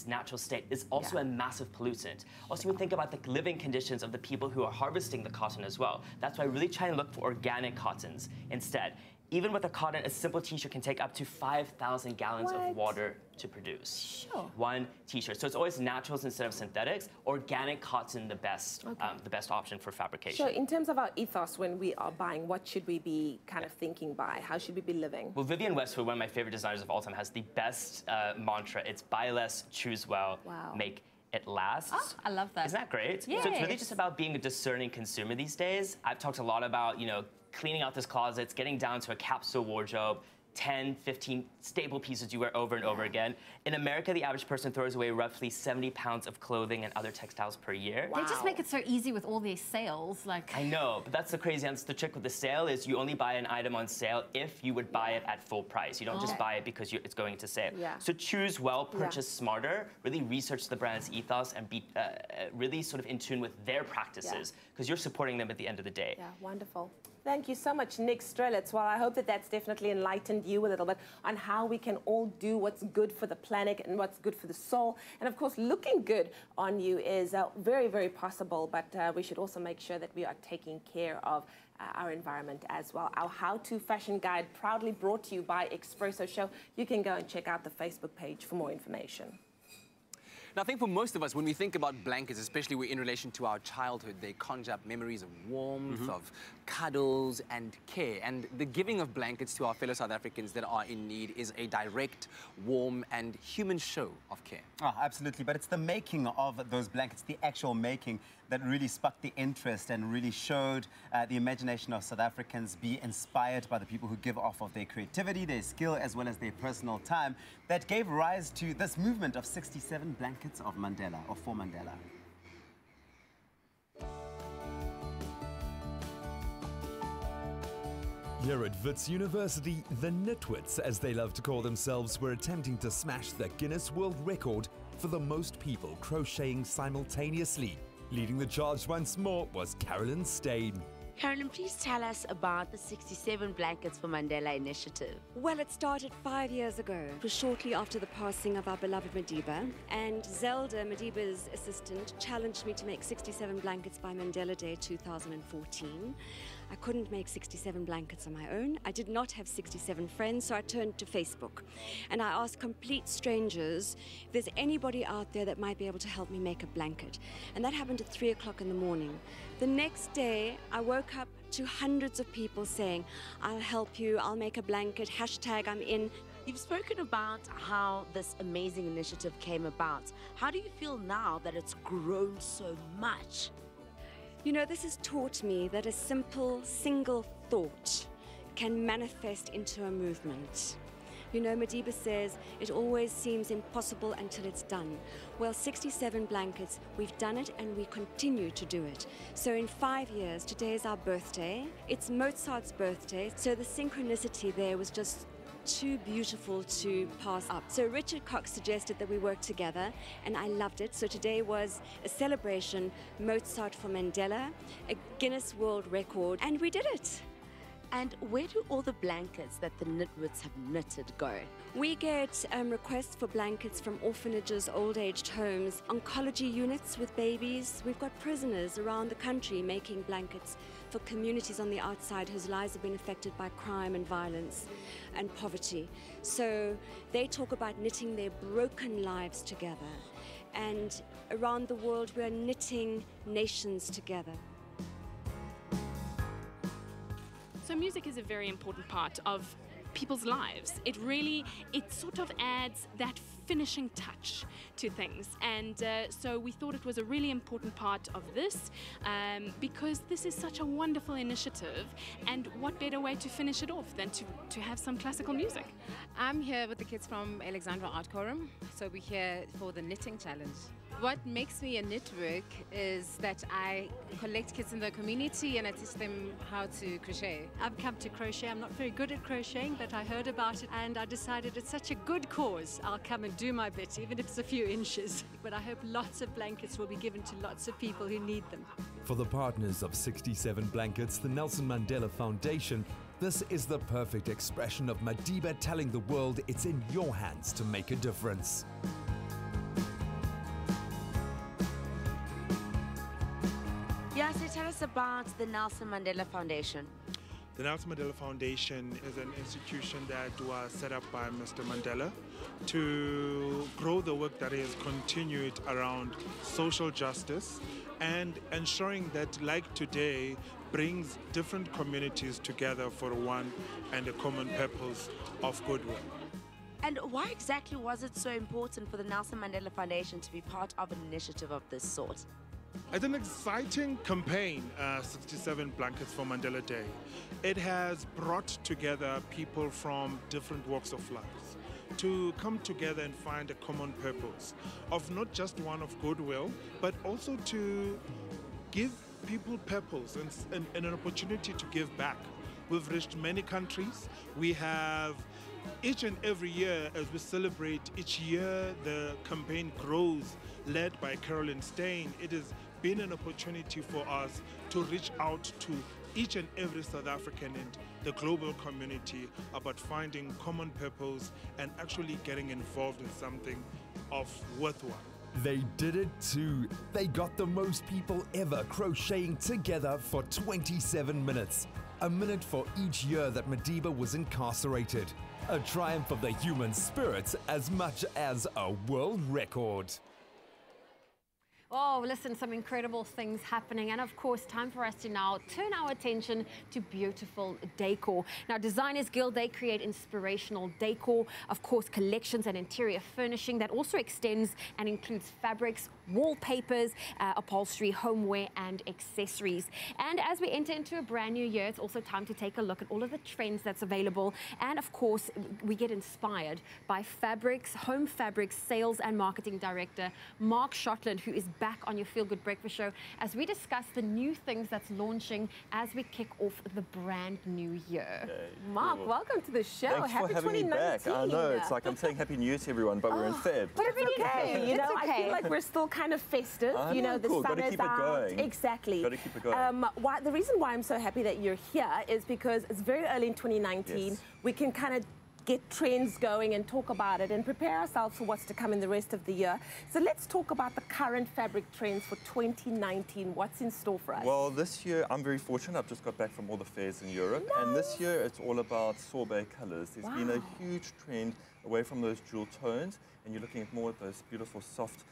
Speaker 4: natural state is also a massive pollutant. Also, we think about the living conditions of the people who are harvesting the cotton as well. That's why I really try and look for organic cottons instead. Even with a cotton, a simple t-shirt can take up to 5,000 gallons of water to produce. One t-shirt. So it's always naturals instead of synthetics. Organic cotton, the best option for fabrication.
Speaker 2: So in terms of our ethos when we are buying, what should we be kind of thinking by? How should we be living?
Speaker 4: Well, Vivienne Westwood, one of my favorite designers of all time, has the best mantra. It's buy less, choose well, make it lasts.
Speaker 3: Oh, I love that.
Speaker 4: Isn't that great?
Speaker 3: Yes.
Speaker 4: So it's really just about being a discerning consumer these days. I've talked a lot about, you know, cleaning out this closet, getting down to a capsule wardrobe, 10, 15 staple pieces you wear over and over again. In America, the average person throws away roughly 70 pounds of clothing and other textiles per year.
Speaker 3: They just make it so easy with all these sales. Like,
Speaker 4: I know, but that's the crazy answer. The trick with the sale is you only buy an item on sale if you would buy it at full price. You don't just buy it because it's going into sale. So choose well, purchase smarter, really research the brand's ethos, and be really sort of in tune with their practices, because you're supporting them at the end of the day.
Speaker 2: Yeah, wonderful. Thank you so much, Nick Strelitz. Well, I hope that that's definitely enlightened you a little bit on how we can all do what's good for the planet and what's good for the soul. And of course, looking good on you is very, very possible, but we should also make sure that we are taking care of our environment as well. Our how-to fashion guide, proudly brought to you by Expresso Show. You can go and check out the Facebook page for more information.
Speaker 7: Now, I think for most of us, when we think about blankets, especially in relation to our childhood, they conjure up memories of warmth, of cuddles and care. And the giving of blankets to our fellow South Africans that are in need is a direct, warm and human show of care.
Speaker 1: Oh, absolutely. But it's the making of those blankets, the actual making, that really sparked the interest and really showed the imagination of South Africans be inspired by the people who give off of their creativity, their skill, as well as their personal time, that gave rise to this movement of 67 blankets of Mandela, or for Mandela.
Speaker 20: Here at Wits University, the Nitwits, as they love to call themselves, were attempting to smash the Guinness World Record for the most people crocheting simultaneously. Leading the charge once more was Carolyn Stain.
Speaker 21: Carolyn, please tell us about the 67 Blankets for Mandela initiative.
Speaker 22: Well, it started 5 years ago, shortly after the passing of our beloved Madiba, and Zelda, Madiba's assistant, challenged me to make 67 blankets by Mandela Day 2014. I couldn't make 67 blankets on my own. I did not have 67 friends, so I turned to Facebook. And I asked complete strangers if there's anybody out there that might be able to help me make a blanket. And that happened at 3 o'clock in the morning. The next day, I woke up to hundreds of people saying, I'll help you, I'll make a blanket, hashtag I'm in.
Speaker 21: You've spoken about how this amazing initiative came about. How do you feel now that it's grown so much?
Speaker 22: You know, this has taught me that a simple, single thought can manifest into a movement. You know, Madiba says, it always seems impossible until it's done. Well, 67 blankets, we've done it and we continue to do it. So in 5 years, today is our birthday. It's Mozart's birthday, so the synchronicity there was just too beautiful to pass up. So Richard Cox suggested that we work together, and I loved it. So today was a celebration, Mozart for Mandela, a Guinness World Record, and we did it.
Speaker 21: And where do all the blankets that the Nitwits have knitted go?
Speaker 22: We get requests for blankets from orphanages, old-aged homes, oncology units with babies. We've got prisoners around the country making blankets for communities on the outside whose lives have been affected by crime and violence and poverty. So they talk about knitting their broken lives together. And around the world, we're knitting nations together.
Speaker 23: So music is a very important part of people's lives. It sort of adds that finishing touch to things. And so we thought it was a really important part of this because this is such a wonderful initiative. And what better way to finish it off than to have some classical music?
Speaker 24: I'm here with the kids from Alexandra Art Quorum. So we're here for the knitting challenge. What makes me a knitwork is that I collect kids in the community and I teach them how to crochet.
Speaker 25: I've come to crochet. I'm not very good at crocheting, but I heard about it and I decided it's such a good cause. I'll come and do my bit, even if it's a few inches. But I hope lots of blankets will be given to lots of people who need them.
Speaker 20: For the partners of 67 Blankets, the Nelson Mandela Foundation, this is the perfect expression of Madiba telling the world it's in your hands to make a difference.
Speaker 21: Yeah, so tell us about the Nelson Mandela Foundation.
Speaker 26: The Nelson Mandela Foundation is an institution that was set up by Mr. Mandela to grow the work that he has continued around social justice and ensuring that, like today, brings different communities together for one and a common purpose of goodwill.
Speaker 21: And why exactly was it so important for the Nelson Mandela Foundation to be part of an initiative of this sort?
Speaker 26: It's an exciting campaign, 67 Blankets for Mandela Day. It has brought together people from different walks of life to come together and find a common purpose of not just one of goodwill, but also to give people purpose and an opportunity to give back. We've reached many countries. We have each and every year, as we celebrate each year, the campaign grows, led by Carolyn Stain. It has been an opportunity for us to reach out to each and every South African and the global community about finding common purpose and actually getting involved in something of worthwhile.
Speaker 20: They did it too. They got the most people ever crocheting together for 27 minutes. A minute for each year that Madiba was incarcerated. A triumph of the human spirit as much as a world record.
Speaker 3: Oh, listen, some incredible things happening. And of course, time for us to now turn our attention to beautiful decor. Now, Designers Guild, they create inspirational decor, of course, collections and interior furnishing that also extends and includes fabrics, wallpapers, upholstery, homeware, and accessories. And as we enter into a brand new year, it's also time to take a look at all of the trends that's available. And of course, we get inspired by Fabrics, Home Fabrics Sales and Marketing Director, Mark Shotland, who is back on your Feel Good Breakfast show as we discuss the new things that's launching as we kick off the brand new year.
Speaker 2: Mark, welcome to the show.
Speaker 5: Thanks
Speaker 2: Happy
Speaker 5: for having me
Speaker 2: 2019.
Speaker 5: back. I know, it's like I'm saying Happy New Year to everyone, but we're in Feb.
Speaker 2: But it's okay. You know,
Speaker 3: It's
Speaker 2: I
Speaker 3: okay.
Speaker 2: feel like we're still kind of festive.
Speaker 5: I
Speaker 2: You know,
Speaker 5: know,
Speaker 2: the
Speaker 5: cool.
Speaker 2: sun
Speaker 5: Gotta
Speaker 2: is
Speaker 5: keep it
Speaker 2: out.
Speaker 5: going.
Speaker 2: Exactly.
Speaker 5: Gotta keep it going.
Speaker 2: The reason why I'm so happy that you're here is because it's very early in 2019.
Speaker 5: Yes.
Speaker 2: We can kind of get trends going and talk about it and prepare ourselves for what's to come in the rest of the year. So let's talk about the current fabric trends for 2019. What's in store for us?
Speaker 5: Well, this year I'm very fortunate. I've just got back from all the fairs in Europe, and this year it's all about sorbet colors. There's been a huge trend away from those jewel tones, and you're looking at more of those beautiful soft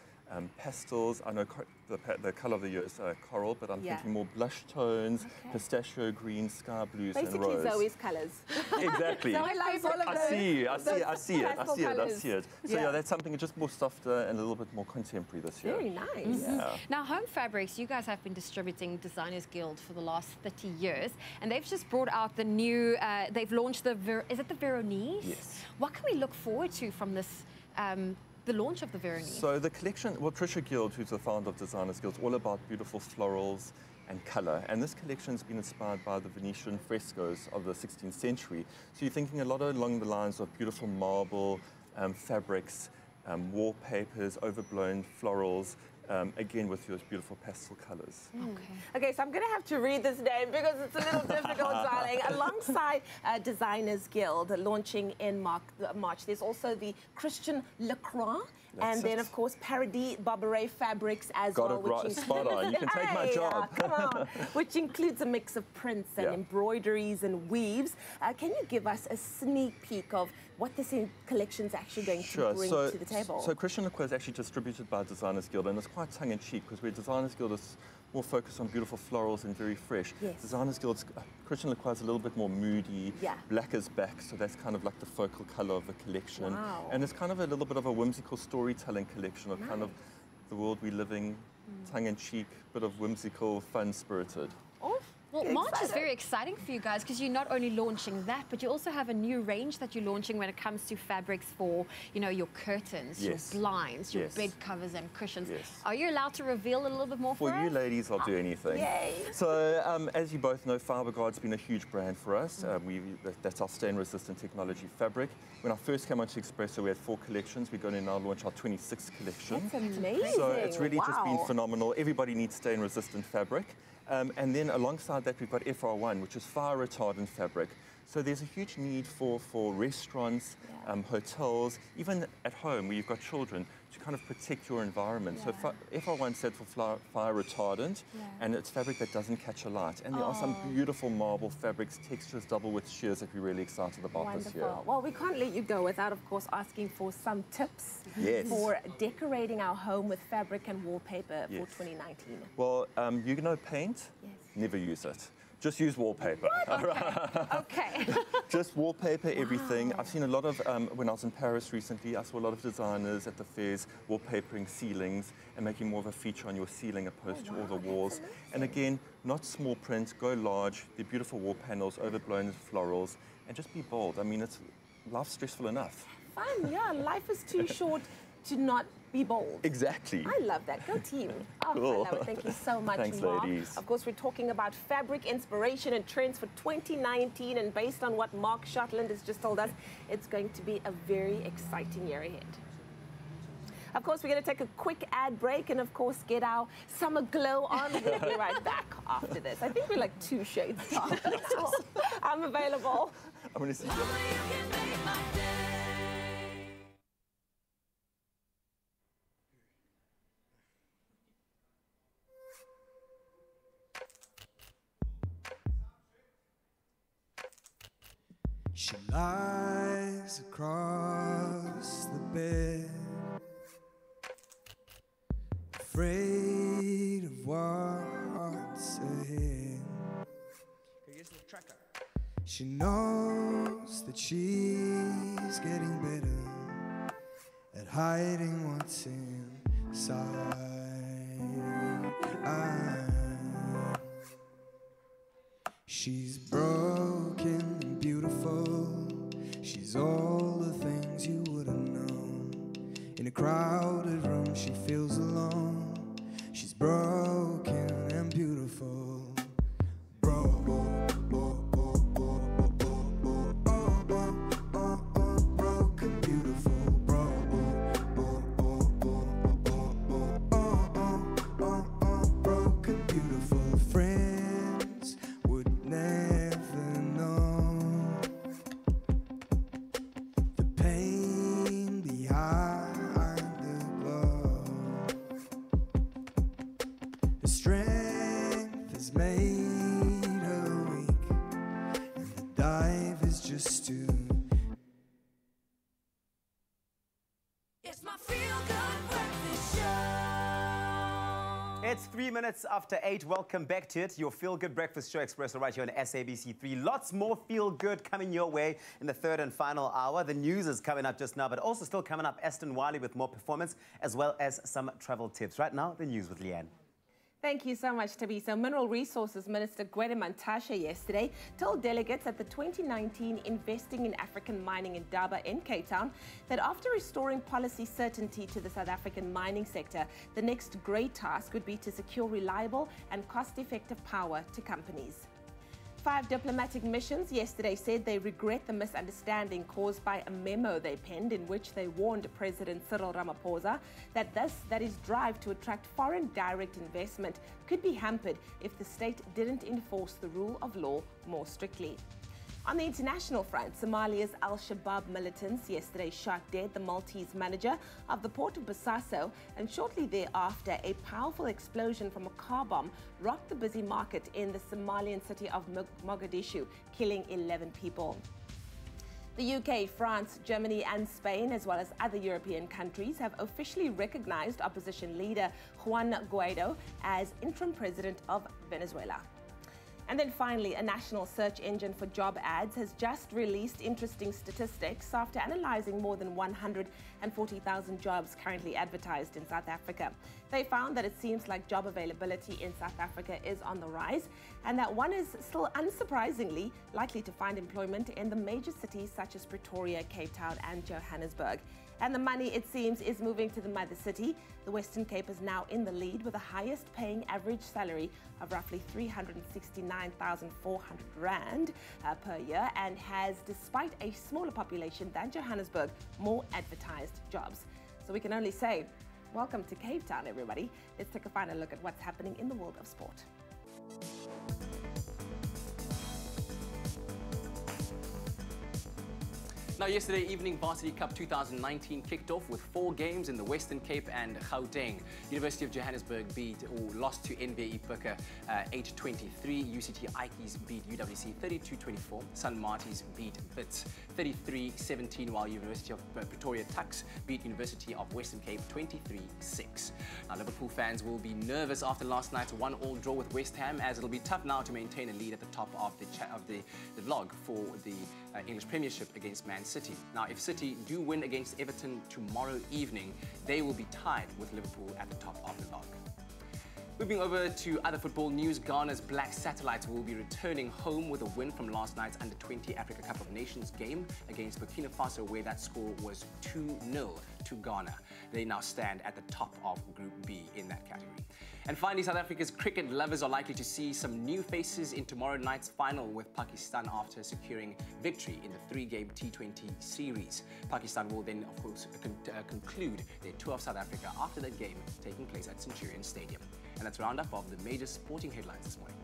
Speaker 5: pastels. I know the color of the year is coral, but I'm thinking more blush tones, pistachio green, sky blues,
Speaker 2: basically
Speaker 5: and rose.
Speaker 2: Zoe's colors.
Speaker 5: Exactly.
Speaker 2: Zoe loves all of
Speaker 5: I
Speaker 2: those.
Speaker 5: see you. I see
Speaker 2: pastel
Speaker 5: it.
Speaker 2: colours.
Speaker 5: So yeah, that's something just more softer and a little bit more contemporary this year.
Speaker 2: Very nice.
Speaker 5: Yeah.
Speaker 3: Now, Home Fabrics, you guys have been distributing Designers Guild for the last 30 years, and they've just brought out the new, they've launched the, is it the Veronese?
Speaker 5: Yes.
Speaker 3: What can we look forward to from this, the launch of the Veronese?
Speaker 5: So the collection, well, Trisha Guild, who's the founder of Designers Guild, is all about beautiful florals and colour. And this collection has been inspired by the Venetian frescoes of the 16th century. So you're thinking a lot along the lines of beautiful marble, fabrics, wallpapers, overblown florals, again with those beautiful pastel colours.
Speaker 2: Okay, so I'm going to have to read this name because it's a little difficult, darling. Alongside Designers Guild launching in March, there's also the Christian Lacroix. And then, of course, Paradis Barbaret Fabrics as well.
Speaker 5: Got it right, spot on. You can take my job.
Speaker 2: Come on. Which includes a mix of prints and embroideries and weaves. Can you give us a sneak peek of what this collection is actually going to bring to the table?
Speaker 5: So Christian Lacroix is actually distributed by Designers Guild, and it's quite tongue-in-cheek because where Designers Guild is more focused on beautiful florals and very fresh. Designers Guild's Christian Lacroix is a little bit more moody. Black is back, so that's kind of like the focal colour of the collection. And it's kind of a little bit of a whimsical storytelling collection of kind of the world we're living, tongue-in-cheek, bit of whimsical, fun-spirited.
Speaker 3: Well, March is very exciting for you guys because you're not only launching that, but you also have a new range that you're launching when it comes to fabrics for, you know, your curtains, your blinds, your bed covers and cushions. Are you allowed to reveal a little bit more for us?
Speaker 5: For you ladies, I'll do anything.
Speaker 3: Yay.
Speaker 5: So, as you both know, Fiberguard's been a huge brand for us. That's our stain-resistant technology fabric. When I first came onto Expresso, we had 4 collections. We're going to now launch our 26th collection.
Speaker 2: That's amazing.
Speaker 5: So it's really just been phenomenal. Everybody needs stain-resistant fabric. And then alongside that, we've got FR1, which is fire-retardant fabric. So there's a huge need for restaurants, hotels, even at home where you've got children, to kind of protect your environment. So FR1 stands for fire retardant, and it's fabric that doesn't catch a light. And there are some beautiful marble fabrics, textures, double width shears that we're really excited about this year.
Speaker 2: Well, we can't let you go without, of course, asking for some tips for decorating our home with fabric and wallpaper for 2019.
Speaker 5: Well, you know paint? Never use it. Just use wallpaper.
Speaker 3: Okay.
Speaker 5: Just wallpaper everything. I've seen a lot of, when I was in Paris recently, I saw a lot of designers at the fairs wallpapering ceilings and making more of a feature on your ceiling opposed to all the walls. And again, not small print, go large. They're beautiful wall panels, overblown florals, and just be bold. I mean, life's stressful enough.
Speaker 2: Fun, yeah. Life is too short to not be bold.
Speaker 5: Exactly.
Speaker 2: I love that. Go team. Oh,
Speaker 5: Cool.
Speaker 2: I love it. Thank you so much,
Speaker 5: Thanks,
Speaker 2: Mark.
Speaker 5: ladies.
Speaker 2: Of course, we're talking about fabric inspiration and trends for 2019, and based on what Mark Shotland has just told us, it's going to be a very exciting year ahead. Of course, we're going to take a quick ad break and, of course, get our summer glow on. We'll be right back after this. I think we're like 2 shades dark. I'm available.
Speaker 5: I'm going to see you.
Speaker 11: She lies across the bed, afraid in. Here's the tracker. She knows that she's getting better at hiding what's inside. She's broken and beautiful. She's all the things you wouldn't know. In a crowded room, she feels alone. She's broken and beautiful.
Speaker 1: It's 3 minutes after 8. Welcome back to it. Your Feel Good Breakfast Show, Expresso, right here on SABC3. Lots more Feel Good coming your way in the third and final hour. The news is coming up just now, but also still coming up, Ashton Wylie with more performance, as well as some travel tips. Right now, the news with Leanne.
Speaker 2: Thank you so much, Tabi. So Mineral Resources Minister Gwede Mantashe yesterday told delegates at the 2019 Investing in African Mining in Durban in Cape Town that after restoring policy certainty to the South African mining sector, the next great task would be to secure reliable and cost-effective power to companies. 5 diplomatic missions yesterday said they regret the misunderstanding caused by a memo they penned in which they warned President Cyril Ramaphosa that his drive to attract foreign direct investment could be hampered if the state didn't enforce the rule of law more strictly. On the international front, Somalia's al-Shabaab militants yesterday shot dead the Maltese manager of the port of Bosaso, and shortly thereafter, a powerful explosion from a car bomb rocked the busy market in the Somalian city of Mogadishu, killing 11 people. The UK, France, Germany and Spain, as well as other European countries, have officially recognized opposition leader Juan Guaido as interim president of Venezuela. And then finally, a national search engine for job ads has just released interesting statistics after analyzing more than 140,000 jobs currently advertised in South Africa. They found that it seems like job availability in South Africa is on the rise, and that one is still unsurprisingly likely to find employment in the major cities such as Pretoria, Cape Town and Johannesburg. And the money, it seems, is moving to the mother city. The Western Cape is now in the lead with the highest paying average salary of roughly 369,400 Rand per year, and has, despite a smaller population than Johannesburg, more advertised jobs. So we can only say, welcome to Cape Town, everybody. Let's take a final look at what's happening in the world of sport.
Speaker 7: Now, yesterday evening, Varsity Cup 2019 kicked off with 4 games in the Western Cape and Gauteng. University of Johannesburg lost to NVE Pukke 8-23. UCT Ikes beat UWC 32-24. San Martins beat Wits 33-17, while University of Pretoria Tuks beat University of Western Cape 23-6. Now, Liverpool fans will be nervous after last night's 1-1 draw with West Ham, as it'll be tough now to maintain a lead at the top of the log for the English Premiership against Man City. Now, if City do win against Everton tomorrow evening, they will be tied with Liverpool at the top of the log. Moving over to other football news, Ghana's Black Satellites will be returning home with a win from last night's Under-20 Africa Cup of Nations game against Burkina Faso, where that score was 2-0 to Ghana. They now stand at the top of Group B in that category. And finally, South Africa's cricket lovers are likely to see some new faces in tomorrow night's final with Pakistan after securing victory in the 3-game T20 series. Pakistan will then, of course, conclude their tour of South Africa after that game taking place at Centurion Stadium. And that's a roundup of the major sporting headlines this morning.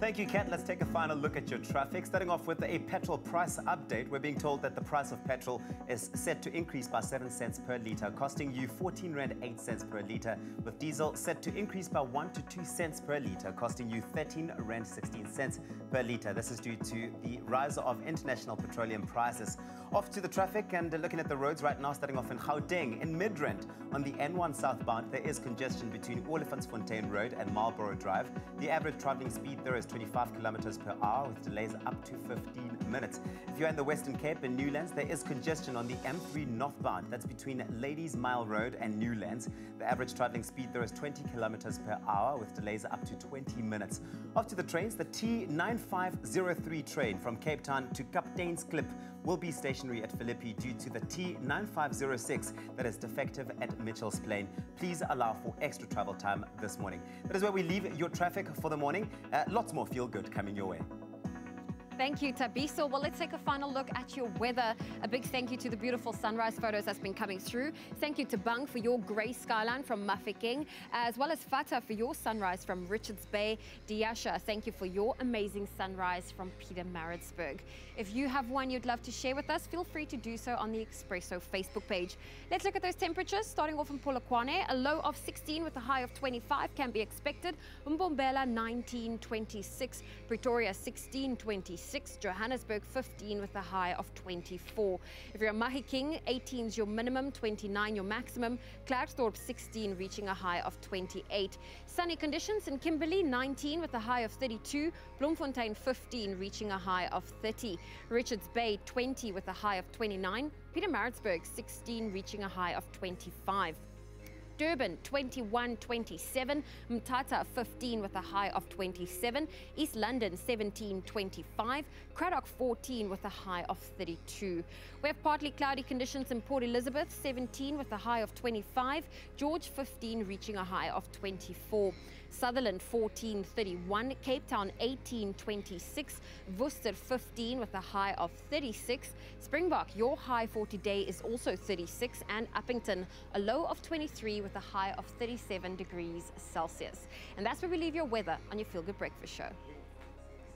Speaker 1: Thank you, Kat. Let's take a final look at your traffic. Starting off with a petrol price update. We're being told that the price of petrol is set to increase by 7 cents per litre, costing you 14 Rand 8 cents per litre, with diesel set to increase by 1 to 2 cents per litre, costing you 13 Rand 16 cents per litre. This is due to the rise of international petroleum prices. Off to the traffic and looking at the roads right now, starting off in Gauteng. In Midrand, on the N1 southbound, there is congestion between Olifantsfontein Road and Marlborough Drive. The average travelling speed there is 25 kilometers per hour, with delays up to 15 minutes. If you're in the Western Cape and Newlands, there is congestion on the M3 northbound. That's between Ladies Mile Road and Newlands. The average travelling speed there is 20 kilometers per hour, with delays up to 20 minutes. Off to the trains, the T9503 train from Cape Town to Kapteinsklip will be stationary at Philippi due to the T9506 that is defective at Mitchell's Plain. Please allow for extra travel time this morning. That is where we leave your traffic for the morning. Lots more feel good coming your way.
Speaker 3: Thank you, Tabiso. Well, let's take a final look at your weather. A big thank you to the beautiful sunrise photos that's been coming through. Thank you to Bang for your grey skyline from Mafeking, as well as Fata for your sunrise from Richards Bay. Diasha, thank you for your amazing sunrise from Pietermaritzburg. If you have one you'd love to share with us, feel free to do so on the Expresso Facebook page. Let's look at those temperatures. Starting off in Polokwane, a low of 16 with a high of 25 can be expected. Mbombela 19.26, Pretoria 16.26. Johannesburg 15 with a high of 24. If you're a Mahikeng, 18 is your minimum, 29 your maximum. Klerksdorp 16 reaching a high of 28. Sunny conditions in Kimberley, 19 with a high of 32. Bloemfontein 15 reaching a high of 30. Richards Bay 20 with a high of 29. Pietermaritzburg 16 reaching a high of 25. Durban 21.27, Mthatha 15 with a high of 27, East London 17.25, Cradock 14 with a high of 32. We have partly cloudy conditions in Port Elizabeth, 17 with a high of 25, George 15 reaching a high of 24. Sutherland 14.31, Cape Town 18.26, Worcester 15 with a high of 36, Springbok, your high for today is also 36, and Uppington, a low of 23 with a high of 37 degrees Celsius. And that's where we leave your weather on your Feel Good Breakfast Show.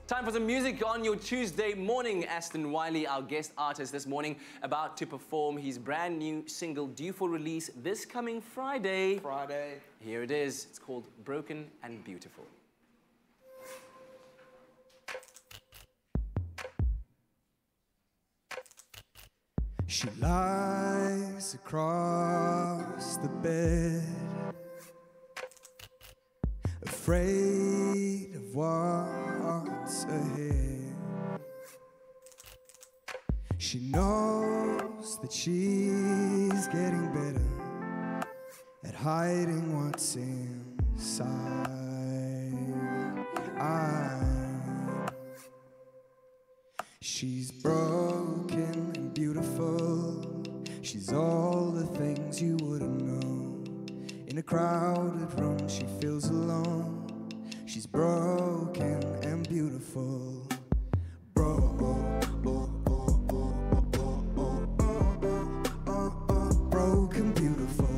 Speaker 7: Time for some music on your Tuesday morning. Ashton Wylie, our guest artist this morning, about to perform his brand new single due for release this coming Friday. Here it is. It's called Broken and Beautiful.
Speaker 11: She lies across the bed, afraid of what's ahead. She knows that she's getting better at hiding what's inside. She's broken and beautiful. She's all the things you wouldn't know. In a crowded room, she feels alone. She's broken and beautiful. Broken, beautiful.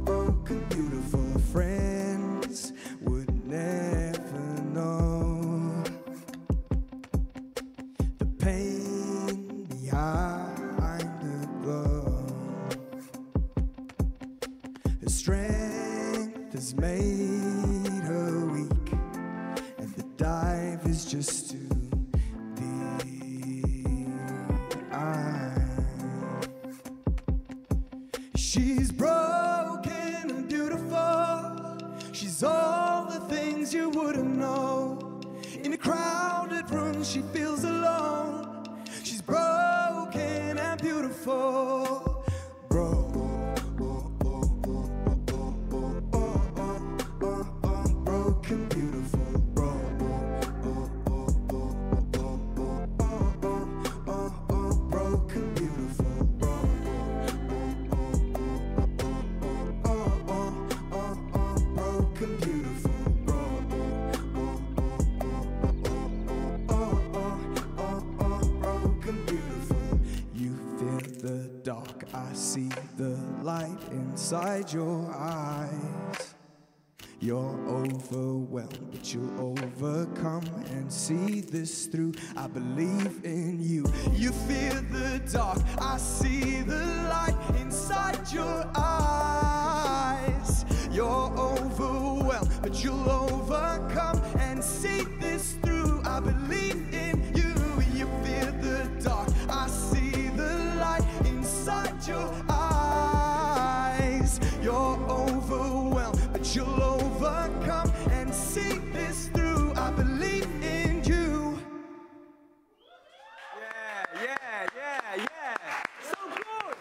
Speaker 11: Broken, beautiful. Friends would never know the pain behind the glow. Her strength has made her weak, and the dive is just too she's broken and beautiful. She's all the things you wouldn't know. In a crowded room, she feels alone. She's broken and beautiful. Broken, beautiful. Broken, beautiful. Broken, beautiful. Broken, beautiful. You feel the dark see the light inside your eyes. You're overwhelmed, but you'll overcome and see this through. I believe in you. You fear the dark, I see the light inside your eyes. You're overwhelmed, but you'll overcome and see this through. I believe in you. You fear the dark, I see the light inside your eyes. You're overwhelmed, but you'll overcome and see this through. I believe in you.
Speaker 1: Yeah. So good.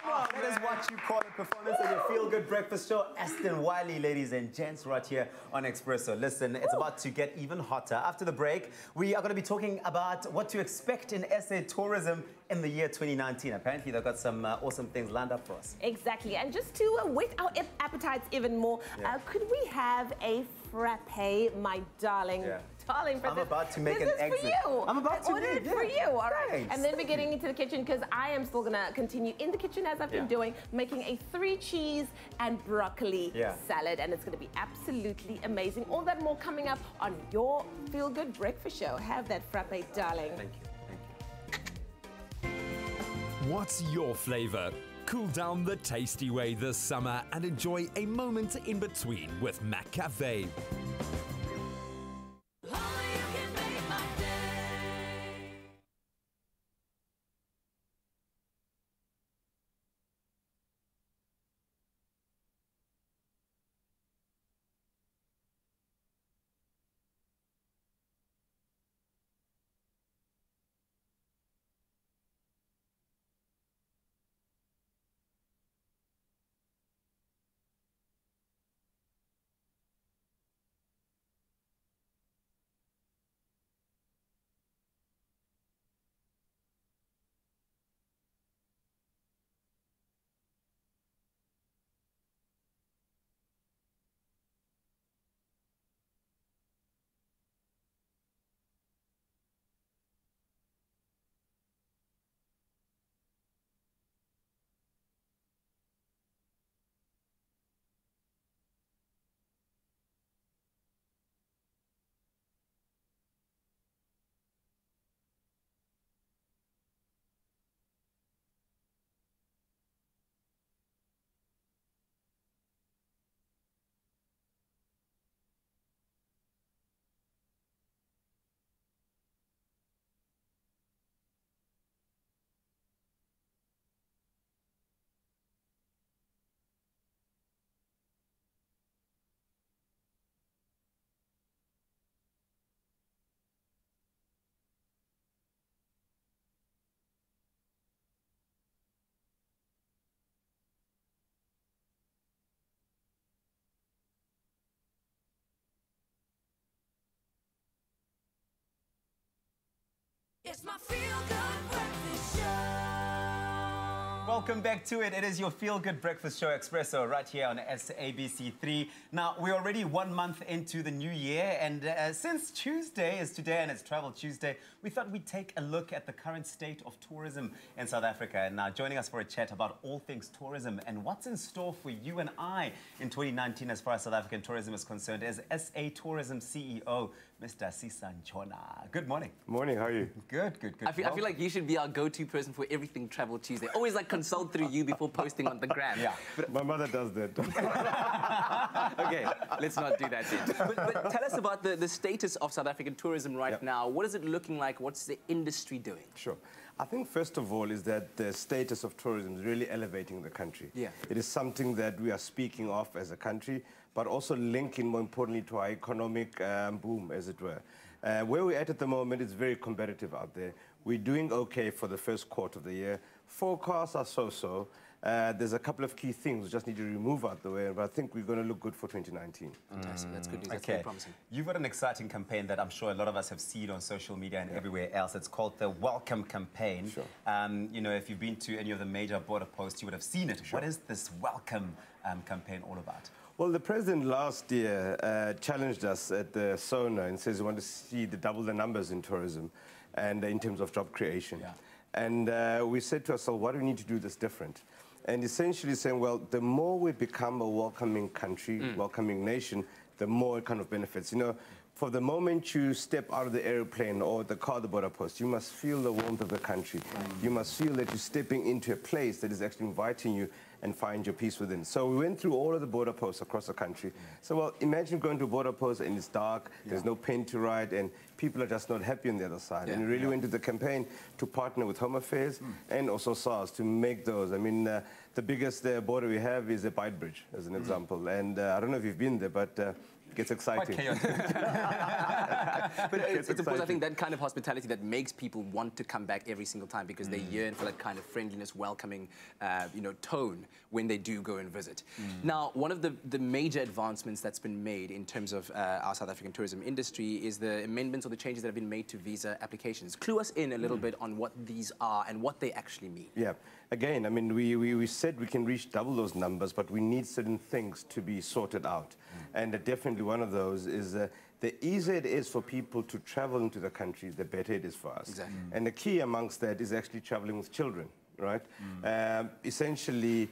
Speaker 1: Come on, that is what you call a performance in your feel-good breakfast show. Ashton Wylie, ladies and gents, right here on Expresso. Listen, it's about to get even hotter. After the break, we are going to be talking about what to expect in SA tourism in the year 2019. Apparently, they've got some awesome things lined up for us.
Speaker 2: Exactly. And just to whet our appetites even more, could we have a frappe, my darling?
Speaker 1: Yeah.
Speaker 2: Darling,
Speaker 1: I'm about to make an exit.
Speaker 2: This is for you.
Speaker 1: I'm about to
Speaker 2: order it for you. All right.
Speaker 1: Thanks.
Speaker 2: And then we're getting into the kitchen because I am still going to continue in the kitchen as I've been doing, making a 3-cheese and broccoli salad. And it's going to be absolutely amazing. All that more coming up on your Feel Good Breakfast Show. Have that frappe, darling.
Speaker 1: Thank you.
Speaker 20: What's your flavor? Cool down the tasty way this summer and enjoy a moment in between with Mac Cafe.
Speaker 6: It's my feel-good breakfast show.
Speaker 1: Welcome back to it. It is your feel-good breakfast show, Expresso, right here on SABC3. Now, we're already 1 month into the new year, and since Tuesday is today and it's Travel Tuesday, we thought we'd take a look at the current state of tourism in South Africa. And now, joining us for a chat about all things tourism and what's in store for you and I in 2019 as far as South African tourism is concerned is SA Tourism CEO, Mr. Sisan Chona. Good morning.
Speaker 8: Morning, how are you?
Speaker 1: Good.
Speaker 7: I feel like you should be our go-to person for everything Travel Tuesday. Always like consult through you before posting on the gram.
Speaker 8: Yeah, but my mother does that.
Speaker 7: Okay, let's not do that then. But tell us about the status of South African tourism right now. What is it looking like? What's the industry doing?
Speaker 8: Sure. I think first of all is that the status of tourism is really elevating the country.
Speaker 7: Yeah.
Speaker 8: It is something that we are speaking of as a country, but also linking more importantly to our economic boom, as it were. Where we're at the moment is very competitive out there. We're doing okay for the first quarter of the year. Forecasts are so-so. There's a couple of key things we just need to remove out the way, but I think we're going to look good for 2019.
Speaker 7: Fantastic. That's good news. That's very promising.
Speaker 1: You've got an exciting campaign that I'm sure a lot of us have seen on social media and everywhere else. It's called the Welcome Campaign.
Speaker 8: Sure.
Speaker 1: You know, if you've been to any of the major border posts, you would have seen it. Sure. What is this Welcome campaign all about?
Speaker 8: Well, the president last year challenged us at the SONA and says we want to see double the numbers in tourism and in terms of job creation.
Speaker 1: Yeah.
Speaker 8: And we said to ourselves, why do we need to do this different? And essentially saying, well, the more we become a welcoming country, welcoming nation, the more it kind of benefits. You know, for the moment you step out of the airplane or the car at the border post, you must feel the warmth of the country. You must feel that you're stepping into a place that is actually inviting you and find your peace within. So we went through all of the border posts across the country. So, well, imagine going to a border post and it's dark, there's no paint to ride, and people are just not happy on the other side. And we really went to the campaign to partner with Home Affairs and also SARS to make those. I mean, the biggest border we have is a Bite Bridge, as an example. And I don't know if you've been there, but it gets exciting.
Speaker 7: But it's of course, I think that kind of hospitality that makes people want to come back every single time because they yearn for that kind of friendliness, welcoming, you know, tone when they do go and visit. Now, one of the major advancements that's been made in terms of our South African tourism industry is the amendments or the changes that have been made to visa applications. Clue us in a little bit on what these are and what they actually mean.
Speaker 8: Yeah. Again, I mean, we said we can reach double those numbers, but we need certain things to be sorted out. And definitely one of those is the easier it is for people to travel into the country, the better it is for us.
Speaker 7: Exactly.
Speaker 8: And the key amongst that is actually traveling with children, right? Essentially,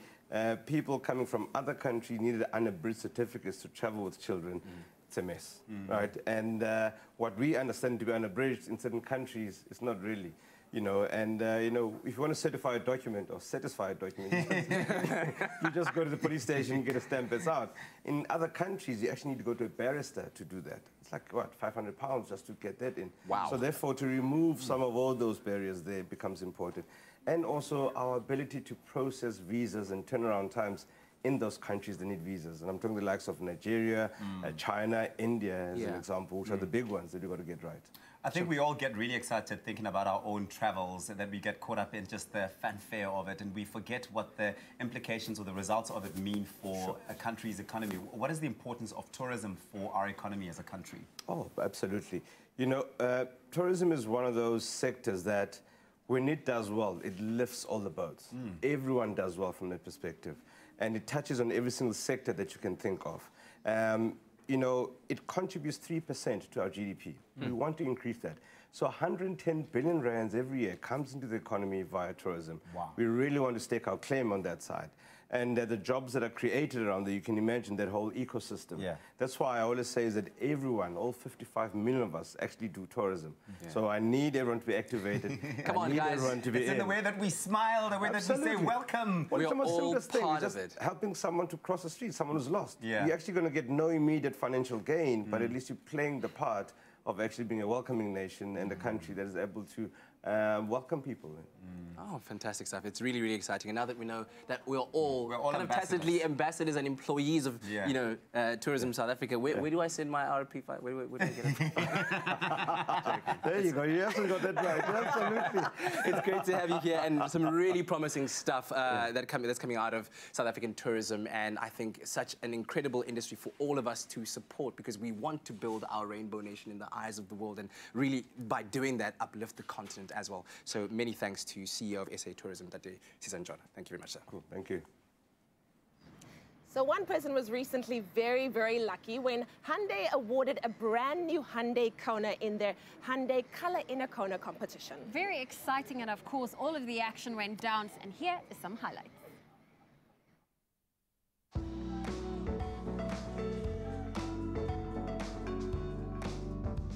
Speaker 8: people coming from other countries needed unabridged certificates to travel with children. It's a mess, right? And what we understand to be unabridged in certain countries is not really. You know, and, you know, if you want to certify a document or satisfy a document, you just go to the police station, you get a stamp, it's out. In other countries, you actually need to go to a barrister to do that. It's like, what, £500 just to get that in.
Speaker 7: Wow.
Speaker 8: So therefore, to remove some of all those barriers there becomes important. And also our ability to process visas and turnaround times in those countries that need visas. And I'm talking the likes of Nigeria, China, India, as an example, which are the big ones that we've got to get right.
Speaker 1: I think we all get really excited thinking about our own travels, and that we get caught up in just the fanfare of it, and we forget what the implications or the results of it mean for a country's economy. What is the importance of tourism for our economy as a country?
Speaker 8: Oh, absolutely. You know, tourism is one of those sectors that when it does well, it lifts all the boats. Everyone does well from that perspective. And it touches on every single sector that you can think of. You know, it contributes 3% to our GDP. We want to increase that. So 110 billion rands every year comes into the economy via tourism.
Speaker 1: Wow.
Speaker 8: We really want to stake our claim on that side. And the jobs that are created around there, you can imagine that whole ecosystem. Yeah. That's why I always say is that everyone, all 55 million of us, actually do tourism. So I need everyone to be activated.
Speaker 7: Come on, guys.
Speaker 8: Everyone to be
Speaker 1: it's in the way that we smile, the way that we say welcome.
Speaker 8: Well,
Speaker 7: we are all part
Speaker 8: of
Speaker 7: it.
Speaker 8: Helping someone to cross the street, someone who's lost.
Speaker 1: Yeah.
Speaker 8: You're actually going to get no immediate financial gain, but at least you're playing the part of actually being a welcoming nation and a country that is able to welcome people.
Speaker 7: Oh, fantastic stuff. It's really, really exciting. And now that we know that we're all kind of
Speaker 1: ambassadors.
Speaker 7: tacitly ambassadors and employees of, you know, Tourism South Africa, where do I send my RP file? Where do I get it?
Speaker 8: There you go. You haven't got that right. Absolutely.
Speaker 7: It's great to have you here, and some really promising stuff that's coming out of South African tourism, and I think such an incredible industry for all of us to support, because we want to build our rainbow nation in the eyes of the world, and really, by doing that, uplift the continent as well. So many thanks to CEO of SA Tourism, Tate Sisanjona. Thank you very much, sir.
Speaker 8: Cool. Thank you.
Speaker 2: So one person was recently very, very lucky when Hyundai awarded a brand new Hyundai Kona in their Hyundai Color in a Kona competition.
Speaker 3: Very exciting, and of course, all of the action went down. And here is some highlights.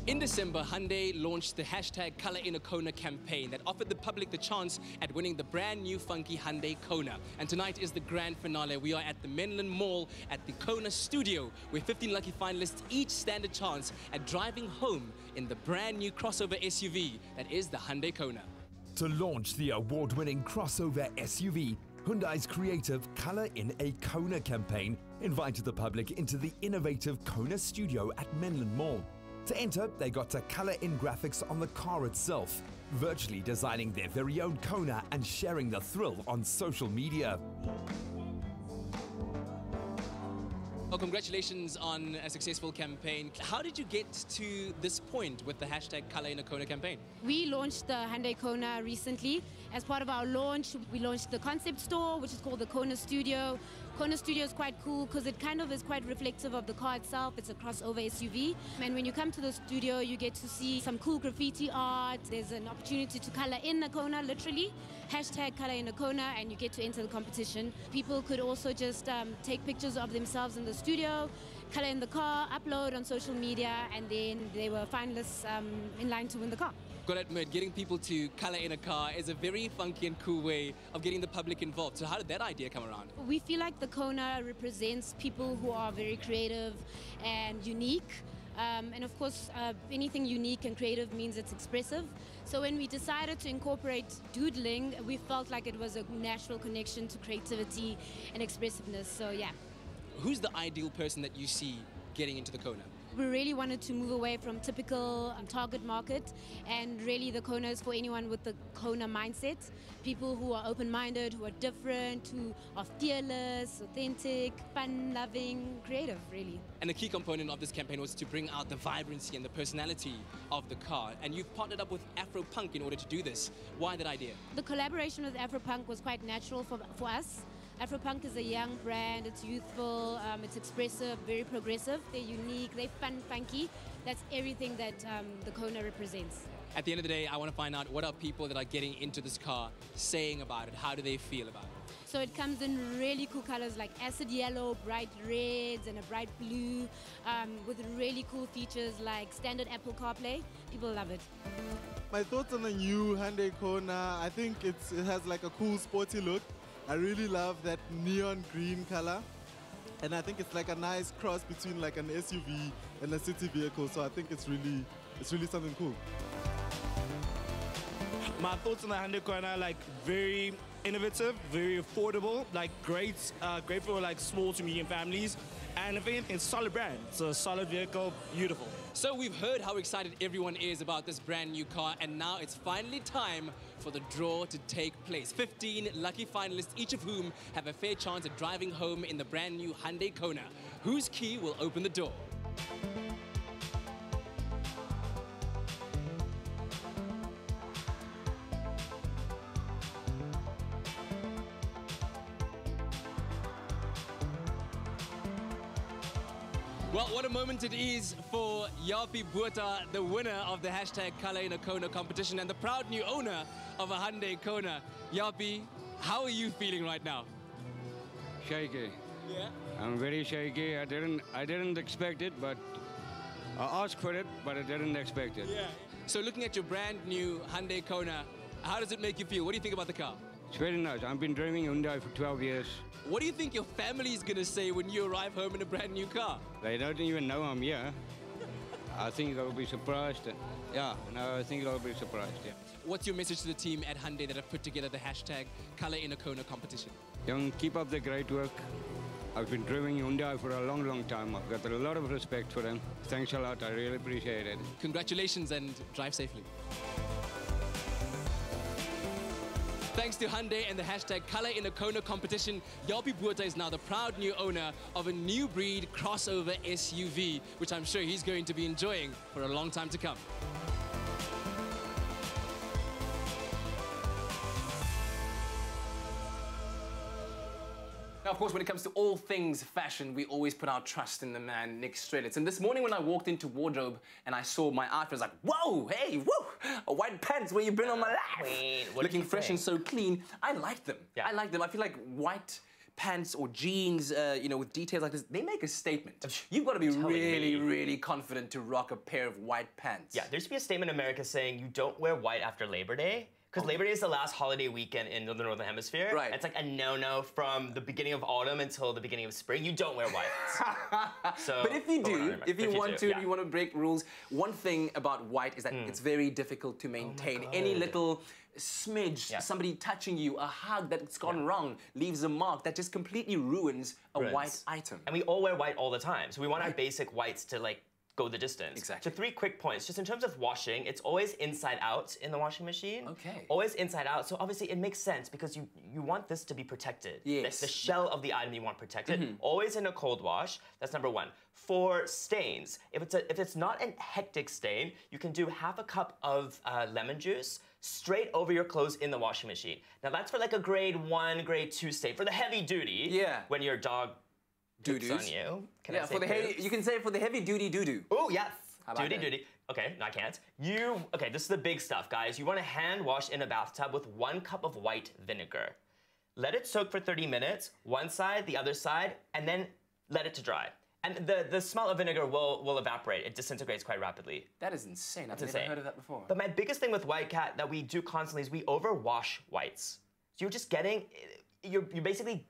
Speaker 7: In December, Hyundai launched the hashtag Color in a Kona campaign that offered the public the chance at winning the brand new funky Hyundai Kona. And tonight is the grand finale. We are at the Mandela Mall at the Kona studio, where 15 lucky finalists each stand a chance at driving home in the brand new crossover SUV that is the Hyundai Kona.
Speaker 20: To launch the award-winning crossover SUV, Hyundai's creative Color in a Kona campaign invited the public into the innovative Kona studio at Mandela Mall. To enter, they got to color in graphics on the car itself, virtually designing their very own Kona and sharing the thrill on social media.
Speaker 7: Well, congratulations on a successful campaign. How did you get to this point with the hashtag Color in a Kona campaign?
Speaker 9: We launched the Hyundai Kona recently. As part of our launch, we launched the concept store, which is called the Kona Studio. Kona Studio is quite cool because it kind of is quite reflective of the car itself. It's a crossover SUV. And when you come to the studio, you get to see some cool graffiti art. There's an opportunity to color in the Kona, literally. Hashtag color in the Kona, and you get to enter the competition. People could also just take pictures of themselves in the studio, color in the car, upload on social media, and then they were finalists in line to win the car.
Speaker 7: Gotta admit, getting people to color in a car is a very funky and cool way of getting the public involved. So how did that idea come around?
Speaker 9: We feel like the Kona represents people who are very creative and unique. And of course, anything unique and creative means it's expressive. So when we decided to incorporate doodling, we felt like it was a natural connection to creativity and expressiveness. So yeah.
Speaker 7: Who's the ideal person that you see getting into the Kona?
Speaker 9: We really wanted to move away from typical target market, and really the Kona is for anyone with the Kona mindset. People who are open-minded, who are different, who are fearless, authentic, fun-loving, creative, really.
Speaker 7: And a key component of this campaign was to bring out the vibrancy and the personality of the car. And you've partnered up with Afro-Punk in order to do this. Why that idea?
Speaker 9: The collaboration with Afro-Punk was quite natural for us. Afro-Punk is a young brand, it's youthful, it's expressive, very progressive, they're unique, they're fun, funky. That's everything that the Kona represents.
Speaker 7: At the end of the day, I want to find out what are people that are getting into this car saying about it, how do they feel about it?
Speaker 9: So it comes in really cool colors like acid yellow, bright reds, and a bright blue, with really cool features like standard Apple CarPlay. People love it.
Speaker 12: My thoughts on the new Hyundai Kona, I think it has like a cool sporty look. I really love that neon green color, and I think it's like a nice cross between like an SUV and a city vehicle, so I think it's really something cool.
Speaker 13: My thoughts on the Hyundai Kona, like very innovative, very affordable, like great for like small to medium families, and if anything, it's a solid brand. It's a solid vehicle, beautiful.
Speaker 7: So we've heard how excited everyone is about this brand new car, and now it's finally time for the draw to take place. 15 lucky finalists, each of whom have a fair chance at driving home in the brand new Hyundai Kona. Whose key will open the door? Well, what a moment it is for Yapi Buerta, the winner of the hashtag Color in a Kona competition and the proud new owner of a Hyundai Kona. Yapi, how are you feeling right now?
Speaker 14: Shaky.
Speaker 7: Yeah?
Speaker 14: I'm very shaky. I didn't expect it, but I asked for it, but I didn't expect it.
Speaker 7: Yeah. So looking at your brand new Hyundai Kona, how does it make you feel? What do you think about the car?
Speaker 14: It's very nice. I've been driving Hyundai for 12 years.
Speaker 7: What do you think your family is going to say when you arrive home in a brand new car?
Speaker 14: They don't even know I'm here. I think they'll be surprised. Yeah, no, I think they'll be surprised, yeah.
Speaker 7: What's your message to the team at Hyundai that have put together the hashtag Color in a Kona competition?
Speaker 14: Young, keep up the great work. I've been driving Hyundai for a long, long time. I've got a lot of respect for them. Thanks a lot. I really appreciate it.
Speaker 7: Congratulations and drive safely. Thanks to Hyundai and the hashtag Color in a Kona competition, Yapi Buerta is now the proud new owner of a new breed crossover SUV, which I'm sure he's going to be enjoying for a long time to come. Now, of course, when it comes to all things fashion, we always put our trust in the man, Nick Strelitz. And this morning when I walked into wardrobe and I saw my outfit, I was like, whoa, hey, woo, a white pants, where you been all my life? Looking fresh and so clean. I like them. Yeah. I like them. I feel like white pants or jeans, you know, with details like this, they make a statement. You've got to be really confident to rock a pair of white pants.
Speaker 4: Yeah, there should be a statement in America saying you don't wear white after Labor Day. Because Labor Day is the last holiday weekend in the Northern Hemisphere.
Speaker 7: Right.
Speaker 4: It's like a no-no from the beginning of autumn until the beginning of spring. You don't wear white. So,
Speaker 7: but if you do, if you want to break rules, one thing about white is that it's very difficult to maintain. Any little smidge, somebody touching you, a hug that's gone wrong, leaves a mark that just completely ruins a white item.
Speaker 4: And we all wear white all the time. So we want our basic whites to like go the distance.
Speaker 7: Exactly.
Speaker 4: So 3 quick points. Just in terms of washing, it's always inside out in the washing machine.
Speaker 7: Okay.
Speaker 4: Always inside out. So obviously it makes sense because you want this to be protected.
Speaker 7: Yes.
Speaker 4: The shell of the item you want protected. Always in a cold wash. That's number 1. For stains, if it's not a hectic stain, you can do half a cup of lemon juice, straight over your clothes in the washing machine. Now that's for like a grade 1, grade 2 state, for the heavy duty.
Speaker 7: Yeah.
Speaker 4: When your dog poops on you. Can I say
Speaker 7: for the heavy, you can say for the heavy duty doo-doo.
Speaker 4: Oh, yes.
Speaker 7: How about that?
Speaker 4: Duty. Okay, no, I can't. Okay, this is the big stuff, guys. You want to hand wash in a bathtub with 1 cup of white vinegar. Let it soak for 30 minutes, one side, the other side, and then let it to dry. And the smell of vinegar will evaporate. It disintegrates quite rapidly.
Speaker 7: That is insane. I've
Speaker 4: That's
Speaker 7: never
Speaker 4: insane.
Speaker 7: heard of that before.
Speaker 4: But my biggest thing with white cat that we do constantly is we overwash whites. So you're just you're basically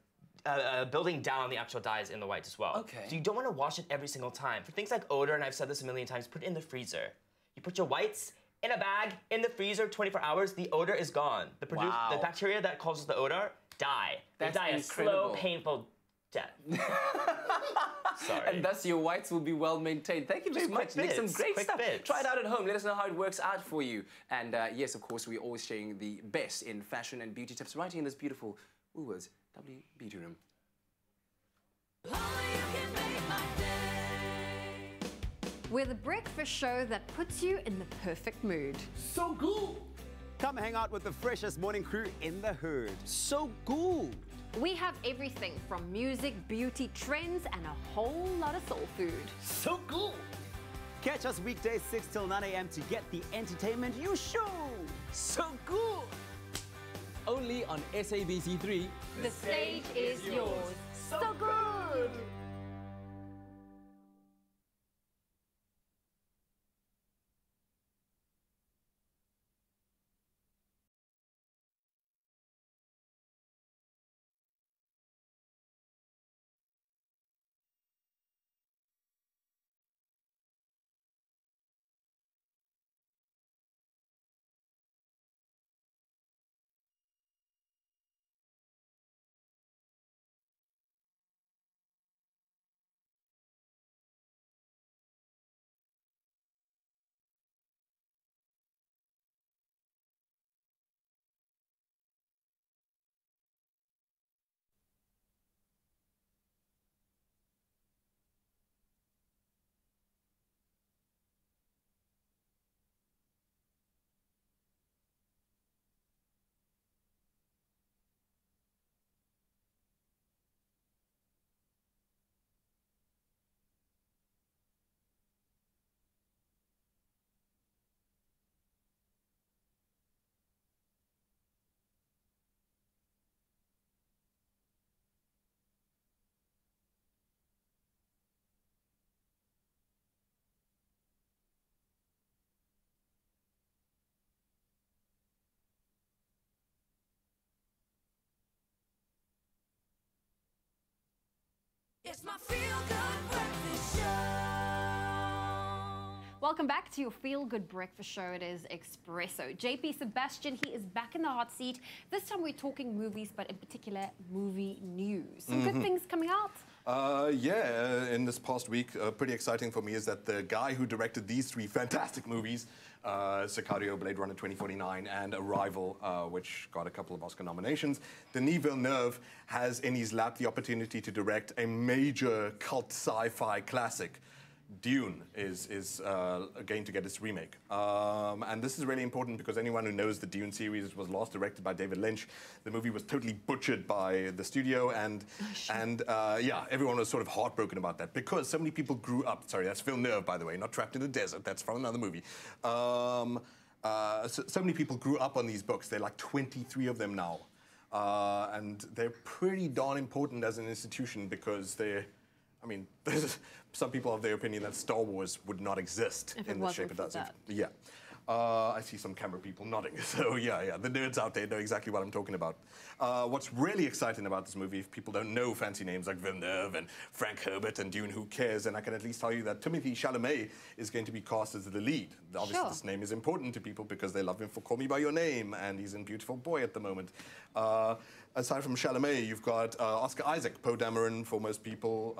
Speaker 4: building down the actual dyes in the white as well.
Speaker 7: Okay.
Speaker 4: So you don't want to wash it every single time. For things like odor, and I've said this a million times, put it in the freezer. You put your whites in a bag, in the freezer, 24 hours, the odor is gone. The bacteria that causes the odor die.
Speaker 7: That's
Speaker 4: they die
Speaker 7: incredible.
Speaker 4: a slow, painful death. Sorry.
Speaker 7: And thus your whites will be well maintained. Thank you very much. Nick, some great stuff. Try it out at home. Let us know how it works out for you. And yes, of course, we're always sharing the best in fashion and beauty tips right here in this beautiful Woolworths W Beauty Room.
Speaker 3: We're the breakfast show that puts you in the perfect mood.
Speaker 10: So good! Come hang out with the freshest morning crew in the herd. So good!
Speaker 3: We have everything from music, beauty, trends, and a whole lot of soul food.
Speaker 10: So good! Catch us weekdays 6 till 9 a.m. to get the entertainment you show. So good!
Speaker 7: Only on SABC3.
Speaker 3: The stage is yours. So good!
Speaker 6: It's my feel-good breakfast show.
Speaker 3: Welcome back to your feel-good breakfast show. It is Expresso. JP Sebastian, he is back in the hot seat. This time we're talking movies, but in particular, movie news. Some good things coming out?
Speaker 15: In this past week, pretty exciting for me is that the guy who directed these 3 fantastic movies, Sicario, Blade Runner 2049, and Arrival, which got a couple of Oscar nominations, Denis Villeneuve has in his lap the opportunity to direct a major cult sci-fi classic. Dune is going to get its remake. And this is really important because anyone who knows the Dune series was last directed by David Lynch. The movie was totally butchered by the studio and everyone was sort of heartbroken about that because so many people grew up. Sorry, that's Villeneuve, by the way, not Trapped in the Desert. That's from another movie. So many people grew up on these books. There are like 23 of them now. And they're pretty darn important as an institution because some people have the opinion that Star Wars would not exist in the shape it does. Yeah. I see some camera people nodding. So yeah, the nerds out there know exactly what I'm talking about. What's really exciting about this movie, if people don't know fancy names like Villeneuve and Frank Herbert and Dune, who cares? And I can at least tell you that Timothée Chalamet is going to be cast as the lead. Obviously, this name is important to people because they love him for Call Me By Your Name, and he's in Beautiful Boy at the moment. Aside from Chalamet, you've got Oscar Isaac, Poe Dameron for most people,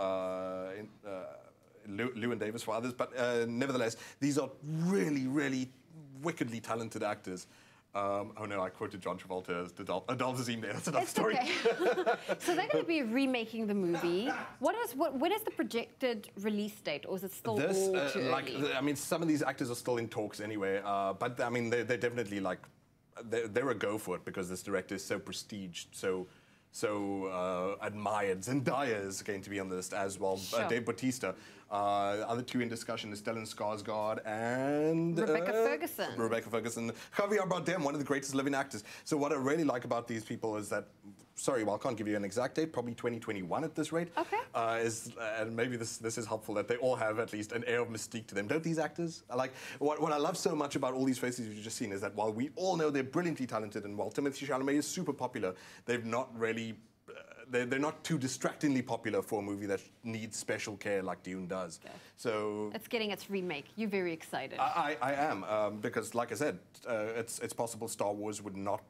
Speaker 15: Llewyn Davis for others, but nevertheless, these are really, really wickedly talented actors. Oh no, I quoted John Travolta as Adolph Zim there. That's another story.
Speaker 3: Okay. So they're going to be remaking the movie. When is the projected release date, or is it still all too early?
Speaker 15: I mean, some of these actors are still in talks anyway, but I mean, they're definitely like they're a go for it because this director is so prestiged, so admired. Zendaya is going to be on the list as well.
Speaker 3: Sure.
Speaker 15: Dave Bautista. Other two in discussion is Stellan Skarsgård and
Speaker 3: Rebecca Ferguson.
Speaker 15: Rebecca Ferguson. Javier Bardem, one of the greatest living actors. So what I really like about these people is that, sorry, well, I can't give you an exact date, probably 2021 at this rate.
Speaker 3: Okay.
Speaker 15: And maybe this is helpful that they all have at least an air of mystique to them. Don't these actors? Like, what I love so much about all these faces you've just seen is that while we all know they're brilliantly talented and while Timothée Chalamet is super popular, they've not really... They're not too distractingly popular for a movie that needs special care like Dune does.
Speaker 3: Okay.
Speaker 15: So
Speaker 3: It's getting its remake. You're very excited.
Speaker 15: I am because, like I said, it's possible Star Wars would not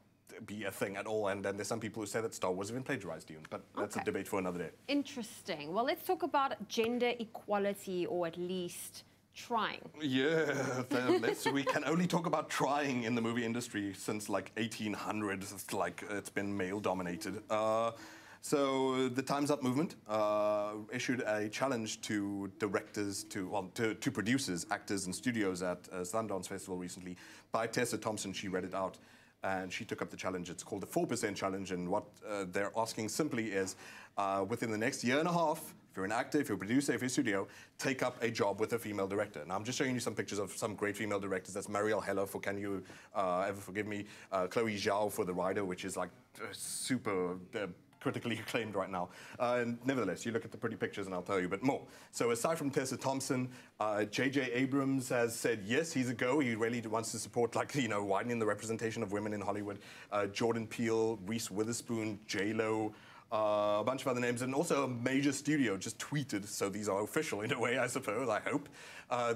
Speaker 15: be a thing at all, and then there's some people who say that Star Wars even plagiarized Dune, but that's a debate for another day.
Speaker 3: Interesting. Well, let's talk about gender equality, or at least trying.
Speaker 15: Yeah, we can only talk about trying in the movie industry since like 1800. It's like it's been male dominated. So the Time's Up movement issued a challenge to directors, to producers, actors, and studios at Sundance Festival recently by Tessa Thompson. She read it out, and she took up the challenge. It's called the 4% Challenge, and what they're asking simply is, within the next year and a half, if you're an actor, if you're a producer, if you're a studio, take up a job with a female director. Now, I'm just showing you some pictures of some great female directors. That's Marielle Heller for Can You Ever Forgive Me? Chloe Zhao for The Rider, which is like super... critically acclaimed right now. And nevertheless, you look at the pretty pictures and I'll tell you a bit more. So aside from Tessa Thompson, J.J. Abrams has said, yes, he's a go. He really wants to support, like, you know, widening the representation of women in Hollywood. Jordan Peele, Reese Witherspoon, J.Lo, a bunch of other names, and also a major studio just tweeted, so these are official in a way, I suppose, I hope.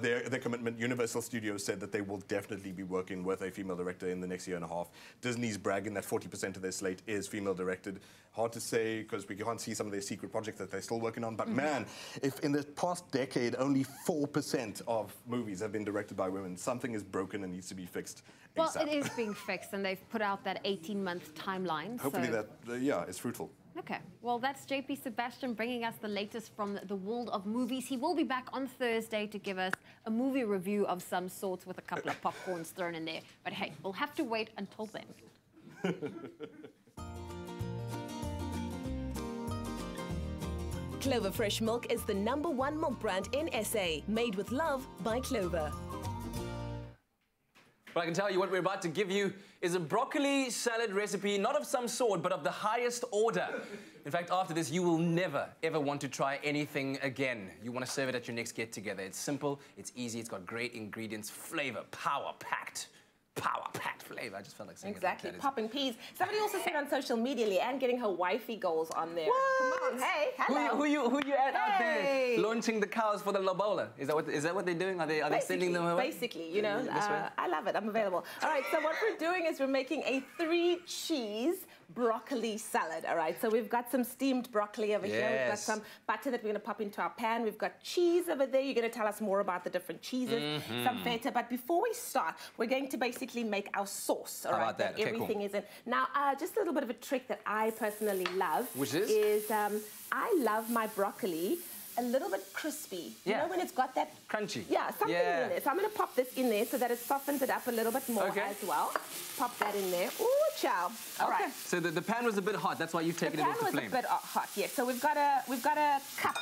Speaker 15: Their commitment. Universal Studios said that they will definitely be working with a female director in the next year and a half. Disney's bragging that 40% of their slate is female directed. Hard to say because we can't see some of their secret projects that they're still working on, but man, if in the past decade only 4% of movies have been directed by women, something is broken and needs to be fixed.
Speaker 3: Well,
Speaker 15: ASAP.
Speaker 3: it is being fixed, and they've put out that 18-month timeline.
Speaker 15: Hopefully
Speaker 3: so...
Speaker 15: that, yeah, is fruitful.
Speaker 3: Okay, well, that's JP Sebastian bringing us the latest from the world of movies. He will be back on Thursday to give us a movie review of some sorts with a couple of popcorns thrown in there. But hey, we'll have to wait until then.
Speaker 16: Clover Fresh Milk is the #1 milk brand in SA, made with love by Clover.
Speaker 7: But I can tell you what we're about to give you is a broccoli salad recipe, not of some sort, but of the highest order. In fact, after this, you will never, ever want to try anything again. You want to serve it at your next get-together. It's simple, it's easy, it's got great ingredients, flavor, power-packed flavor. I just felt like saying
Speaker 2: exactly.
Speaker 7: it.
Speaker 2: Popping peas. Somebody also said on social media, Leanne getting her wifey goals on there.
Speaker 7: What?
Speaker 2: Come on, hey, hello.
Speaker 7: Who you at out there launching the cows for the lobola? Is that what they're doing? Are they sending them away?
Speaker 2: Basically, you know, I love it. I'm available. All right, so what we're doing is we're making a 3-cheese broccoli salad. All right, so we've got some steamed broccoli over here. We've got some butter that we're going to pop into our pan. We've got cheese over there. You're going to tell us more about the different cheeses, some feta. But before we start, we're going to basically make our sauce. All right, that everything is in. Now, just a little bit of a trick that I personally love,
Speaker 7: which is
Speaker 2: I love my broccoli a little bit crispy. You know when it's got that...
Speaker 7: Crunchy.
Speaker 2: Yeah, something in there. So I'm going to pop this in there so that it softens it up a little bit more as well. Pop that in there. Ooh, chow. All right.
Speaker 7: So the pan was a bit hot. That's why you've taken it off the flame.
Speaker 2: The pan was a bit hot, yes. So we've got a cup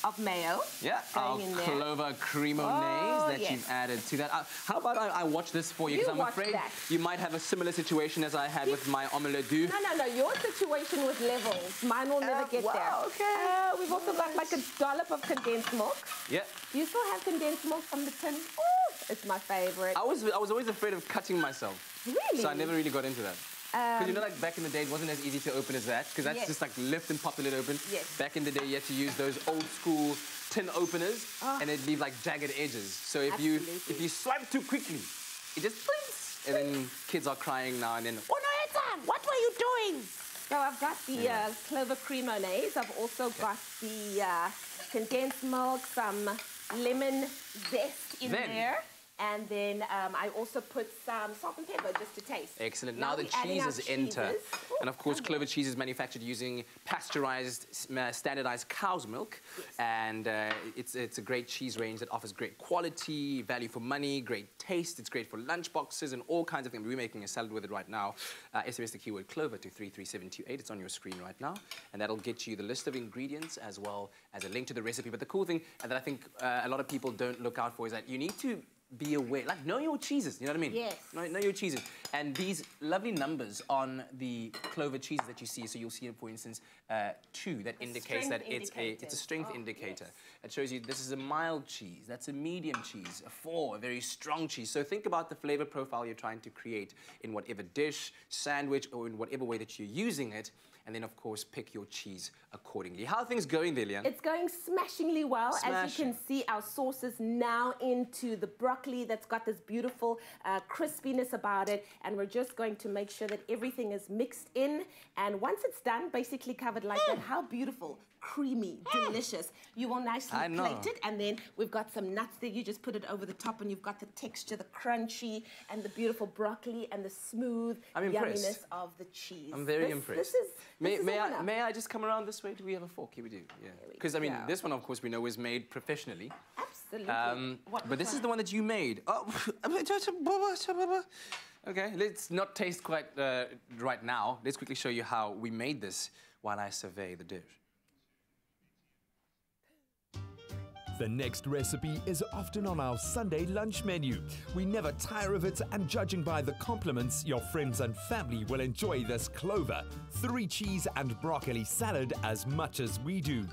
Speaker 2: of mayo.
Speaker 7: Yeah, our clover creamonaise that you've added to that. How about I watch this for you? Because I'm afraid you might have a similar situation as I had with my omelette du.
Speaker 2: No. Your situation was levels. Mine will never get there.
Speaker 7: Okay.
Speaker 2: We've also got like a dollop of condensed milk.
Speaker 7: Yeah.
Speaker 2: Do you still have condensed milk from the tin? Ooh, it's my favorite.
Speaker 7: I was always afraid of cutting myself.
Speaker 2: Really?
Speaker 7: So I never really got into that. Because you know, like back in the day, it wasn't as easy to open as that. Because that's just like lift and pop the lid open.
Speaker 2: Yes.
Speaker 7: Back in the day, you had to use those old school tin openers, and it'd leave like jagged edges. So if you swipe too quickly, it just blinks. And then kids are crying now and then. Oh no, Ethan, what were you doing?
Speaker 2: So I've got the clover creamonaise. I've also got the condensed milk, some lemon zest in there. And then I also put some salt and pepper just to taste.
Speaker 7: Excellent. Now the
Speaker 2: we're adding our
Speaker 7: cheeses enter.
Speaker 2: cheeses.
Speaker 7: And of course, Clover cheese is manufactured using pasteurized, standardized cow's milk.
Speaker 2: Yes.
Speaker 7: And it's a great cheese range that offers great quality, value for money, great taste. It's great for lunch boxes and all kinds of things. We're making a salad with it right now. SMS the keyword Clover to 33728. It's on your screen right now. And that'll get you the list of ingredients as well as a link to the recipe. But the cool thing that I think a lot of people don't look out for is that you need to be aware, like know your cheeses, you know what I mean?
Speaker 2: Yes.
Speaker 7: Know your cheeses. And these lovely numbers on the Clover cheeses that you see, so you'll see, for instance, 2, that indicates that it's a strength indicator.
Speaker 2: Yes.
Speaker 7: It shows you this is a mild cheese, that's a medium cheese, a 4, a very strong cheese. So think about the flavor profile you're trying to create in whatever dish, sandwich, or in whatever way that you're using it. And then, of course, pick your cheese accordingly. How are things going there, Leanne?
Speaker 2: It's going smashingly well. As you can see, our sauce is now into the broccoli that's got this beautiful crispiness about it. And we're just going to make sure that everything is mixed in. And once it's done, basically covered like that, how beautiful, creamy, delicious. You will nicely plate it. And then we've got some nuts there. You just put it over the top and you've got the texture, the crunchy, and the beautiful broccoli and the smooth yumminess of the cheese.
Speaker 7: I'm very impressed.
Speaker 2: This is
Speaker 7: May I just come around this way? Do we have a fork? Here we do, yeah. Because, I mean, this one, of course, we know is made professionally.
Speaker 2: Absolutely.
Speaker 7: But this is the one that you made. Oh, okay, let's not taste quite right now. Let's quickly show you how we made this while I survey the dish.
Speaker 20: The next recipe is often on our Sunday lunch menu. We never tire of it, and judging by the compliments, your friends and family will enjoy this Clover 3-cheese and broccoli salad as much as we do.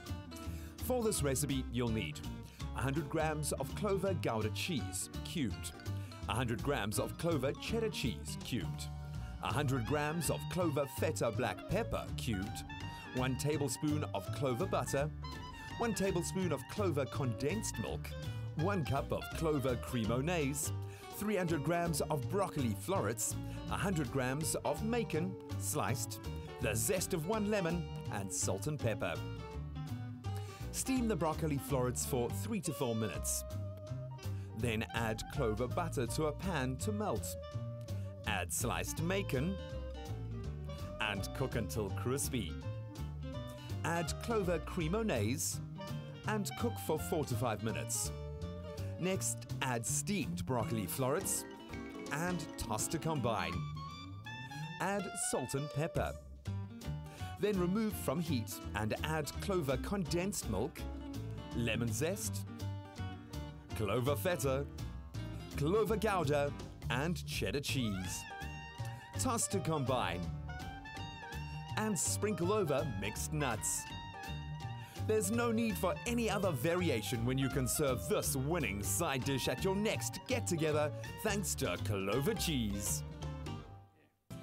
Speaker 20: For this recipe, you'll need 100 grams of Clover Gouda cheese, cubed, 100 grams of Clover cheddar cheese, cubed, 100 grams of Clover feta black pepper, cubed, 1 tablespoon of Clover butter, 1 tablespoon of Clover condensed milk, 1 cup of Clover cremonaise, 300 grams of broccoli florets, 100 grams of macon, sliced, the zest of 1 lemon, and salt and pepper. Steam the broccoli florets for 3 to 4 minutes. Then add Clover butter to a pan to melt. Add sliced macon and cook until crispy. Add Clover cremonaise and cook for 4 to 5 minutes. Next, add steamed broccoli florets and toss to combine. Add salt and pepper. Then remove from heat and add Clover condensed milk, lemon zest, Clover feta, Clover Gouda, and cheddar cheese. Toss to combine. And sprinkle over mixed nuts. There's no need for any other variation when you can serve this winning side dish at your next get-together thanks to Clover cheese.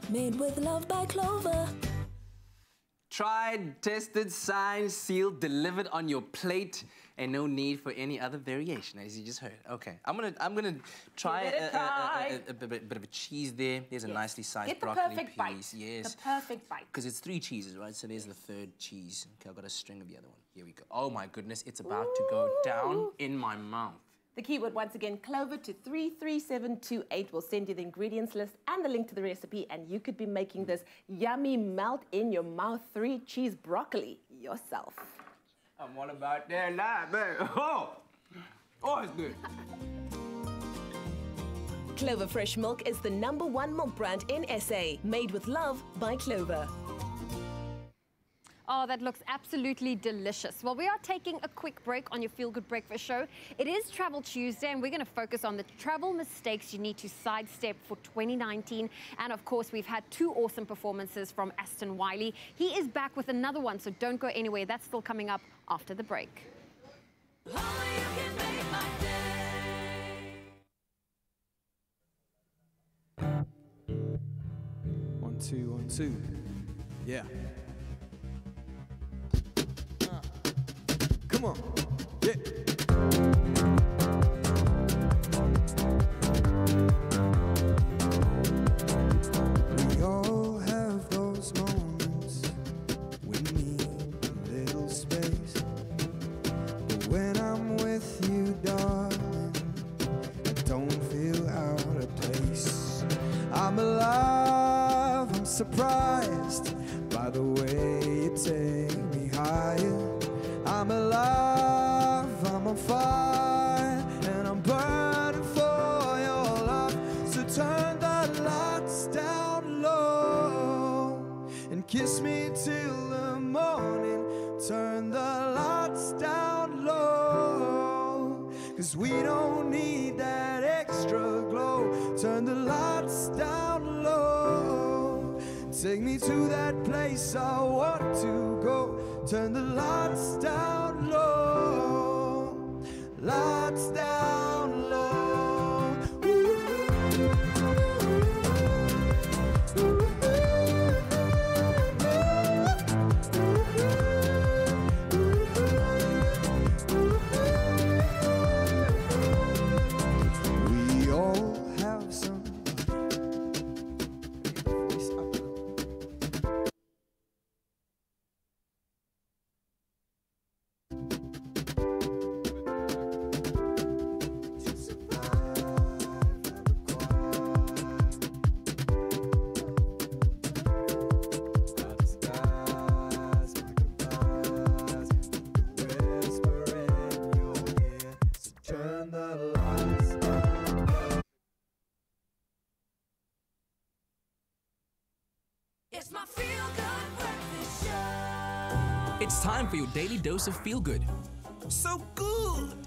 Speaker 16: Made with love by Clover.
Speaker 7: Tried, tested, signed, sealed, delivered on your plate, and no need for any other variation, as you just heard. Okay, I'm gonna try a bit of a cheese there. There's a nicely sized broccoli piece. Yes,
Speaker 2: the perfect bite.
Speaker 7: Because it's 3 cheeses, right? So there's the 3rd cheese. Okay, I've got a string of the other one. Here we go. Oh my goodness, it's about to go down in my mouth.
Speaker 2: The keyword, once again, Clover to 33728. We'll send you the ingredients list and the link to the recipe, and you could be making this yummy melt-in-your-mouth 3-cheese broccoli yourself.
Speaker 7: I'm all about that life, baby. Oh, it's good.
Speaker 16: Clover Fresh Milk is the #1 milk brand in SA. Made with love by Clover.
Speaker 3: Oh, that looks absolutely delicious. Well, we are taking a quick break on your Feel Good Breakfast show. It is Travel Tuesday, and we're going to focus on the travel mistakes you need to sidestep for 2019. And of course, we've had 2 awesome performances from Ashton Wylie. He is back with another one, so don't go anywhere. That's still coming up after the break.
Speaker 11: 1, 2, 1, 2. Yeah. Come on. Yeah. We all have those moments we need a little space. But when I'm with you, darling, I don't feel surprised by the way you take me higher. I'm alive, I'm on fire, and I'm burning for your love. So turn the lights down low and kiss me till the morning. Turn the lights down low, 'cause we don't need that extra glow. Turn the lights down low. Take me to that place I want to go. Turn the lights down low. Lights down low. We all have some. Turn the lights down.
Speaker 6: It's my feel-good breakfast show.
Speaker 17: It's time for your daily dose of feel-good. So good!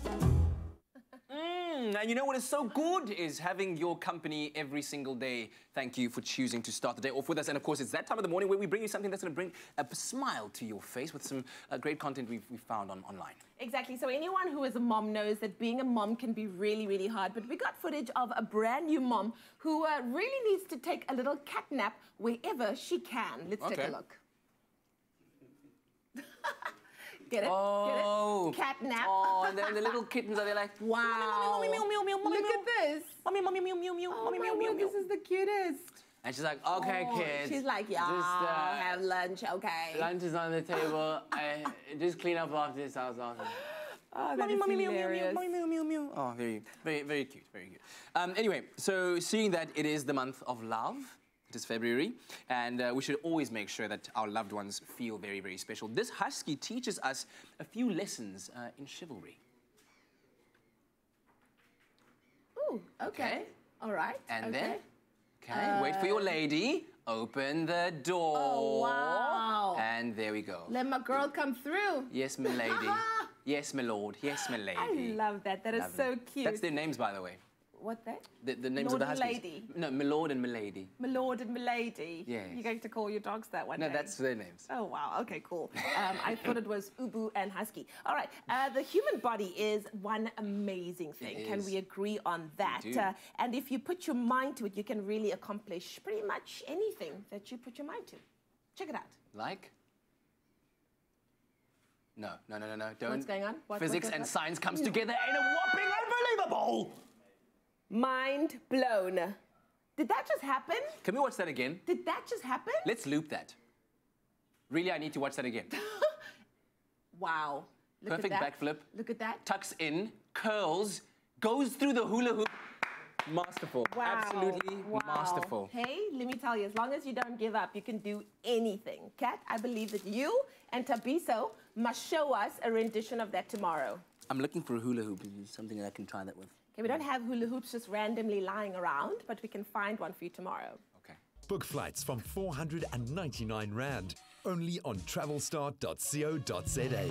Speaker 7: And you know what is so good is having your company every single day. Thank you for choosing to start the day off with us. And of course, it's that time of the morning where we bring you something that's going to bring a smile to your face with some great content we've found online.
Speaker 2: Exactly. So anyone who is a mom knows that being a mom can be really, really hard. But we got footage of a brand new mom who really needs to take a little cat nap wherever she can. Let's take a look. Get it?
Speaker 7: Oh.
Speaker 2: Get it? Cat nap.
Speaker 7: Oh, and then the little kittens are there like,
Speaker 2: wow.
Speaker 7: Mommy, mommy, mommy, mommy,
Speaker 2: Look at this.
Speaker 7: Mommy, mommy, meow, meow, meow,
Speaker 2: Oh
Speaker 7: mommy,
Speaker 2: my
Speaker 7: meow, meow,
Speaker 2: word,
Speaker 7: meow.
Speaker 2: this is the cutest.
Speaker 7: And she's like, okay,
Speaker 2: Oh,
Speaker 7: kids.
Speaker 2: she's like, yeah,
Speaker 7: just,
Speaker 2: have lunch, okay.
Speaker 7: Lunch is on the table. Just clean up after this house.
Speaker 2: Oh, that
Speaker 7: Mommy,
Speaker 2: is
Speaker 7: mommy, meow, meow,
Speaker 2: hilarious.
Speaker 7: meow, meow, meow, meow. Oh, very, very, very cute, very cute. Anyway, so seeing that it is the month of love, it is February, and we should always make sure that our loved ones feel very, very special. This husky teaches us a few lessons in chivalry.
Speaker 2: Ooh, okay. All right.
Speaker 7: And
Speaker 2: okay.
Speaker 7: then, wait for your lady, open the door.
Speaker 2: Oh, wow.
Speaker 7: And there we go.
Speaker 2: Let my girl come through.
Speaker 7: Yes, my lady. Yes, my lord. Yes, my lady.
Speaker 2: I love that. That is so cute.
Speaker 7: That's their names, by the way.
Speaker 2: What that?
Speaker 7: The names
Speaker 2: Lord
Speaker 7: of the
Speaker 2: and
Speaker 7: huskies.
Speaker 2: lady.
Speaker 7: No, my lord and my lady.
Speaker 2: My lord and my lady.
Speaker 7: Yes.
Speaker 2: You're going to call your dogs that one day?
Speaker 7: No, that's their names.
Speaker 2: Oh, wow. Okay, cool. I thought it was Ubu and Husky. All right. The human body is one amazing thing.
Speaker 7: It
Speaker 2: Can
Speaker 7: is.
Speaker 2: we agree on that?
Speaker 7: We do.
Speaker 2: And if you put your mind to it, you can really accomplish pretty much anything that you put your mind to. Check it out.
Speaker 7: Like? No. Don't.
Speaker 2: What's going on?
Speaker 7: Physics and
Speaker 2: what?
Speaker 7: science comes together in a whopping unbelievable.
Speaker 2: Mind blown. Did that just happen?
Speaker 7: Can we watch that again?
Speaker 2: Did that just happen?
Speaker 7: Let's loop that. Really, I need to watch that again.
Speaker 2: Wow. Look
Speaker 7: Perfect
Speaker 2: at that.
Speaker 7: backflip.
Speaker 2: Look at that.
Speaker 7: Tucks in, curls, goes through the hula hoop. Masterful.
Speaker 2: Wow.
Speaker 7: Absolutely
Speaker 2: Wow.
Speaker 7: masterful.
Speaker 2: Hey, let me tell you, as long as you don't give up, you can do anything. Kat, I believe that you and Tabiso must show us a rendition of that tomorrow.
Speaker 7: I'm looking for a hula hoop. Something that I can try that with.
Speaker 2: Okay, we don't have hula hoops just randomly lying around, but we can find one for you tomorrow.
Speaker 20: Book flights from 499 Rand, only on travelstar.co.za.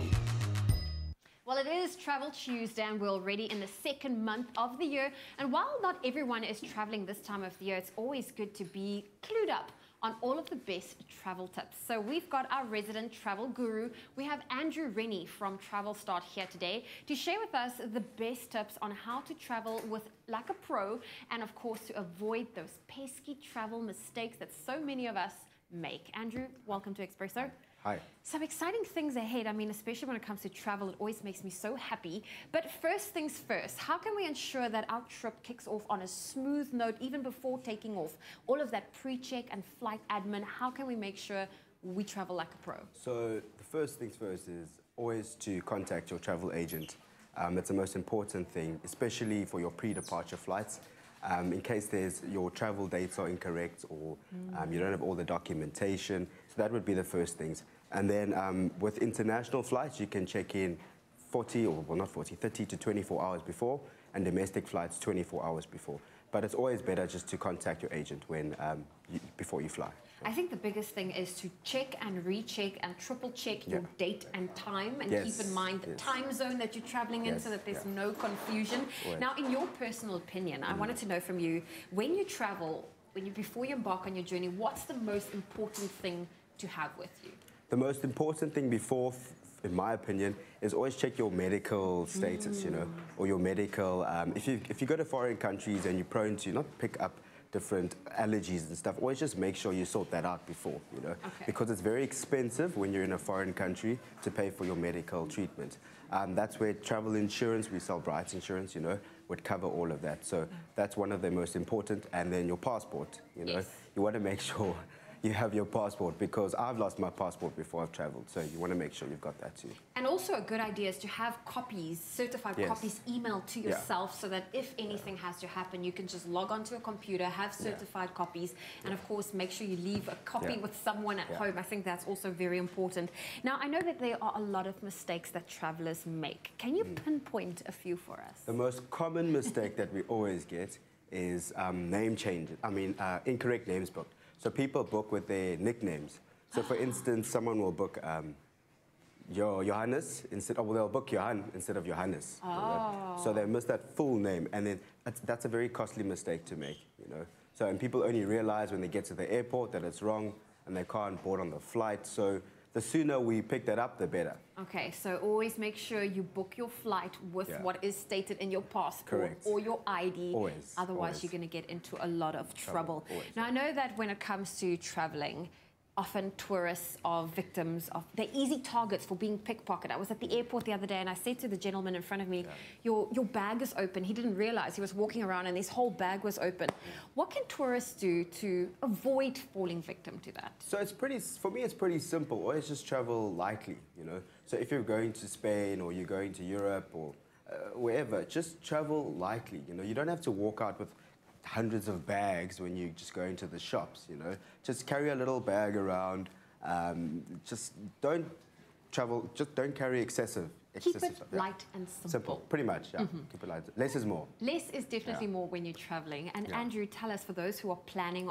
Speaker 3: Well, it is Travel Tuesday and we're already in the second month of the year. And while not everyone is traveling this time of the year, it's always good to be clued up on all of the best travel tips. So we've got our resident travel guru. We have Andrew Rennie from Travel Start here today to share with us the best tips on how to travel like a pro, and of course to avoid those pesky travel mistakes that so many of us make. Andrew, welcome to Expresso.
Speaker 8: Hi.
Speaker 3: Some exciting things ahead. I mean, especially when it comes to travel, it always makes me so happy. But first things first, how can we ensure that our trip kicks off on a smooth note even before taking off? All of that pre-check and flight admin, how can we make sure we travel like a pro?
Speaker 18: So the first things first is always to contact your travel agent. It's the most important thing, especially for your pre-departure flights. in case your travel dates are incorrect or you don't have all the documentation. So that would be the first things. And then with international flights, you can check in 30 to 24 hours before, and domestic flights 24 hours before. But it's always better just to contact your agent before you fly.
Speaker 3: I think the biggest thing is to check and recheck and triple check your date and time, and keep in mind the time zone that you're traveling in so that there's no confusion. Now, in your personal opinion, I wanted to know from you, when you travel, before you embark on your journey, what's the most important thing to have with you?
Speaker 18: The most important thing before, in my opinion, is always check your medical status, you know, or your medical. If you go to foreign countries and you're prone to not pick up different allergies and stuff, always just make sure you sort that out before, you know, because it's very expensive when you're in a foreign country to pay for your medical treatment. That's where travel insurance, we sell Bright Insurance, you know, would cover all of that. So that's one of the most important. And then your passport, you know, you want to make sure you have your passport, because I've lost my passport before I've traveled, so you want to make sure you've got that too.
Speaker 3: And also a good idea is to have copies, certified copies emailed to yourself, so that if anything has to happen, you can just log onto a computer, have certified copies, and of course make sure you leave a copy with someone at home. I think that's also very important. Now, I know that there are a lot of mistakes that travelers make. Can you pinpoint a few for us?
Speaker 18: The most common mistake that we always get is name changes. Incorrect names booked. So people book with their nicknames. So for instance, someone will book Johannes instead, or they'll book Johan instead of Johannes. So they miss that full name, and then that's a very costly mistake to make, you know. So, and people only realize when they get to the airport that it's wrong, and they can't board on the flight. So the sooner we pick that up, the better.
Speaker 3: Okay, so always make sure you book your flight with what is stated in your passport or your ID.
Speaker 18: Always.
Speaker 3: Otherwise, you're going to get into a lot of trouble. Now, I know that when it comes to traveling, often tourists are victims of, they're easy targets for being pickpocketed. I was at the airport the other day and I said to the gentleman in front of me, your bag is open. He didn't realize. He was walking around and his whole bag was open. What can tourists do to avoid falling victim to that?
Speaker 18: So for me, it's pretty simple. Always just travel lightly, you know. So if you're going to Spain or you're going to Europe or wherever, just travel lightly, you know. You don't have to walk out with hundreds of bags when you just go into the shops, you know. Just carry a little bag around. Just don't carry excessive
Speaker 3: Keep it
Speaker 18: stuff.
Speaker 3: light and simple.
Speaker 18: Simple, pretty much, yeah. Keep it light. Less is more.
Speaker 3: Less is definitely more when you're traveling. And Andrew, tell us, for those who are planning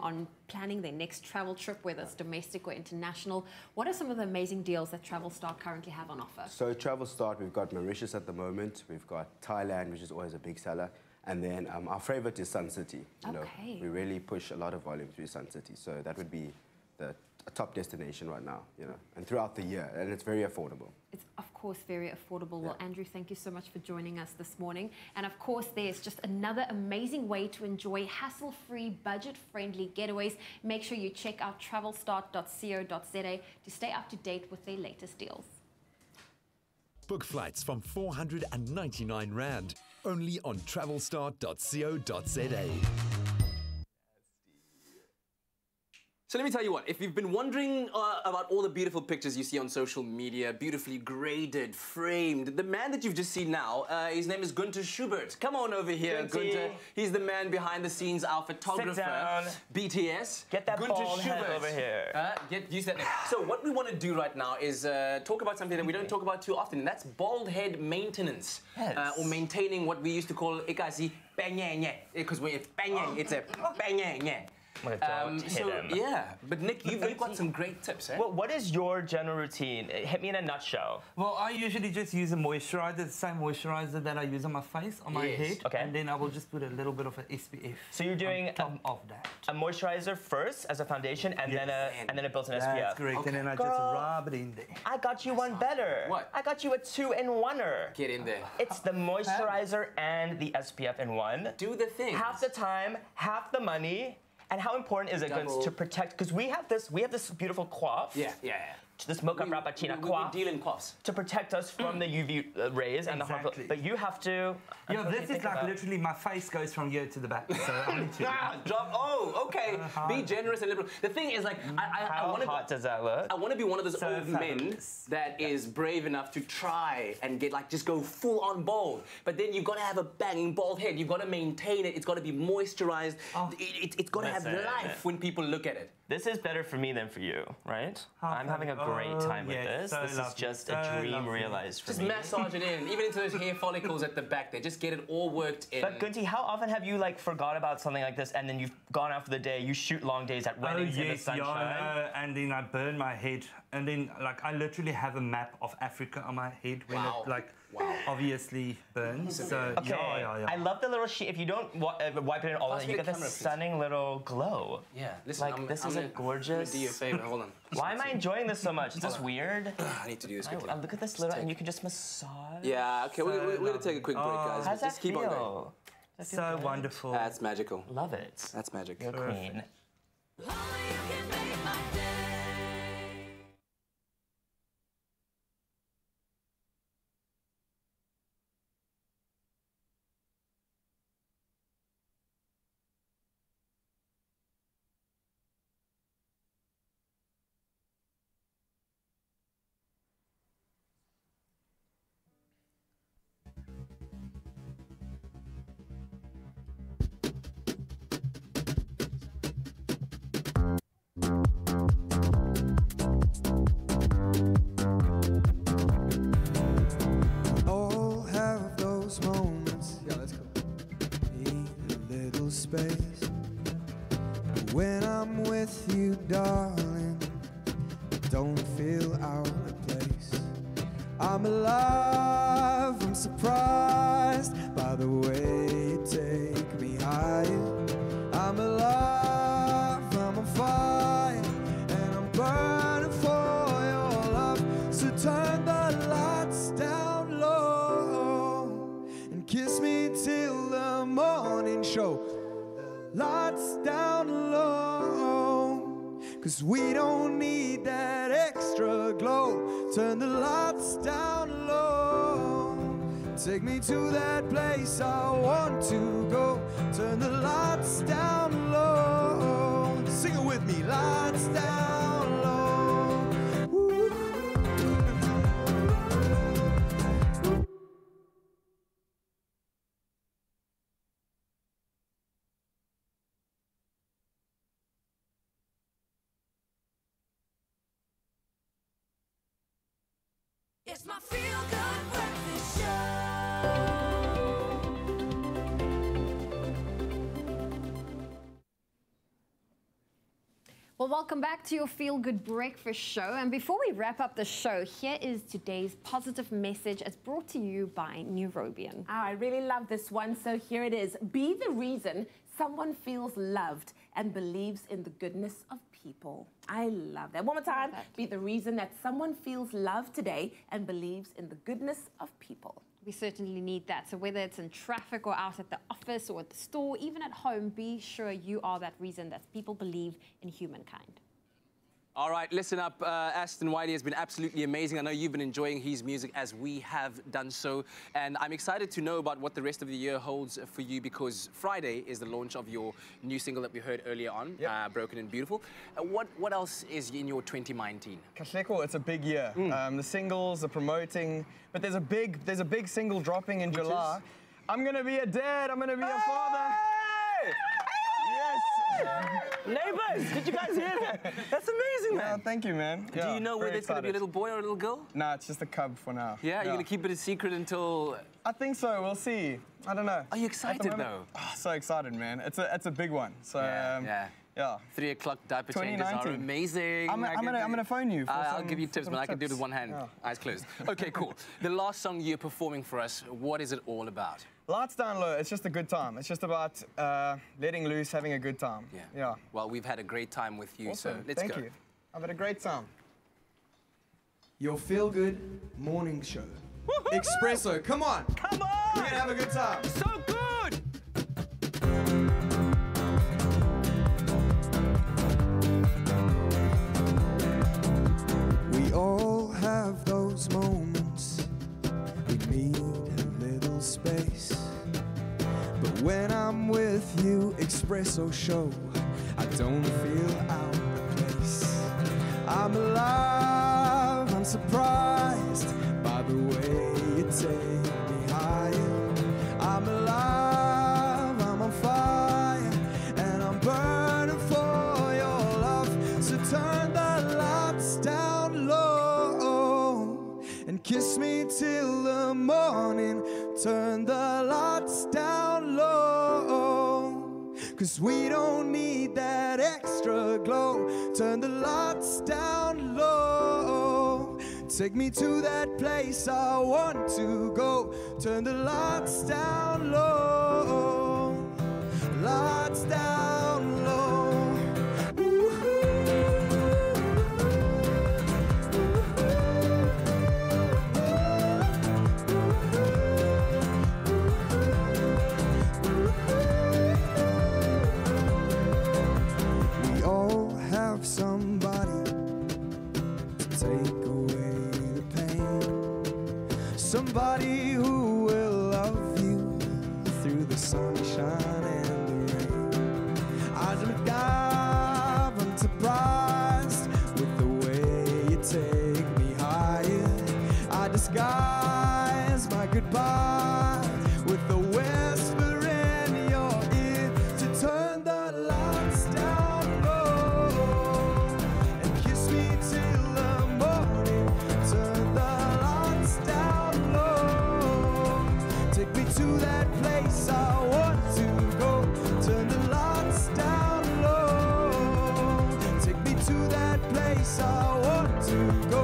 Speaker 3: their next travel trip, whether it's domestic or international, what are some of the amazing deals that Travel Start currently have on offer?
Speaker 18: So Travel Start, we've got Mauritius at the moment. We've got Thailand, which is always a big seller. And then our favorite is Sun City. You know, we really push a lot of volume through Sun City. So that would be a top destination right now, you know, and throughout the year. And it's very affordable. It's,
Speaker 3: of course, very affordable. Well, Andrew, thank you so much for joining us this morning. And of course, there's just another amazing way to enjoy hassle-free, budget-friendly getaways. Make sure you check out travelstart.co.za to stay up to date with their latest deals.
Speaker 20: Book flights from 499 Rand, only on travelstart.co.za.
Speaker 7: So let me tell you what, if you've been wondering about all the beautiful pictures you see on social media, beautifully graded, framed, the man that you've just seen now, his name is Gunther Schubert. Come on over here, Gunther. He's the man behind the scenes, our photographer.
Speaker 4: Sit down.
Speaker 7: BTS.
Speaker 4: Get that
Speaker 7: Gunther
Speaker 4: bald head over here.
Speaker 7: Use that name. So what we want to do right now is talk about something that we don't talk about too often, and that's bald head maintenance. Or maintaining what we used to call ikasi penyenge. Because when it's penyenge, it's a penyenge. But Nick, you've got some great tips, eh?
Speaker 4: Well, what is your general routine? Hit me in a nutshell.
Speaker 19: Well, I usually just use a moisturizer, the same moisturizer that I use on my face, on my head, and then I will just put a little bit of an SPF.
Speaker 4: So you're doing
Speaker 19: on top of that.
Speaker 4: A moisturizer first as a foundation, and then it builds an SPF.
Speaker 19: That's correct, and then I just rub it in there.
Speaker 4: I got you one better.
Speaker 7: What?
Speaker 4: I got you a 2-in-1er.
Speaker 7: Get in there.
Speaker 4: It's the moisturizer and the SPF in one.
Speaker 7: Do the thing.
Speaker 4: Half the time, half the money. And how important is it to protect? Because we have this beautiful coif. this mocha frappuccino
Speaker 7: we deal in coffs
Speaker 4: to protect us from the UV rays and the harmful. But you have to.
Speaker 19: Yeah, this is like literally my face goes from here to the back. So I need to.
Speaker 7: Oh, okay. Be generous and liberal. The thing is, like, I want to.
Speaker 4: How hot does that look?
Speaker 7: I want to be one of those old men that is brave enough to try and get like just go full on bald. But then you've got to have a banging bald head. You've got to maintain it. It's got to be moisturized. It's got to have life when people look at it.
Speaker 4: This is better for me than for you, right? I'm having a great time with this. This is just a dream realized for me.
Speaker 7: Just massage it in, even into those hair follicles at the back there. Just get it all worked in.
Speaker 4: But Gunti, how often have you like forgot about something like this and then you've gone out for the day, you shoot long days at weddings in the sunshine?
Speaker 19: And then I burn my head. And then like I literally have a map of Africa on my head when it like obviously burns. So
Speaker 4: okay. I love the little sheet. If you don't wipe it in all of it, you get this stunning little glow.
Speaker 7: Yeah, listen,
Speaker 4: like this is a gorgeous.
Speaker 7: Do you a favor, hold on.
Speaker 4: Why am I enjoying this so much? Is this weird?
Speaker 7: I need to do this quickly.
Speaker 4: Look at this little, and you can just massage.
Speaker 7: Yeah, okay, we're gonna take a quick break, guys.
Speaker 4: How's
Speaker 7: Just
Speaker 4: that
Speaker 7: keep on
Speaker 4: feel?
Speaker 7: going.
Speaker 19: So wonderful.
Speaker 7: That's magical.
Speaker 4: Love it.
Speaker 7: That's magic.
Speaker 4: You're a queen.
Speaker 11: When I'm with you, darling, don't feel out of place. I'm alive, I'm surprised by the way you take me higher. I'm alive, I'm on fire, and I'm burning for your love. So turn the lights down low and kiss me till the morning show. Lights down low, 'cause we don't need that extra glow. Turn the lights down low. Take me to that place I want to go. Turn the lights down low. Sing it with me. Lights down low. Ooh.
Speaker 6: It's my feel-good breakfast show.
Speaker 3: Well, welcome back to your Feel Good Breakfast Show. And before we wrap up the show, here is today's positive message as brought to you by Neurobian.
Speaker 2: Oh, I really love this one. So here it is. Be the reason someone feels loved and believes in the goodness of people. I love that. One more time. Be the reason that someone feels loved today and believes in the goodness of people.
Speaker 3: We certainly need that. So whether it's in traffic or out at the office or at the store, even at home, be sure you are that reason that people believe in humankind.
Speaker 7: All right, listen up. Ashton Wylie has been absolutely amazing. I know you've been enjoying his music as we have done so. And I'm excited to know about what the rest of the year holds for you, because Friday is the launch of your new single that we heard earlier on, Broken and Beautiful. What else is in your 2019?
Speaker 21: Katleko, it's a big year. The singles, the promoting, but there's a big single dropping in July. I'm gonna be a dad, I'm gonna be a father.
Speaker 7: Neighbors, did you guys hear that? That's amazing, man.
Speaker 21: Yeah, thank you, man.
Speaker 7: Do you know whether it's going to be a little boy or a little girl?
Speaker 21: Nah, it's just a cub for now.
Speaker 7: Yeah? You're going to keep it a secret until...
Speaker 21: I think so, we'll see. I don't know.
Speaker 7: Are you excited, though?
Speaker 21: Oh, so excited, man. It's a big one. So, yeah.
Speaker 7: 3 o'clock diaper changes are amazing.
Speaker 21: I'm gonna phone you.
Speaker 7: I'll give you tips, man. I can do it with one hand, eyes closed. Okay, cool. The last song you're performing for us, what is it all about?
Speaker 21: Lights down low. It's just a good time. It's just about letting loose, having a good time. Yeah.
Speaker 7: Well, we've had a great time with you,
Speaker 21: Awesome.
Speaker 7: so let's go.
Speaker 21: Thank you. I've had a great time.
Speaker 11: Your feel-good morning show. Expresso, come on.
Speaker 7: Come on.
Speaker 11: We're gonna have a good time.
Speaker 7: So good.
Speaker 11: We so sure I don't feel out of place. I'm alive, I'm surprised by the way you take me higher. I'm alive, I'm on fire, and I'm burning for your love. So turn the lights down low and kiss me till the morning. Turn the lights down low, 'cause we don't need that extra glow. Turn the lights down low. Take me to that place I want to go. Turn the lights down low. Lights down low. We all have somebody to take away the pain. Somebody who will love you through the sunshine and the rain. I'm surprised with the way you take me higher. I disguise my goodbye with the whisper in your ear to turn the lights down low and kiss me till the morning. Turn the lights down low. Take me to that place I want to go. Turn the lights down low. Take me to that place I want to go.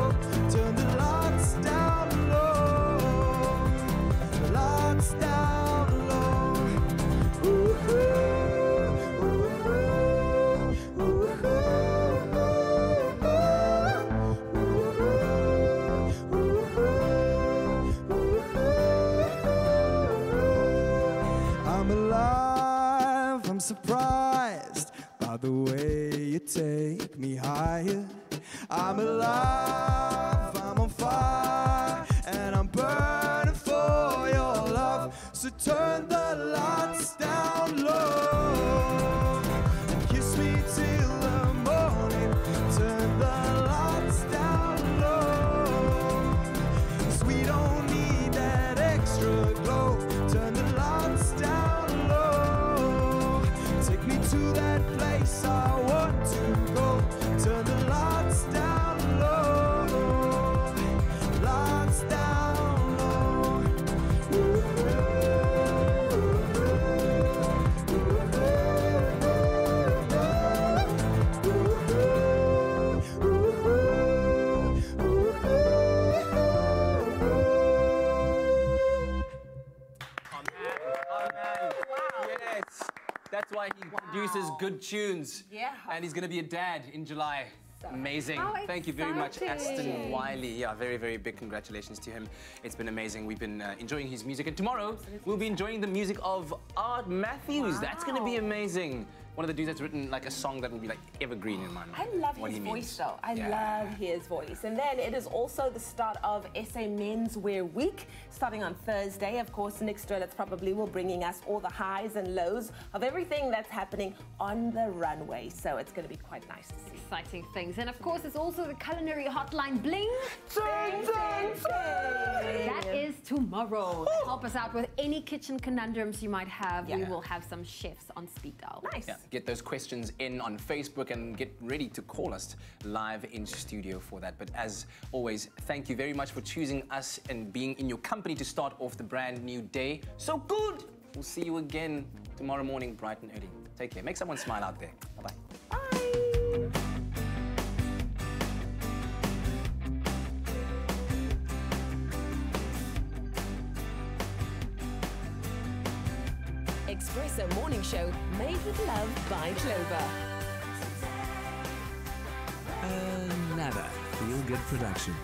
Speaker 11: Turn the lights down low. Lights down low. Ooh, ooh, ooh, ooh, I'm alive, I'm surprised by the way you take me higher. I'm alive, I'm on fire, and I'm burning for your love. So turn the lights down low and kiss me till the morning. Turn the lights down low, 'cause we don't need that extra glow. Turn the lights down low. Take me to that place I want to go. Turn the lights down low. Lights down low.
Speaker 7: Yes, that's why he produces good tunes.
Speaker 2: Yeah.
Speaker 7: And he's going to be a dad in July. Amazing.
Speaker 3: How
Speaker 7: Thank you very much, Ashton
Speaker 3: exciting.
Speaker 7: Wylie. Yeah, very, very big congratulations to him. It's been amazing. We've been enjoying his music. And tomorrow, we'll be enjoying the music of Art Matthews.
Speaker 2: Wow.
Speaker 7: That's going to be amazing. One of the dudes that's written like a song that will be like evergreen in my mind.
Speaker 2: I love
Speaker 7: what
Speaker 2: his
Speaker 7: he
Speaker 2: voice
Speaker 7: means.
Speaker 2: though. I
Speaker 7: Yeah.
Speaker 2: love his voice. And then it is also the start of SA Menswear Week, starting on Thursday. Of course, Nick Strelitz probably will bringing us all the highs and lows of everything that's happening on the runway. So it's going to be quite nice to see.
Speaker 3: Exciting things. And of course, it's also the culinary hotline bling.
Speaker 2: Ding, ding, ding.
Speaker 3: That is tomorrow. Help us out with any kitchen conundrums you might have.
Speaker 7: Yeah.
Speaker 3: We will have some chefs on speed dial.
Speaker 2: Nice.
Speaker 7: Yeah, get those questions in on Facebook and get ready to call us live in studio for that. But as always, thank you very much for choosing us and being in your company to start off the brand new day. So good! We'll see you again tomorrow morning, bright and early. Take care. Make someone smile out there. Bye-bye.
Speaker 16: Expresso Morning Show, made with love by Clover.
Speaker 17: Another feel-good production.